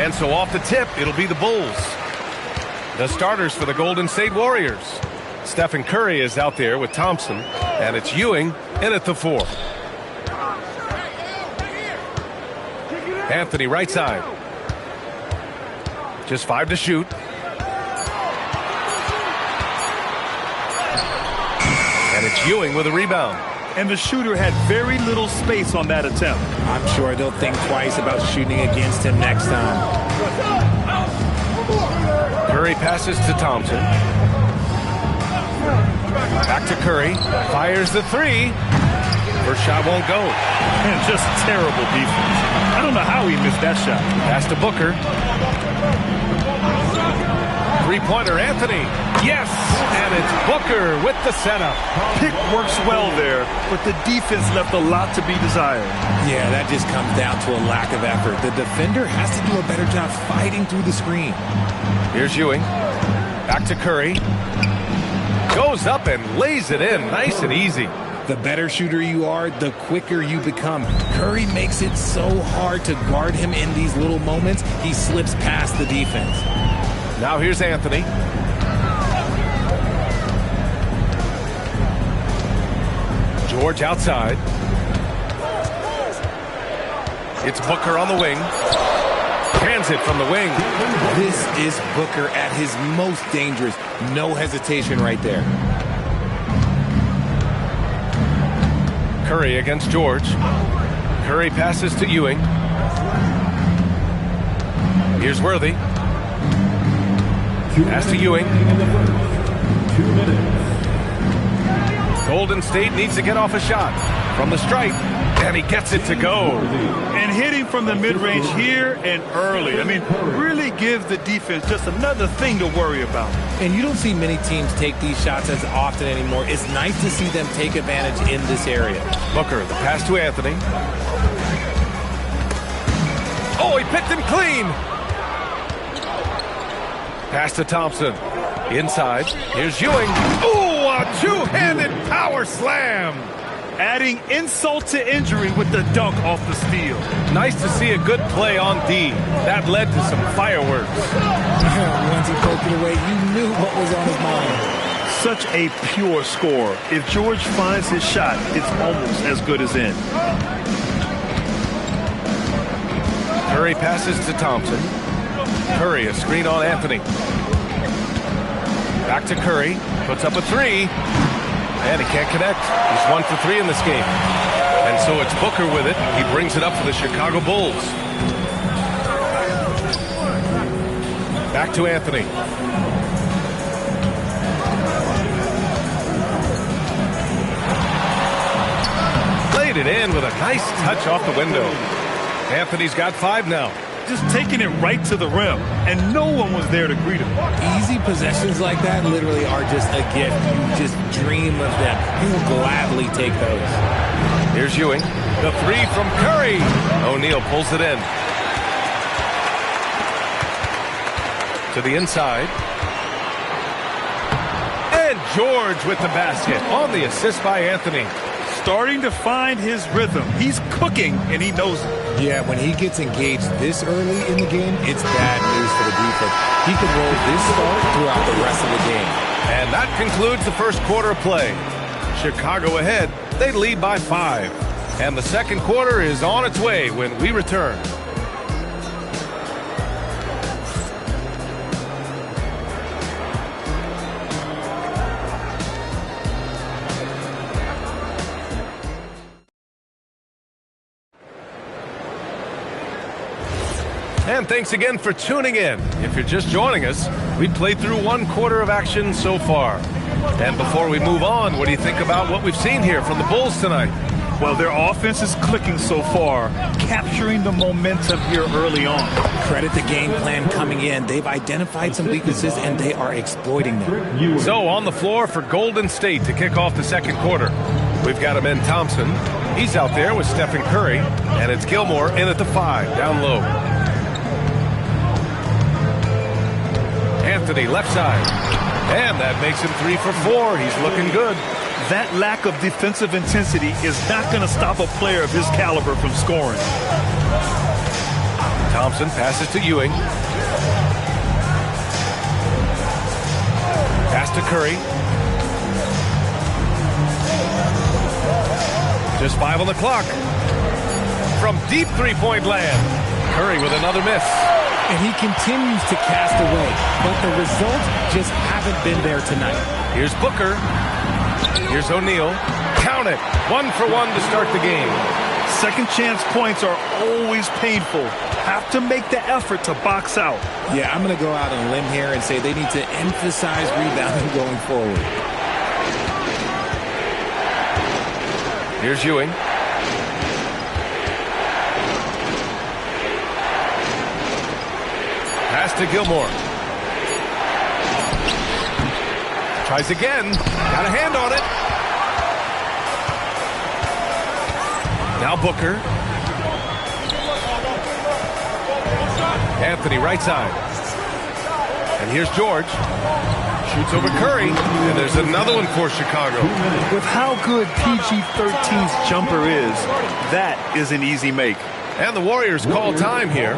And so off the tip, it'll be the Bulls. The starters for the Golden State Warriors. Stephen Curry is out there with Thompson, and it's Ewing in at the 4. Anthony right side. Just 5 to shoot. And it's Ewing with a rebound. And the shooter had very little space on that attempt. I'm sure they'll think twice about shooting against him next time. Curry passes to Thompson. Back to Curry. Fires the 3. First shot won't go. And just terrible defense. I don't know how he missed that shot. Pass to Booker. Three-pointer, Anthony. Yes! And it's Booker with the setup. Pick works well there, but the defense left a lot to be desired. Yeah, that just comes down to a lack of effort. The defender has to do a better job fighting through the screen. Here's Ewing. Back to Curry. Goes up and lays it in. Nice and easy. The better shooter you are, the quicker you become. Curry makes it so hard to guard him in these little moments. He slips past the defense. Now here's Anthony. George outside. It's Booker on the wing. Transit from the wing. This is Booker at his most dangerous. No hesitation right there. Curry against George. Curry passes to Ewing. Here's Worthy. Pass to Ewing. 2 minutes. Golden State needs to get off a shot from the stripe, and he gets it to go. And hitting from the mid-range here and early. I mean, really gives the defense just another thing to worry about. And you don't see many teams take these shots as often anymore. It's nice to see them take advantage in this area. Booker, the pass to Anthony. Oh, he picked him clean. Pass to Thompson. Inside. Here's Ewing. Ooh, a two-handed power slam. Adding insult to injury with the dunk off the steal. Nice to see a good play on D. That led to some fireworks. Once he poked it away, you knew what was on his mind. Such a pure score. If George finds his shot, it's almost as good as in. Curry passes to Thompson. Curry, a screen on Anthony. Back to Curry. Puts up a 3. And he can't connect. He's 1 for 3 in this game. And so it's Booker with it. He brings it up for the Chicago Bulls. Back to Anthony. Played it in with a nice touch off the window. Anthony's got 5 now. Just taking it right to the rim, and no one was there to greet him. Easy possessions like that literally are just a gift. You just dream of them. You will gladly take those. Here's Ewing. The 3 from Curry. O'Neal pulls it in. To the inside. And George with the basket on the assist by Anthony. Starting to find his rhythm. He's cooking, and he knows it. Yeah, when he gets engaged this early in the game, it's bad news for the defense. He could roll this start throughout the rest of the game. And that concludes the first quarter of play. Chicago ahead. They lead by 5. And the second quarter is on its way when we return. And thanks again for tuning in. If you're just joining us, we've played through 1 quarter of action so far. And before we move on, what do you think about what we've seen here from the Bulls tonight? Well, their offense is clicking so far, capturing the momentum here early on. Credit the game plan coming in. They've identified some weaknesses, and they are exploiting them. So on the floor for Golden State to kick off the second quarter, we've got Amen Thompson. He's out there with Stephen Curry, and it's Gilmore in at the 5, down low. Anthony left side, and that makes him 3 for 4. He's looking good. That lack of defensive intensity is not going to stop a player of his caliber from scoring. Thompson passes to Ewing. Pass to Curry. Just 5 on the clock. From deep three-point land. Curry with another miss. And he continues to cast away, but the results just haven't been there tonight. Here's Booker. Here's O'Neal. Count it. 1 for 1 to start the game. Second chance points are always painful. Have to make the effort to box out. Yeah, I'm going to go out on a limb here and say they need to emphasize rebounding going forward. Here's Ewing. Pass to Gilmore. Tries again. Got a hand on it. Now Booker. Anthony right side. And here's George. Shoots over Curry. And there's another one for Chicago. With how good PG-13's jumper is, that is an easy make. And the Warriors call time here.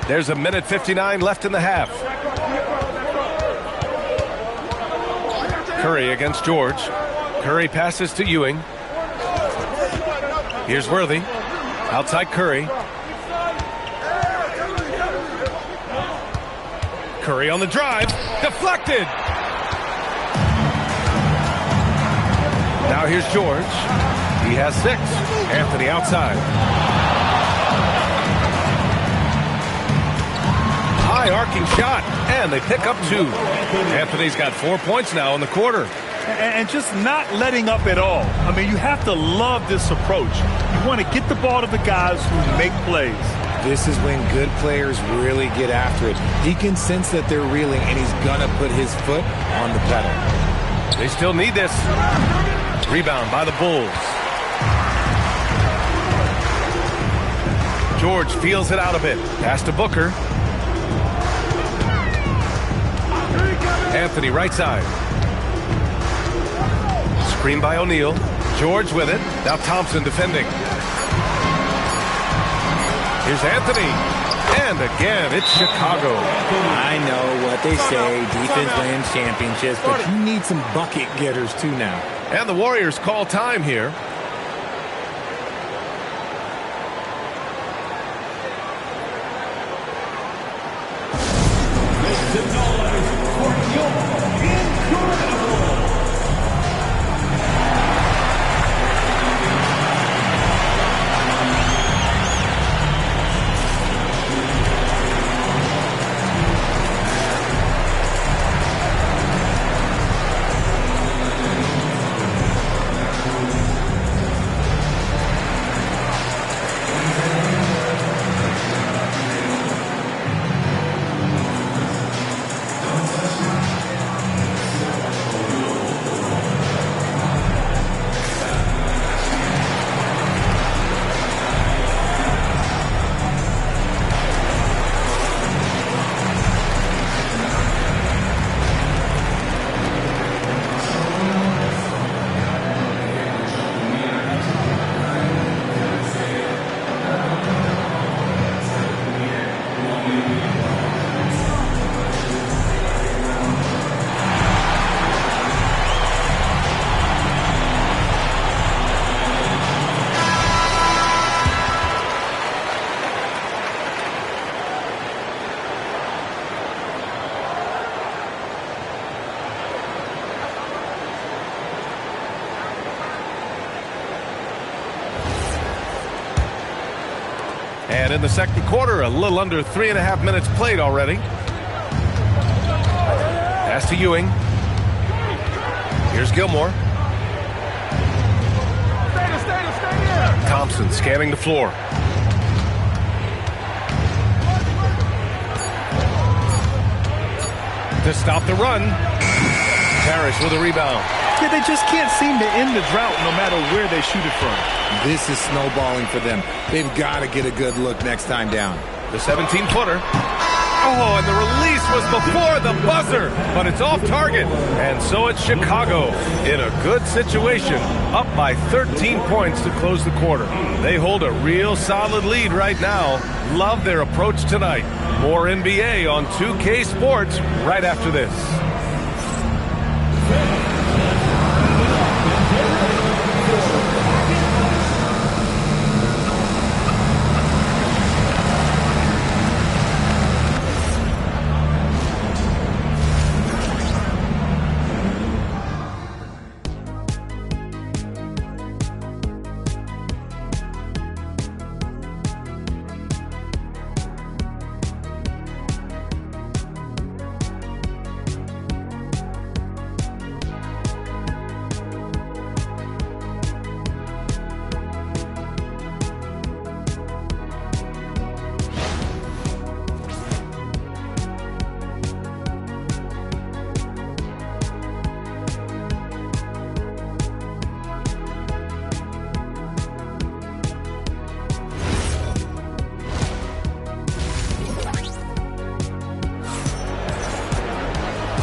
There's a minute 59 left in the half. Curry against George. Curry passes to Ewing. Here's Worthy. Outside Curry. Curry on the drive. Deflected. Now here's George. He has 6. Anthony outside. High arcing shot, and they pick up 2. Anthony's got 4 points now in the quarter. And just not letting up at all. I mean, you have to love this approach. You want to get the ball to the guys who make plays. This is when good players really get after it. He can sense that they're reeling, and he's going to put his foot on the pedal. They still need this. Rebound by the Bulls. George feels it out a bit. Pass to Booker. Anthony right side. Screen by O'Neal. George with it. Now Thompson defending. Here's Anthony. And again, it's Chicago. I know what they say. Defense wins championships, but you need some bucket getters too now. And the Warriors call time here. And in the second quarter, a little under 3.5 minutes played already. Pass to Ewing. Here's Gilmore. Thompson scanning the floor. To stop the run. Parrish with a rebound. Yeah, they just can't seem to end the drought no matter where they shoot it from. This is snowballing for them. They've got to get a good look next time down. The 17-footer. Oh, and the release was before the buzzer, but it's off target. And so it's Chicago in a good situation, up by 13 points to close the quarter. They hold a real solid lead right now. Love their approach tonight. More NBA on 2K Sports right after this.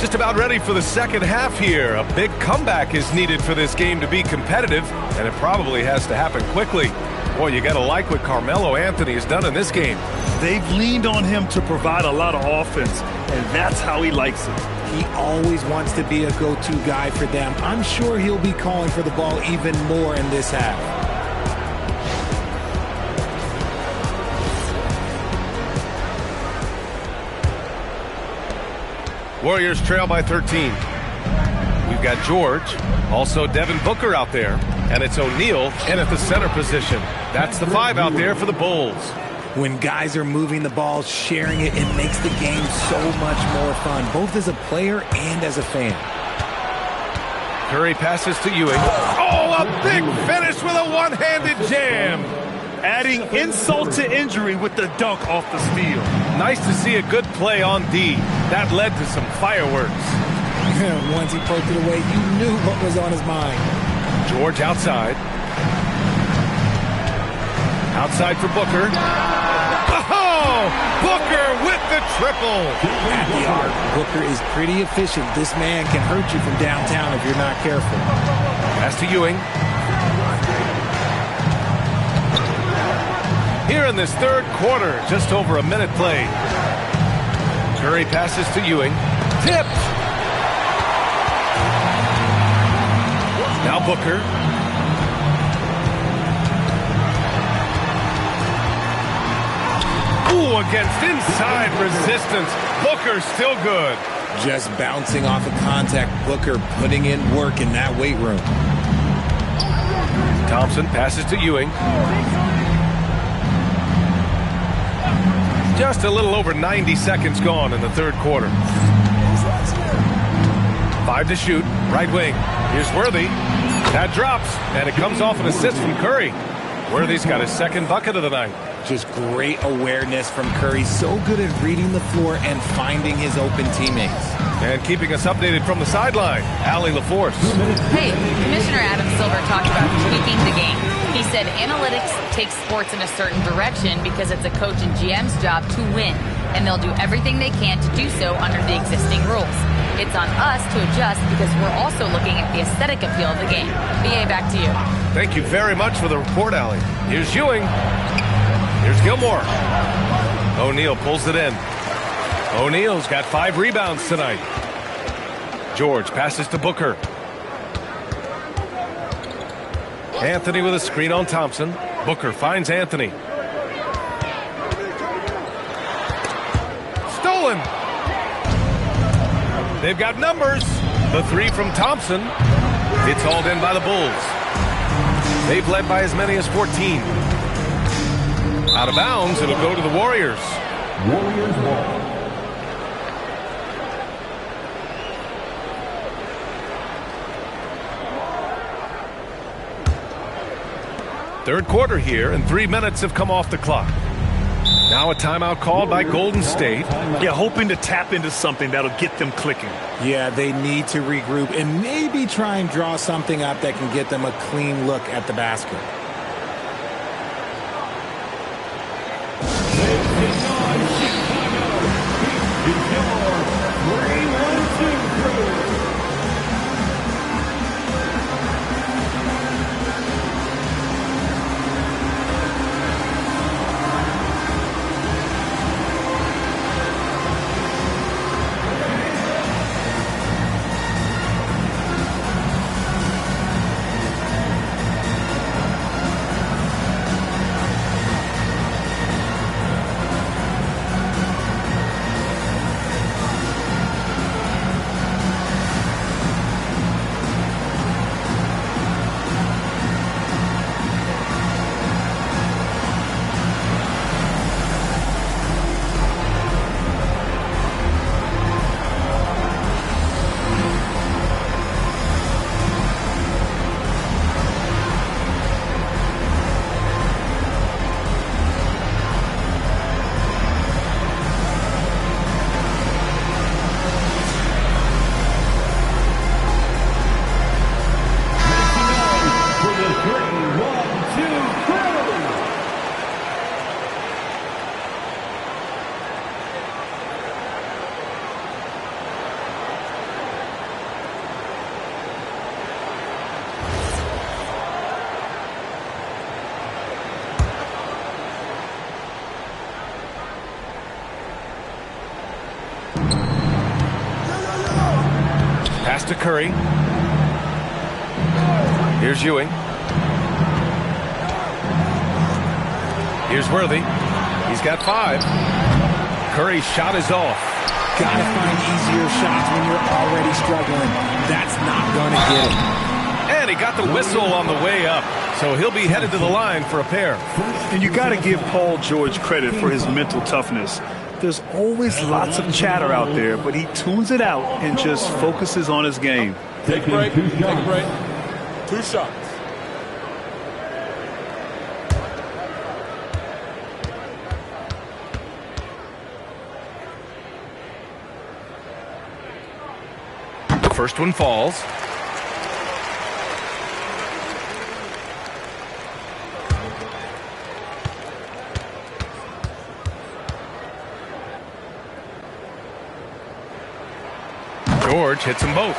Just about ready for the second half here. A big comeback is needed for this game to be competitive, and it probably has to happen quickly. Boy, you got to like what Carmelo Anthony has done in this game. They've leaned on him to provide a lot of offense, and that's how he likes it. He always wants to be a go-to guy for them. I'm sure he'll be calling for the ball even more in this half. Warriors trail by 13. We've got George, also Devin Booker out there, and it's O'Neal in at the center position. That's the 5 out there for the Bulls. When guys are moving the ball, sharing it, it makes the game so much more fun, both as a player and as a fan. Curry passes to Ewing. Oh, a big finish with a one-handed jam. Adding insult to injury with the dunk off the steal. Nice to see a good play on D. That led to some fireworks. Once he poked it away, you knew what was on his mind. George outside. Outside for Booker. Oh! Booker with the triple. At the arc, Booker is pretty efficient. This man can hurt you from downtown if you're not careful. Pass to Ewing. Here in this third quarter, just over a minute played. Curry passes to Ewing. Tipped. Now Booker. Ooh, against inside resistance. Booker still good. Just bouncing off of contact. Booker putting in work in that weight room. Thompson passes to Ewing. Just a little over 90 seconds gone in the third quarter. 5 to shoot. Right wing. Here's Worthy. That drops, and it comes off an assist from Curry. Worthy's got his second bucket of the night. Just great awareness from Curry. So good at reading the floor and finding his open teammates. And keeping us updated from the sideline, Allie LaForce. Hey, Commissioner Adam Silver talked about tweaking the game. He said analytics take sports in a certain direction because it's a coach and GM's job to win, and they'll do everything they can to do so under the existing rules. It's on us to adjust because we're also looking at the aesthetic appeal of the game. BA, back to you. Thank you very much for the report, Allie. Here's Ewing. Here's Gilmore. O'Neal pulls it in. O'Neal's got 5 rebounds tonight. George passes to Booker. Anthony with a screen on Thompson. Booker finds Anthony. Stolen. They've got numbers. The 3 from Thompson. It's hauled in by the Bulls. They've led by as many as 14. Out of bounds, it'll go to the Warriors. Warriors ball. Third quarter here, and 3 minutes have come off the clock. Now a timeout called by Golden State. Yeah, hoping to tap into something that'll get them clicking. Yeah, they need to regroup and maybe try and draw something up that can get them a clean look at the basket. Pass to Curry. Here's Ewing. Here's Worthy. He's got 5. Curry's shot is off. Gotta find easier shots when you're already struggling. That's not gonna get it. And he got the whistle on the way up, so he'll be headed to the line for a pair. And you got to give Paul George credit for his mental toughness. There's always lots of chatter out there, but he tunes it out and just focuses on his game. Take a break. Take a break. 2 shots. The first one falls. George hits them both.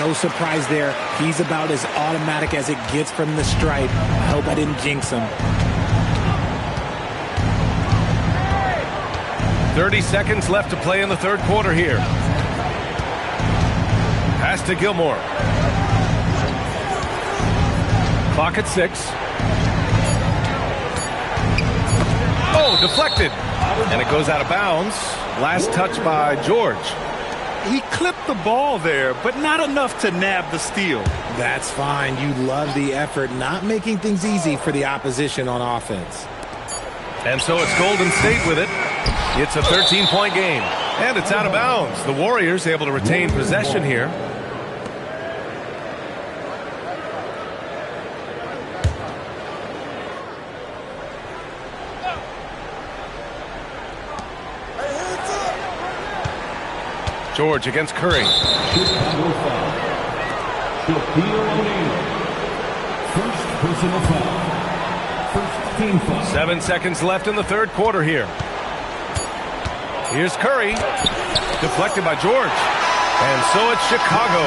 No surprise there. He's about as automatic as it gets from the stripe. I hope I didn't jinx him. 30 seconds left to play in the third quarter here. Pass to Gilmore. Clock at 6. Oh, deflected. And it goes out of bounds. Last touch by George. He clipped the ball there, but not enough to nab the steal. That's fine. You love the effort, not making things easy for the opposition on offense. And so it's Golden State with it. It's a 13-point game, and it's out of bounds. The Warriors able to retain possession here. George against Curry. Chicago foul. Shaquille O'Neal. First personal foul. First team foul. 7 seconds left in the third quarter here. Here's Curry. Deflected by George. And so it's Chicago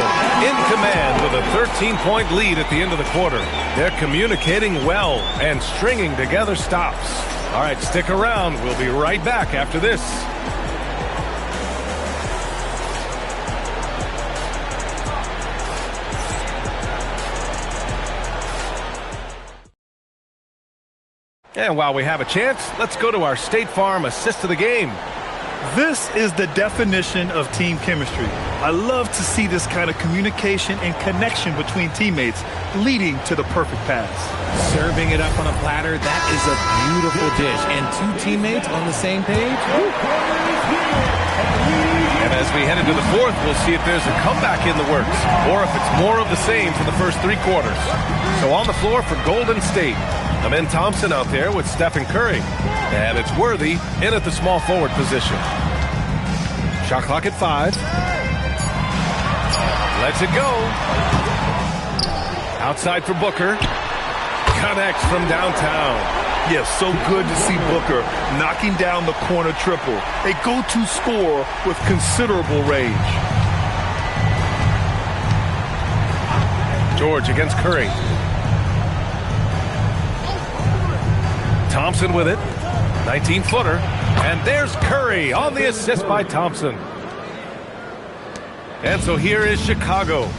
in command with a 13-point lead at the end of the quarter. They're communicating well and stringing together stops. All right, stick around. We'll be right back after this. And while we have a chance, let's go to our State Farm assist of the game. This is the definition of team chemistry. I love to see this kind of communication and connection between teammates leading to the perfect pass. Serving it up on a platter, that is a beautiful dish. And two teammates on the same page. And as we head into the fourth, we'll see if there's a comeback in the works or if it's more of the same for the first three quarters. So on the floor for Golden State, Amen Thompson out there with Stephen Curry. And it's Worthy in at the small forward position. Shot clock at 5. Lets it go. Outside for Booker. Connects from downtown. Yes, so good to see Booker knocking down the corner triple. A go-to score with considerable range. George against Curry. Thompson with it. 19-footer. And there's Curry on the assist by Thompson. And so here is Chicago.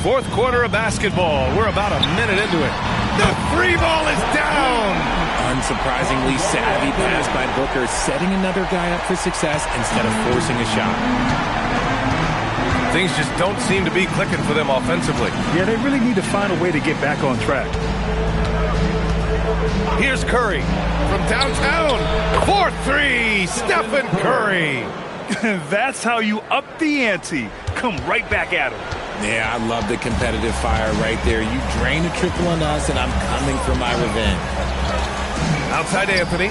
Fourth quarter of basketball. We're about a minute into it. The three ball is down. Unsurprisingly savvy pass by Booker, setting another guy up for success instead of forcing a shot. Things just don't seem to be clicking for them offensively. Yeah, they really need to find a way to get back on track. Here's Curry from downtown. 4-3, Stephen Curry. That's how you up the ante. Come right back at him. Yeah, I love the competitive fire right there. You drain a triple on us, and I'm coming for my revenge. Outside Anthony.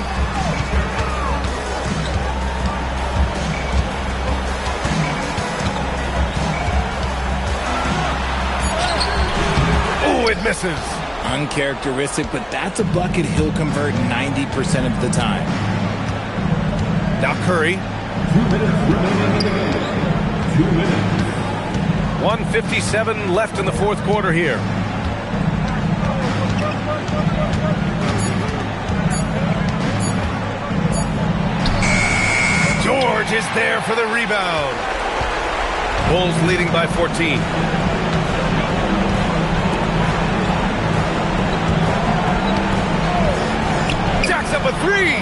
Oh, it misses. Uncharacteristic, but that's a bucket he'll convert 90% of the time. Now Curry. 2 minutes. 1:57 left in the fourth quarter here. George is there for the rebound. Bulls leading by 14. Jacks up a three.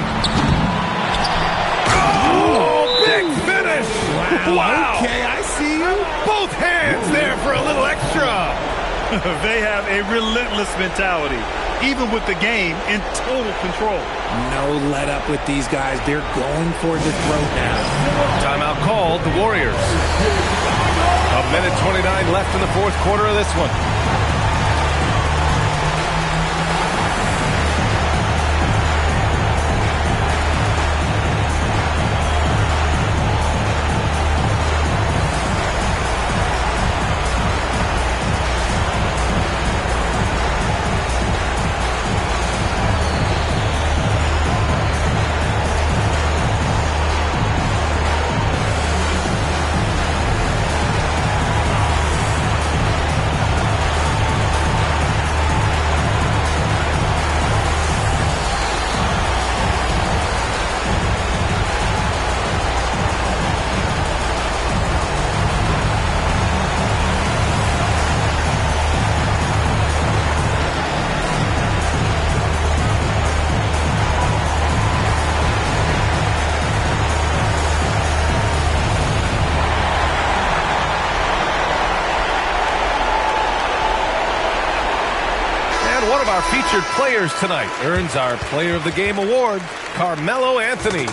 Oh, big finish. Wow. Okay, I see you. Both hands there for a little extra. They have a relentless mentality, even with the game in total control. No let up with these guys. They're going for the throat now. Timeout called, the Warriors. A minute 29 left in the fourth quarter of this one. One of our featured players tonight earns our Player of the Game award, Carmelo Anthony.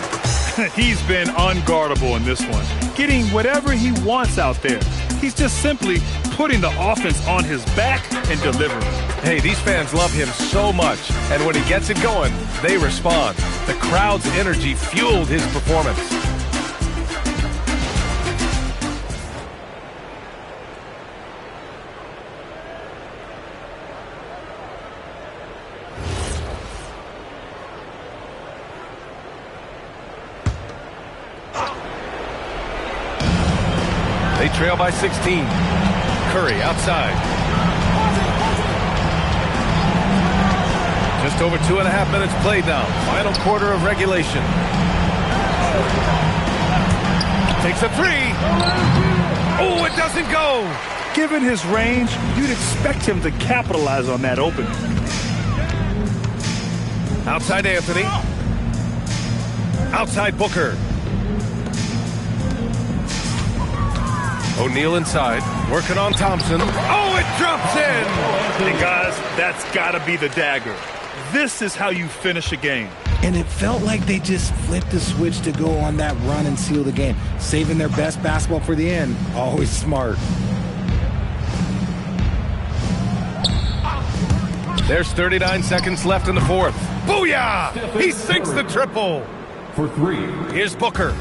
He's been unguardable in this one, getting whatever he wants out there. He's just simply putting the offense on his back and delivering. Hey, these fans love him so much, and when he gets it going, they respond. The crowd's energy fueled his performance. They trail by 16. Curry outside. Just over 2.5 minutes played now. Final quarter of regulation. Takes a three. Oh, it doesn't go. Given his range, you'd expect him to capitalize on that opening. Outside Anthony. Outside Booker. O'Neal inside, working on Thompson. Oh, it drops in! And guys, that's got to be the dagger. This is how you finish a game. And it felt like they just flipped the switch to go on that run and seal the game. Saving their best basketball for the end. Always smart. There's 39 seconds left in the fourth. Booyah! He sinks the triple. For 3. Here's Booker.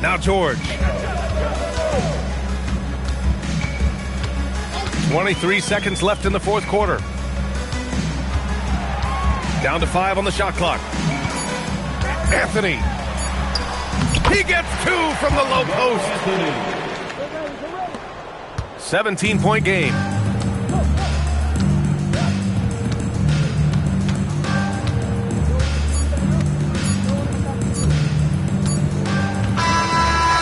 Now George. 23 seconds left in the fourth quarter. Down to 5 on the shot clock. Anthony. He gets 2 from the low post. 17-point game.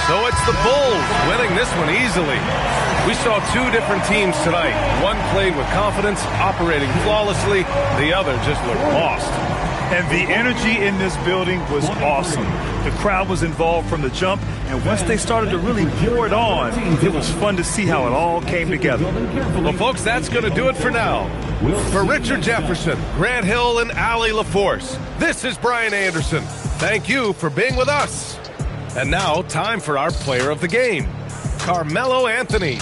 So it's the Bulls winning this one easily. We saw 2 different teams tonight. One played with confidence, operating flawlessly. The other just looked lost. And the energy in this building was awesome. The crowd was involved from the jump, and once they started to really pour it on, it was fun to see how it all came together. Well, folks, that's going to do it for now. For Richard Jefferson, Grant Hill, and Allie LaForce, this is Brian Anderson. Thank you for being with us. And now, time for our player of the game, Carmelo Anthony.